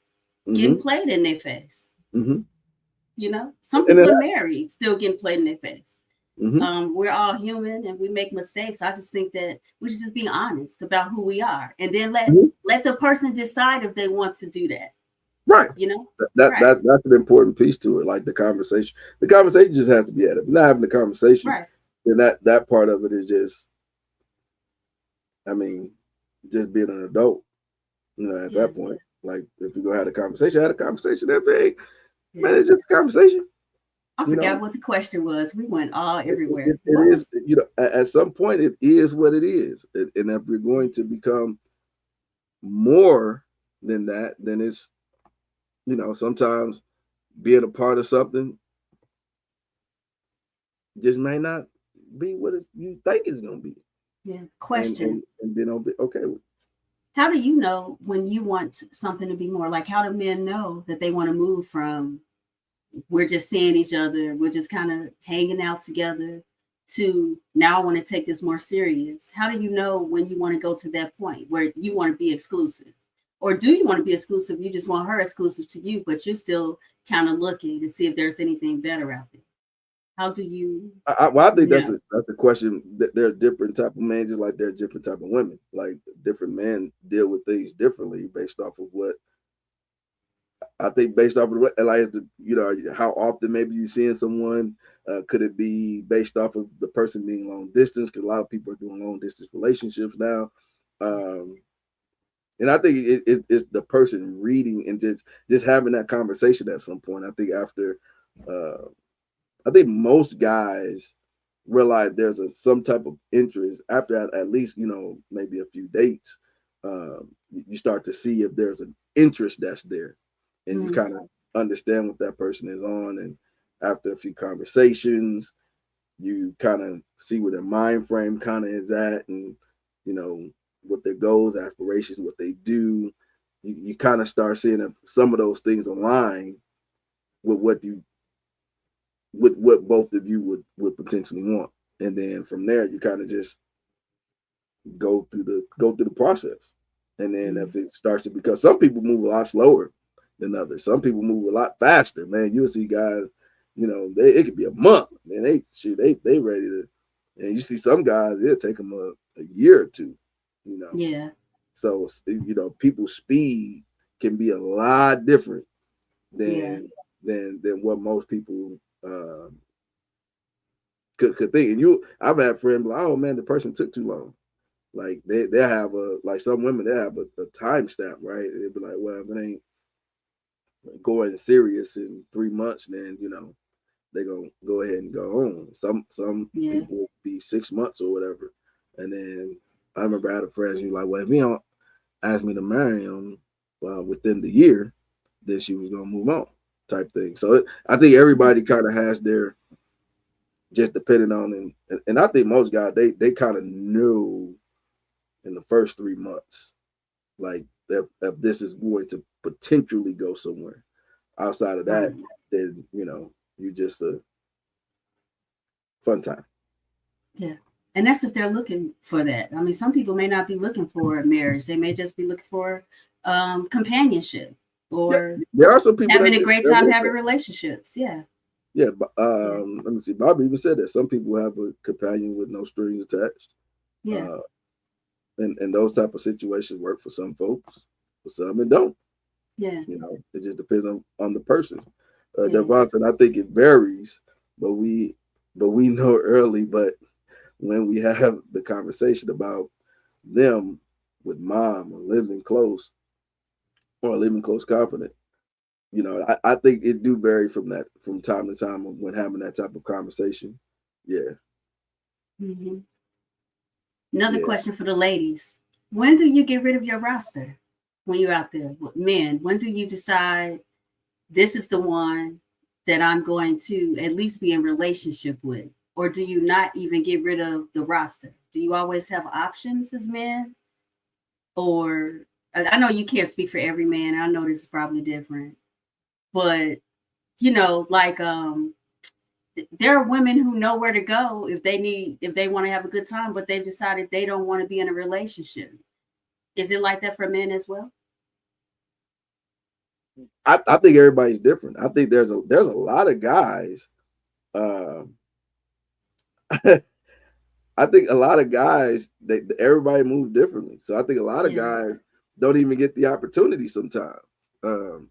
getting played in their face. You know, some people are married, still getting played in their face. We're all human and we make mistakes. I just think that we should just be honest about who we are, and then let the person decide if they want to do that.
Right.
You know,
that's an important piece to it. Like the conversation just has to be had. If you're not having the conversation, then that part of it is just, I mean, just being an adult, you know, at that point. Like if you're gonna have a conversation, That thing, man, it's just a conversation.
I forgot what the question was. We went all everywhere.
It is, you know, at some point it is what it is. And if we're going to become more than that, then it's, you know, sometimes being a part of something just may not be what you think it's going to be.
Yeah. Question.
And then I'll be okay with it.
How do you know when you want something to be more? Like, how do men know that they want to move from we're just seeing each other, we're just kind of hanging out together, to now I want to take this more serious? How do you know when you want to go to that point where you want to be exclusive? Or do you want to be exclusive? You just want her exclusive to you, but you're still kind of looking to see if there's anything better out there. How do you?
I think that's a question. That there are different type of men, just like there are different type of women. Like different men deal with things differently based off of what I think based off of like you know how often maybe you're seeing someone. Could it be based off of the person being long distance? Because a lot of people are doing long distance relationships now. And I think it's the person reading and just having that conversation at some point. I think after, I think most guys realize there's some type of interest after at least, you know, maybe a few dates. You start to see if there's an interest that's there, and you kind of understand what that person is on. And after a few conversations, you kind of see where their mind frame kind of is at, and you know what their goals, aspirations, what they do. You kind of start seeing if some of those things align with what both of you would potentially want, and then from there you kind of just go through the process. And then if it starts to, because some people move a lot slower than others, some people move a lot faster. Man, you'll see guys, you know, it could be a month, and they ready to, and you see some guys it'll take them a year or two, you know.
Yeah.
So you know, people's speed can be a lot different than what most people could think. And I've had friends like, oh man, the person took too long. Like they have some women, they have a time stamp, right? They'd be like, well, if it ain't going serious in 3 months, then you know they're gonna go ahead and go on. Some people will be 6 months or whatever. And then I remember I had a friend, she was like, well, if he don't ask me to marry him within the year, then she was gonna move on, type thing. So I think everybody kind of has their, just depending on, and I think most guys they kind of knew in the first 3 months, like if this is going to potentially go somewhere. Outside of that, then you know, you just a fun time.
Yeah. And that's if they're looking for that. I mean, some people may not be looking for a marriage. They may just be looking for companionship, or
there are some people
having a great time having relationships. Yeah.
Yeah. Let me see. Bobby even said that some people have a companion with no strings attached.
Yeah.
And those type of situations work for some folks, for some it don't.
Yeah.
You know, it just depends on the person. Devontae, I think it varies, but we know early. But when we have the conversation about them with mom or living close confident, you know, I think it do vary from time to time when having that type of conversation. Yeah.
Mm-hmm. Another question for the ladies. When do you get rid of your roster when you're out there with men? When do you decide this is the one that I'm going to at least be in relationship with? Or do you not even get rid of the roster? Do you always have options as men? Or I know you can't speak for every man. I know this is probably different. But, you know, like there are women who know where to go if they want to have a good time, but they've decided they don't want to be in a relationship. Is it like that for men as well?
I think everybody's different. I think there's a lot of guys. I think a lot of guys, everybody moves differently. So I think a lot of guys don't even get the opportunity sometimes, and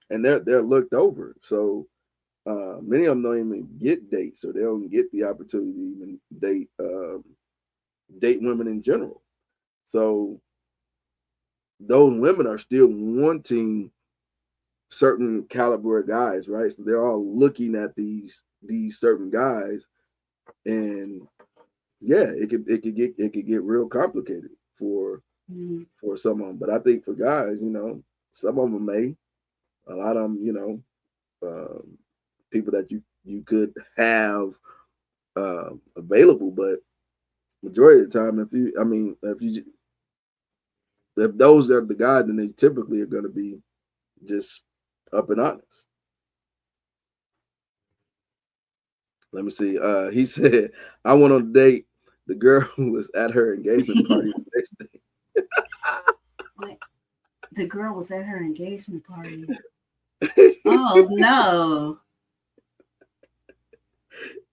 they're looked over. So many of them don't even get dates, or they don't get the opportunity to even date women in general. So those women are still wanting certain caliber of guys, right? So they're all looking at these certain guys, and yeah, it could get real complicated for some of them. But I think for guys, you know, some of them may, a lot of them, you know, people that you could have available, but majority of the time, if those are the guys, then they typically are going to be just up and honest. Let me see. He said, I went on a date. The girl was at her engagement party the next day.
What? The girl was at her engagement party. Oh no.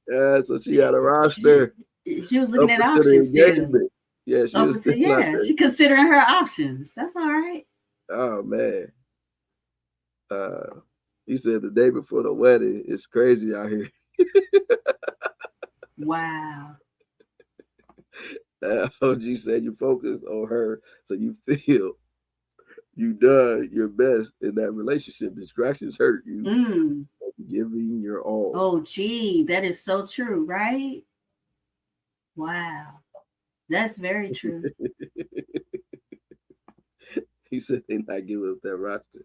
Yeah, so she had a roster.
She was looking at options still.
Yeah,
she considering her options. That's all right.
Oh man. He said the day before the wedding, it's crazy out here.
Wow.
OG said you focus on her, so you feel you done your best in that relationship. Distractions hurt you. Giving your all.
Oh, gee, that is so true, right? Wow. That's very true.
He said they're not giving up that roster.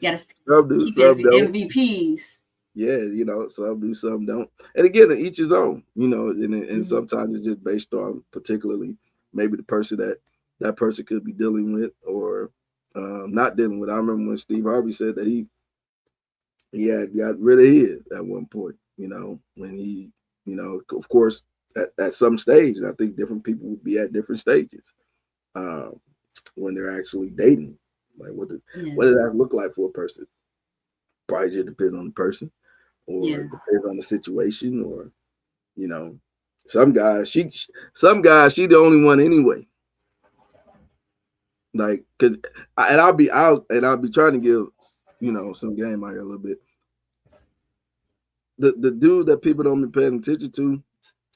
Gotta
Some do,
keep
some
the
don't.
MVPs.
Yeah, you know, some do, some don't. And again, each his own, you know, and sometimes it's just based on particularly maybe the person that person could be dealing with or not dealing with. I remember when Steve Harvey said that he had got rid of his at one point, you know, when he, you know, of course, at some stage, and I think different people would be at different stages when they're actually dating. Like, what does that look like for a person? Probably just depends on the person, or depends on the situation, or you know, some guys she the only one anyway. Like, I'll be trying to give, you know, some game out here a little bit. The dude that people don't be paying attention to,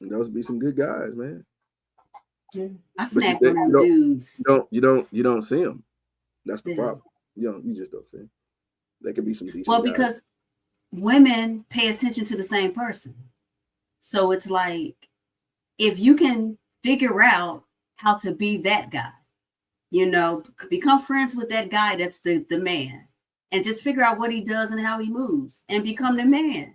those be some good guys, man.
I snapped on them dudes.
You don't see them. That's the problem. You just don't see them. They could be some decent guys.
Because women pay attention to the same person. So it's like, if you can figure out how to be that guy, you know, become friends with that guy that's the man, and just figure out what he does and how he moves and become the man.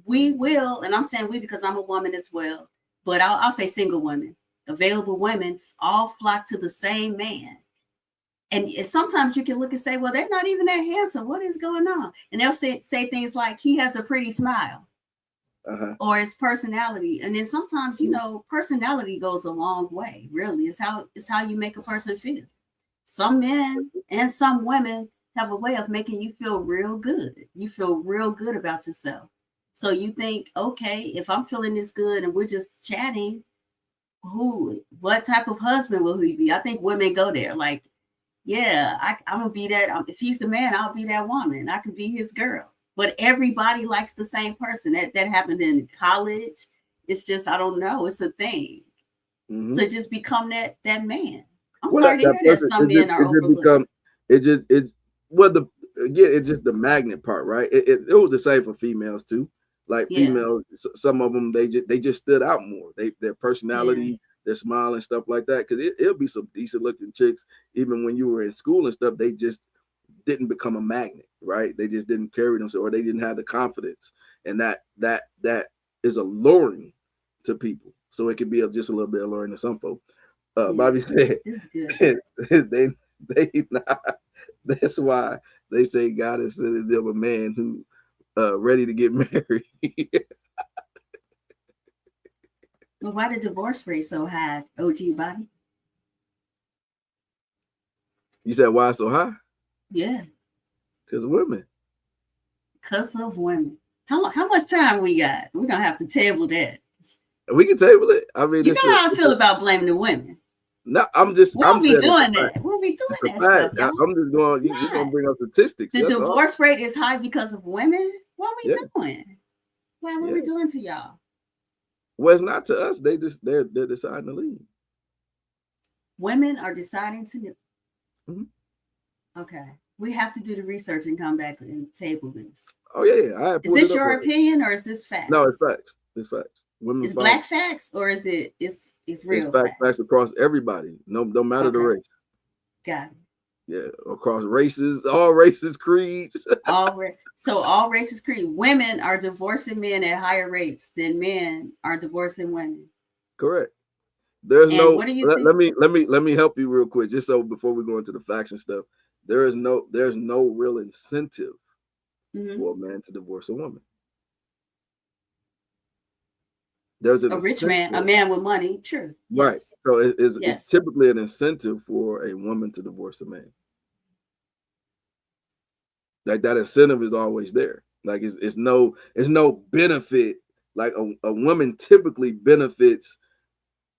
We will, and I'm saying we because I'm a woman as well, but I'll say single women, available women, all flock to the same man. And sometimes you can look and say, well, they're not even that handsome. What is going on? And they'll say things like, he has a pretty smile, or his personality. And then sometimes, you know, personality goes a long way, really. It's how you make a person feel. Some men and some women have a way of making you feel real good. You feel real good about yourself. So you think, okay, if I'm feeling this good and we're just chatting, what type of husband will he be? I think women go there like, yeah, I'm gonna be that. If he's the man, I'll be that woman. I could be his girl. But everybody likes the same person. That happened in college. It's just, I don't know. It's a thing. So just become that man. I'm sorry to hear that some men are overlooked.
It's just the magnet part, right? It was the same for females too. Like females, some of them they just stood out more. Their personality, their smile and stuff like that. Because it'll be some decent looking chicks, even when you were in school and stuff. They just didn't become a magnet, right? They just didn't carry themselves, or they didn't have the confidence, and that is alluring to people. So it could be just a little bit alluring to some folks. Bobby said, they not. That's why they say God is sending them a man who ready to get married.
Well, why the divorce rate so high, OG Bobby?
You said why so high?
Yeah.
Because of women.
Because of women. How much time we got? We're gonna have to table that.
We can table it. I mean,
you know how I feel about blaming the women.
No, we'll be doing that. We'll be doing that stuff. Y'all. I'm just going. You're going to bring up statistics.
The divorce rate is high because of women. What are we doing? What are we doing to y'all?
Well, it's not to us. They're deciding to leave.
Women are deciding to. Okay, we have to do the research and come back and table this.
Oh yeah.
Is this your opinion or is this facts?
No, it's facts. It's facts.
Is black facts or is it's real
facts across everybody? No matter the race.
Got it.
Yeah, across races, all races, creeds.
So all races, creed. Women are divorcing men at higher rates than men are divorcing women.
Correct. There's
what do you think?
Let me help you real quick, just so before we go into the facts and stuff. There's no real incentive for a man to divorce a woman. There's
a rich man, a man with money, true.
Right. Yes. So it's typically an incentive for a woman to divorce a man. Like that incentive is always there. Like it's no benefit. Like a woman typically benefits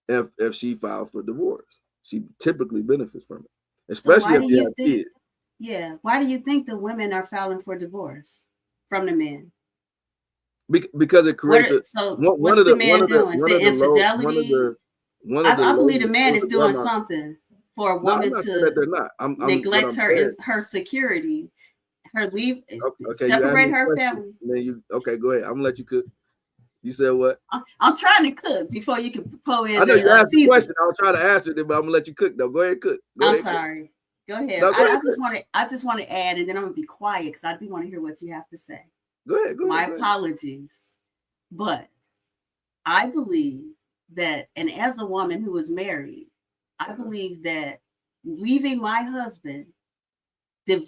if she files for divorce. she typically benefits from it,
So
especially
why
if
do
you
you
have
think?
kids.
Yeah, why do you think the women are filing for divorce from the men?
Because it creates a
So
one
what's
of
the
the
man doing? Is it
infidelity. One of the
I believe the
lowest.
man
What
is
was the
doing
grandma?
something for a
No, I'm
woman
not saying that
to
they're not. What
neglect
I'm saying.
her security, her leave,
Okay, you asked me
separate
a
her
question,
family.
and then you okay? Go ahead. I'm gonna let you cook. You said what?
I'm trying to cook before you can pull in
I know you
the
asked the
season.
question. I was trying to answer it, but I'm gonna let you cook though. Go ahead, cook. Go
I'm
ahead,
sorry. Go ahead.
No, go ahead,
I just want to add, and then I'm gonna be quiet because I do want to hear what you have to say.
Go ahead. Go
My
ahead.
apologies, but I believe that, and as a woman who is married, I believe that leaving my husband,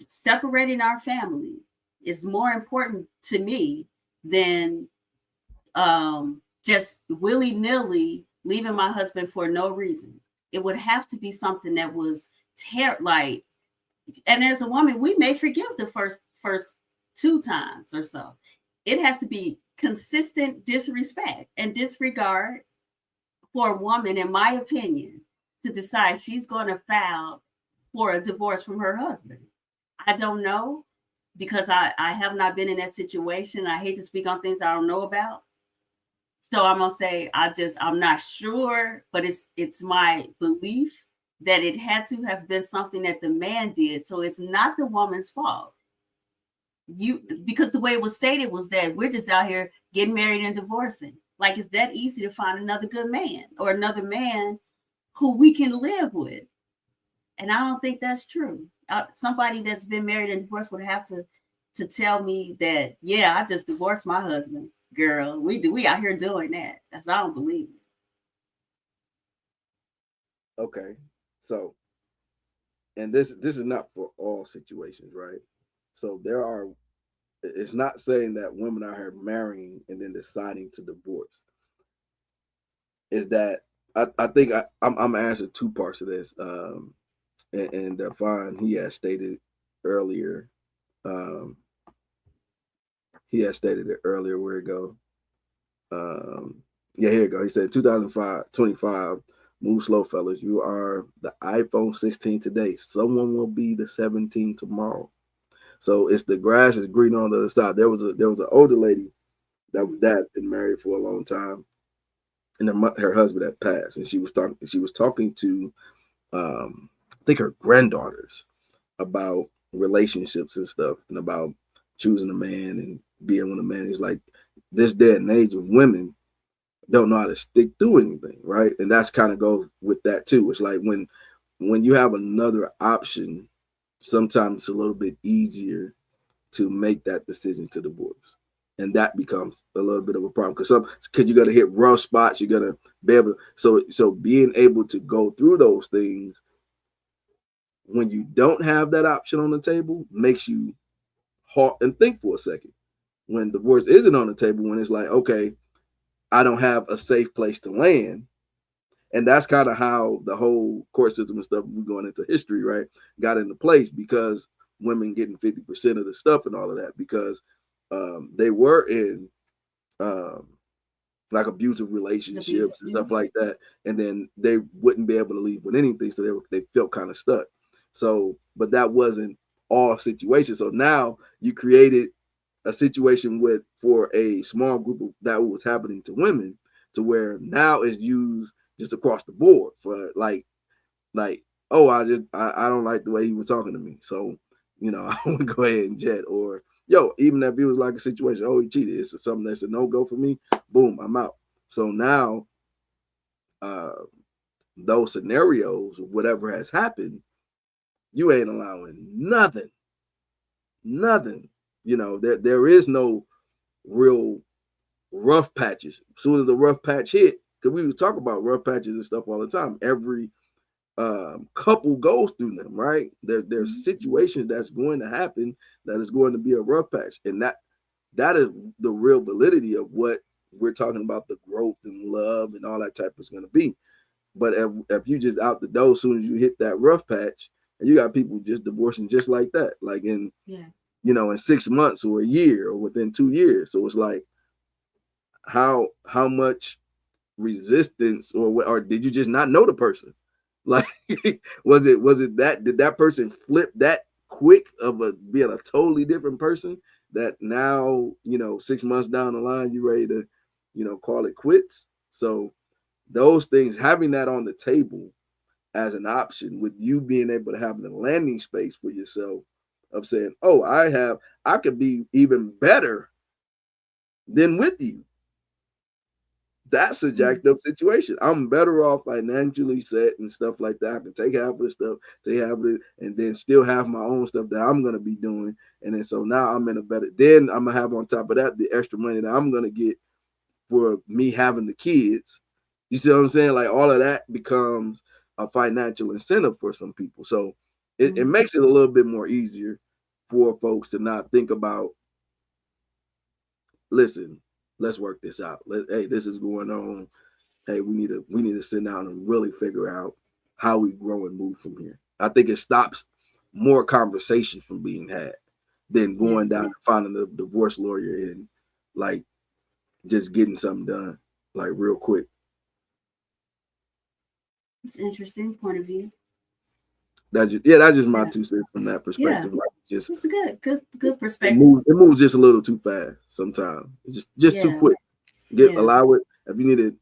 separating our family, is more important to me than just willy-nilly leaving my husband for no reason. It would have to be something that was like, and as a woman, we may forgive the first 2 times or so. It has to be consistent disrespect and disregard for a woman, in my opinion, to decide she's going to file for a divorce from her husband. I don't know, because I have not been in that situation. I hate to speak on things I don't know about. So I'm gonna say I'm not sure, but it's my belief that it had to have been something that the man did. So it's not the woman's fault. Because the way it was stated was that we're just out here getting married and divorcing. Like, it's that easy to find another good man or another man who we can live with. And I don't think that's true. Somebody that's been married and divorced would have to tell me that, yeah, I just divorced my husband. Girl, we out here doing that. That's, I don't believe it.
Okay, so, and this is not for all situations, right? So it's not saying that women are here marrying and then deciding to divorce. Is that I think I'm gonna answer 2 parts of this. And Devon, he has stated earlier. He has stated it earlier. Where it go? Yeah, here you go. He said 2025. Move slow, fellas. You are the iPhone 16 today. Someone will be the 17 tomorrow. So it's the grass is green on the other side. There was an older lady that had been married for a long time, and her husband had passed, and she was talking to I think her granddaughters about relationships and stuff, and about choosing a man and being with a man. It's like, this day and age of women don't know how to stick through anything, right? And that's kind of goes with that too. It's like when you have another option, sometimes it's a little bit easier to make that decision to divorce, and that becomes a little bit of a problem because you're gonna hit rough spots. You're gonna be able to, so being able to go through those things when you don't have that option on the table makes you halt and think for a second. When divorce isn't on the table, when it's like, okay, I don't have a safe place to land. And that's kind of how the whole court system and stuff, we're going into history, right, got into place, because women getting 50% of the stuff and all of that, because they were in like abusive relationships and stuff like that, and then they wouldn't be able to leave with anything, so they felt kind of stuck. So, but that wasn't all situations. So now you created a situation for a small group of that was happening to women, to where now it's used just across the board for like, oh, I don't like the way he was talking to me, so I want to go ahead and jet. Or even if it was like a situation, oh, he cheated, it's something that's a no-go for me, boom, I'm out. So now those scenarios, whatever has happened, you ain't allowing nothing. There is no real rough patches. As soon as the rough patch hit, because we would talk about rough patches and stuff all the time, every couple goes through them, right? There's situations that's going to happen that is going to be a rough patch, and that is the real validity of what we're talking about, the growth and love and all that type is going to be. But if you just out the door as soon as you hit that rough patch, and you got people just divorcing just like that, like in in 6 months or a year or within 2 years. So it's like, how much resistance, or did you just not know the person? Like, was it that, did that person flip that quick of being a totally different person that now, 6 months down the line, you ready to, call it quits? So those things, having that on the table as an option, with you being able to have the landing space for yourself of saying, oh, I could be even better than with you. That's a jacked up situation. I'm better off financially set and stuff like that. I can take half of the stuff, take half of it, and then still have my own stuff that I'm gonna be doing. And then so now I'm in a better. Then I'm gonna have on top of that the extra money that I'm gonna get for me having the kids. You see what I'm saying? Like, all of that becomes a financial incentive for some people. So it makes it a little bit more easier for folks to not think about, listen, let's work this out. Hey, this is going on. Hey, we need to sit down and really figure out how we grow and move from here. I think it stops more conversation from being had than going down and finding a divorce lawyer and like just getting something done like real quick.
It's an interesting point of view.
That's just my 2 cents from that perspective.
Yeah.
Like, just
it's a good perspective.
It moves just a little too fast sometimes. Just too quick. Allow it. If you need to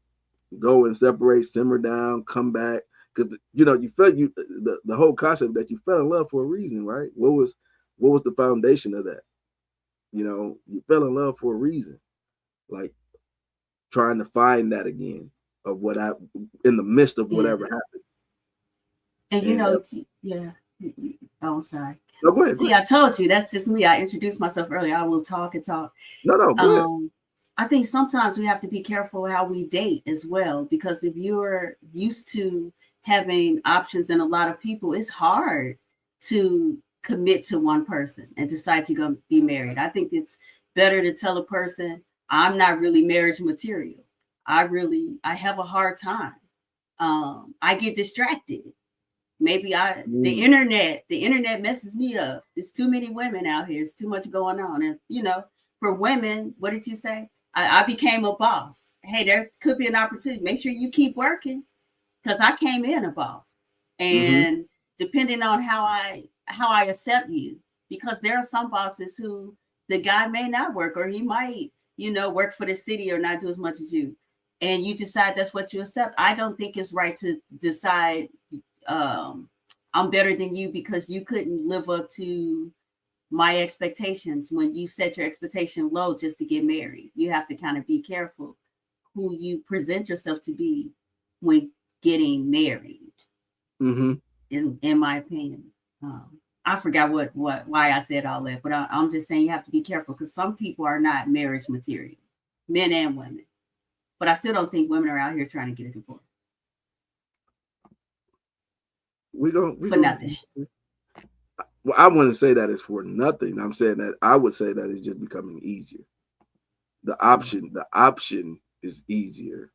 go and separate, simmer down, come back, because you felt the whole concept that you fell in love for a reason, right? What was the foundation of that? You fell in love for a reason, like trying to find that again of in the midst of whatever happened.
And oh, I'm sorry.
No, go ahead.
See, I told you, that's just me. I introduced myself earlier. I will talk and talk.
No, go ahead.
I think sometimes we have to be careful how we date as well, because if you're used to having options and a lot of people, it's hard to commit to one person and decide you're going to be married. I think it's better to tell a person, I'm not really marriage material. I have a hard time. I get distracted. Maybe the internet messes me up. There's too many women out here. It's too much going on. And, for women, what did you say? I became a boss. Hey, there could be an opportunity. Make sure you keep working, because I came in a boss. And depending on how I accept you, because there are some bosses who the guy may not work, or he might, work for the city or not do as much as you. And you decide that's what you accept. I don't think it's right to decide I'm better than you because you couldn't live up to my expectations when you set your expectation low just to get married. You have to kind of be careful who you present yourself to be when getting married. In my opinion, I forgot why I said all that, but I'm just saying you have to be careful, because some people are not marriage material, men and women. But I still don't think women are out here trying to get a divorce. For nothing.
Well, I wouldn't say that it's for nothing. I'm saying that I would say that it's just becoming easier. The option is easier.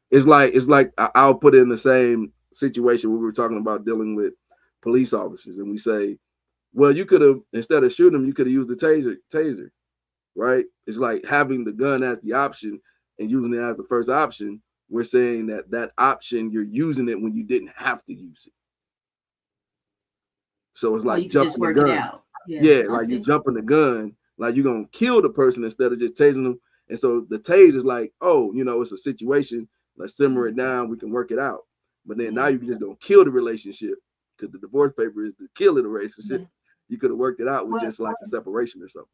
It's like I'll put it in the same situation where we were talking about dealing with police officers, and we say, well, you could have, instead of shooting them, you could have used the taser, right? It's like having the gun as the option and using it as the first option. We're saying that option, you're using it when you didn't have to use it. So it's like jumping the gun.
Out.
Like you're jumping the gun, like you're gonna kill the person instead of just tasing them. And so the tase is like, oh, it's a situation. Let's simmer it down. We can work it out. But then now you just don't kill the relationship, because the divorce paper is to kill the relationship. You could have worked it out with just like a separation or something.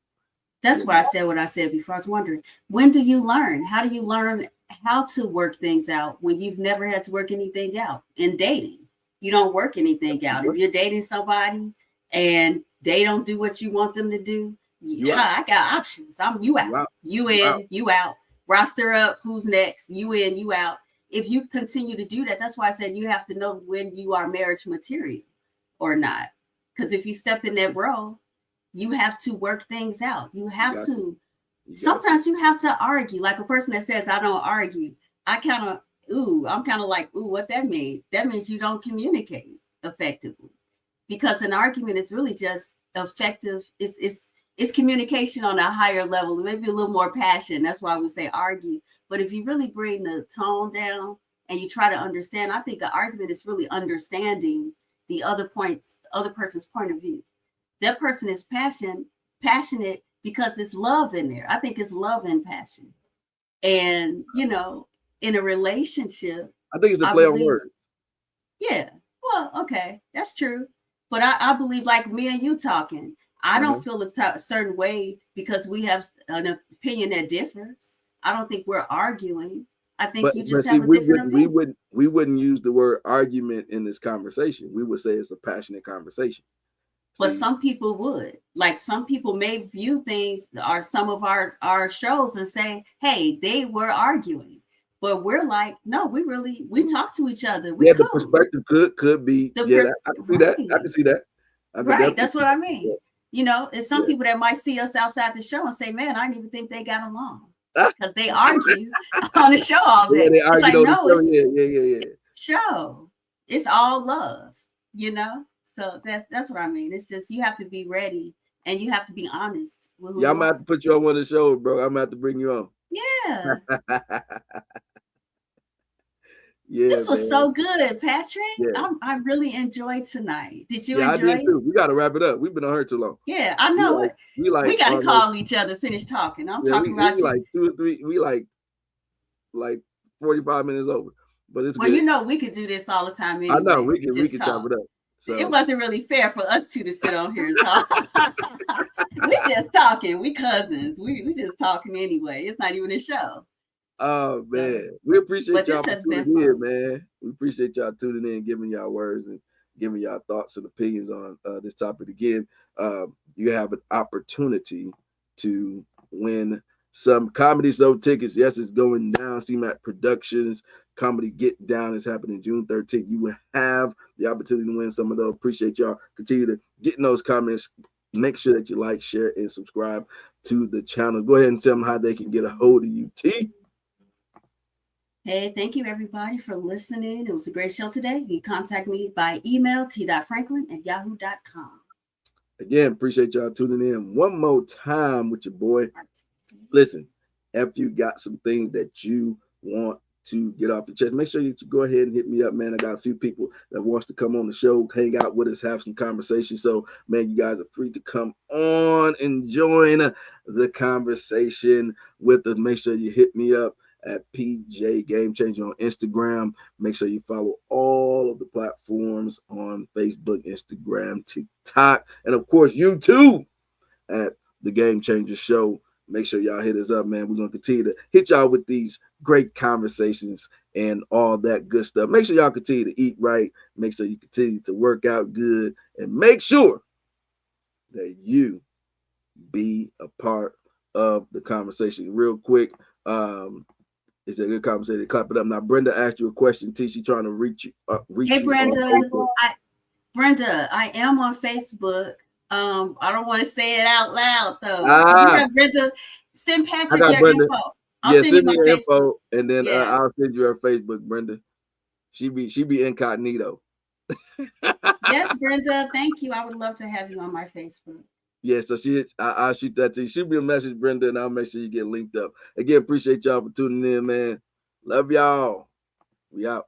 That's why I said what I said before. I was wondering, when do you learn? How do you learn how to work things out when you've never had to work anything out in dating? You don't work anything out. If you're dating somebody and they don't do what you want them to do, I got options. You out. You in, you out. Roster up, who's next? You in, you out. If you continue to do that, that's why I said you have to know when you are marriage material or not. Because if you step in that role, you have to work things out. You have to. Sometimes you have to argue. Like a person that says, I don't argue. I'm kind of like, what that means? That means you don't communicate effectively, because an argument is really just effective. It's communication on a higher level, maybe a little more passion. That's why we say argue. But if you really bring the tone down and you try to understand. I think an argument is really understanding the other person's point of view. That person is passionate because it's love in there. I think it's love and passion. And, you know, in a relationship,
I think it's a play on words.
Yeah. Well, okay. That's true. But I believe, like me and you talking, I don't feel a certain way because we have an opinion that differs. I don't think we're arguing. I think you just have a different opinion.
We wouldn't use the word argument in this conversation. We would say it's a passionate conversation.
But some people would. Like some people may view things or some of our shows and say, hey, they were arguing. But we're like, no, we talk to each other. We
the perspective could be. I can see that. I can see that.
Right. That's what I mean. Yeah. You know, it's some people that might see us outside the show and say, man, I didn't even think they got along. Because they argue on the show all day.
Yeah,
it's like, no, it's
yeah.
Show. It's all love, you know? So that's what I mean. It's just you have to be ready and you have to be honest.
Yeah, I'm gonna have to put you on one of the shows, bro. I'm gonna have to bring you on.
Yeah.
Yeah,
this was so good, Patrick. Yeah. I really enjoyed tonight. Did you enjoy it?
Too. We got to wrap it up. We've been on her too long.
Yeah, I know. We got to call each other, finish talking. I'm talking about you.
Like 2 or 3. We like 45 minutes over. But it's
well, good. You know, we could do this all the time anyway.
I know we can chop it up. So.
It wasn't really fair for us two to sit on here and talk. We just talking. We cousins. We just talking anyway. It's not even a show.
Oh man, we appreciate y'all for tuning in, man. We appreciate y'all tuning in, giving y'all words and giving y'all thoughts and opinions on this topic. Again, you have an opportunity to win some Comedy Zone tickets. Yes, it's going down. CMAC Productions Comedy Get Down is happening June 13th. You will have the opportunity to win some of those. Appreciate y'all. Continue to get in those comments. Make sure that you like, share, and subscribe to the channel. Go ahead and tell them how they can get a hold of you, T.
Hey, thank you everybody for listening. It was a great show today. You can contact me by email, t.franklin@yahoo.com.
Again, appreciate y'all tuning in one more time with your boy. Listen, if you got some things that you want to get off your chest, make sure you go ahead and hit me up, man. I got a few people that wants to come on the show, hang out with us, have some conversation. So, man, you guys are free to come on and join the conversation with us. Make sure you hit me up at PJ Game Changer on Instagram. Make sure you follow all of the platforms on Facebook, Instagram, TikTok, and of course YouTube at The Game Changer Show. Make sure y'all hit us up, man. We're gonna continue to hit y'all with these great conversations and all that good stuff. Make sure y'all continue to eat right. Make sure you continue to work out good, and make sure that you be a part of the conversation. Real quick, it's a good conversation. Clap it up. Now, Brenda asked you a question. T, she trying to reach you.
Hey, Brenda. Brenda, I am on Facebook. I don't want to say it out loud though. Brenda, send Patrick your info. I'll send you my
info, and then I'll send you her Facebook, Brenda. She be incognito.
Yes, Brenda. Thank you. I would love to have you on my Facebook.
Yeah, so I'll shoot that to you. Shoot me a message, Brenda, and I'll make sure you get linked up. Again, appreciate y'all for tuning in, man. Love y'all. We out.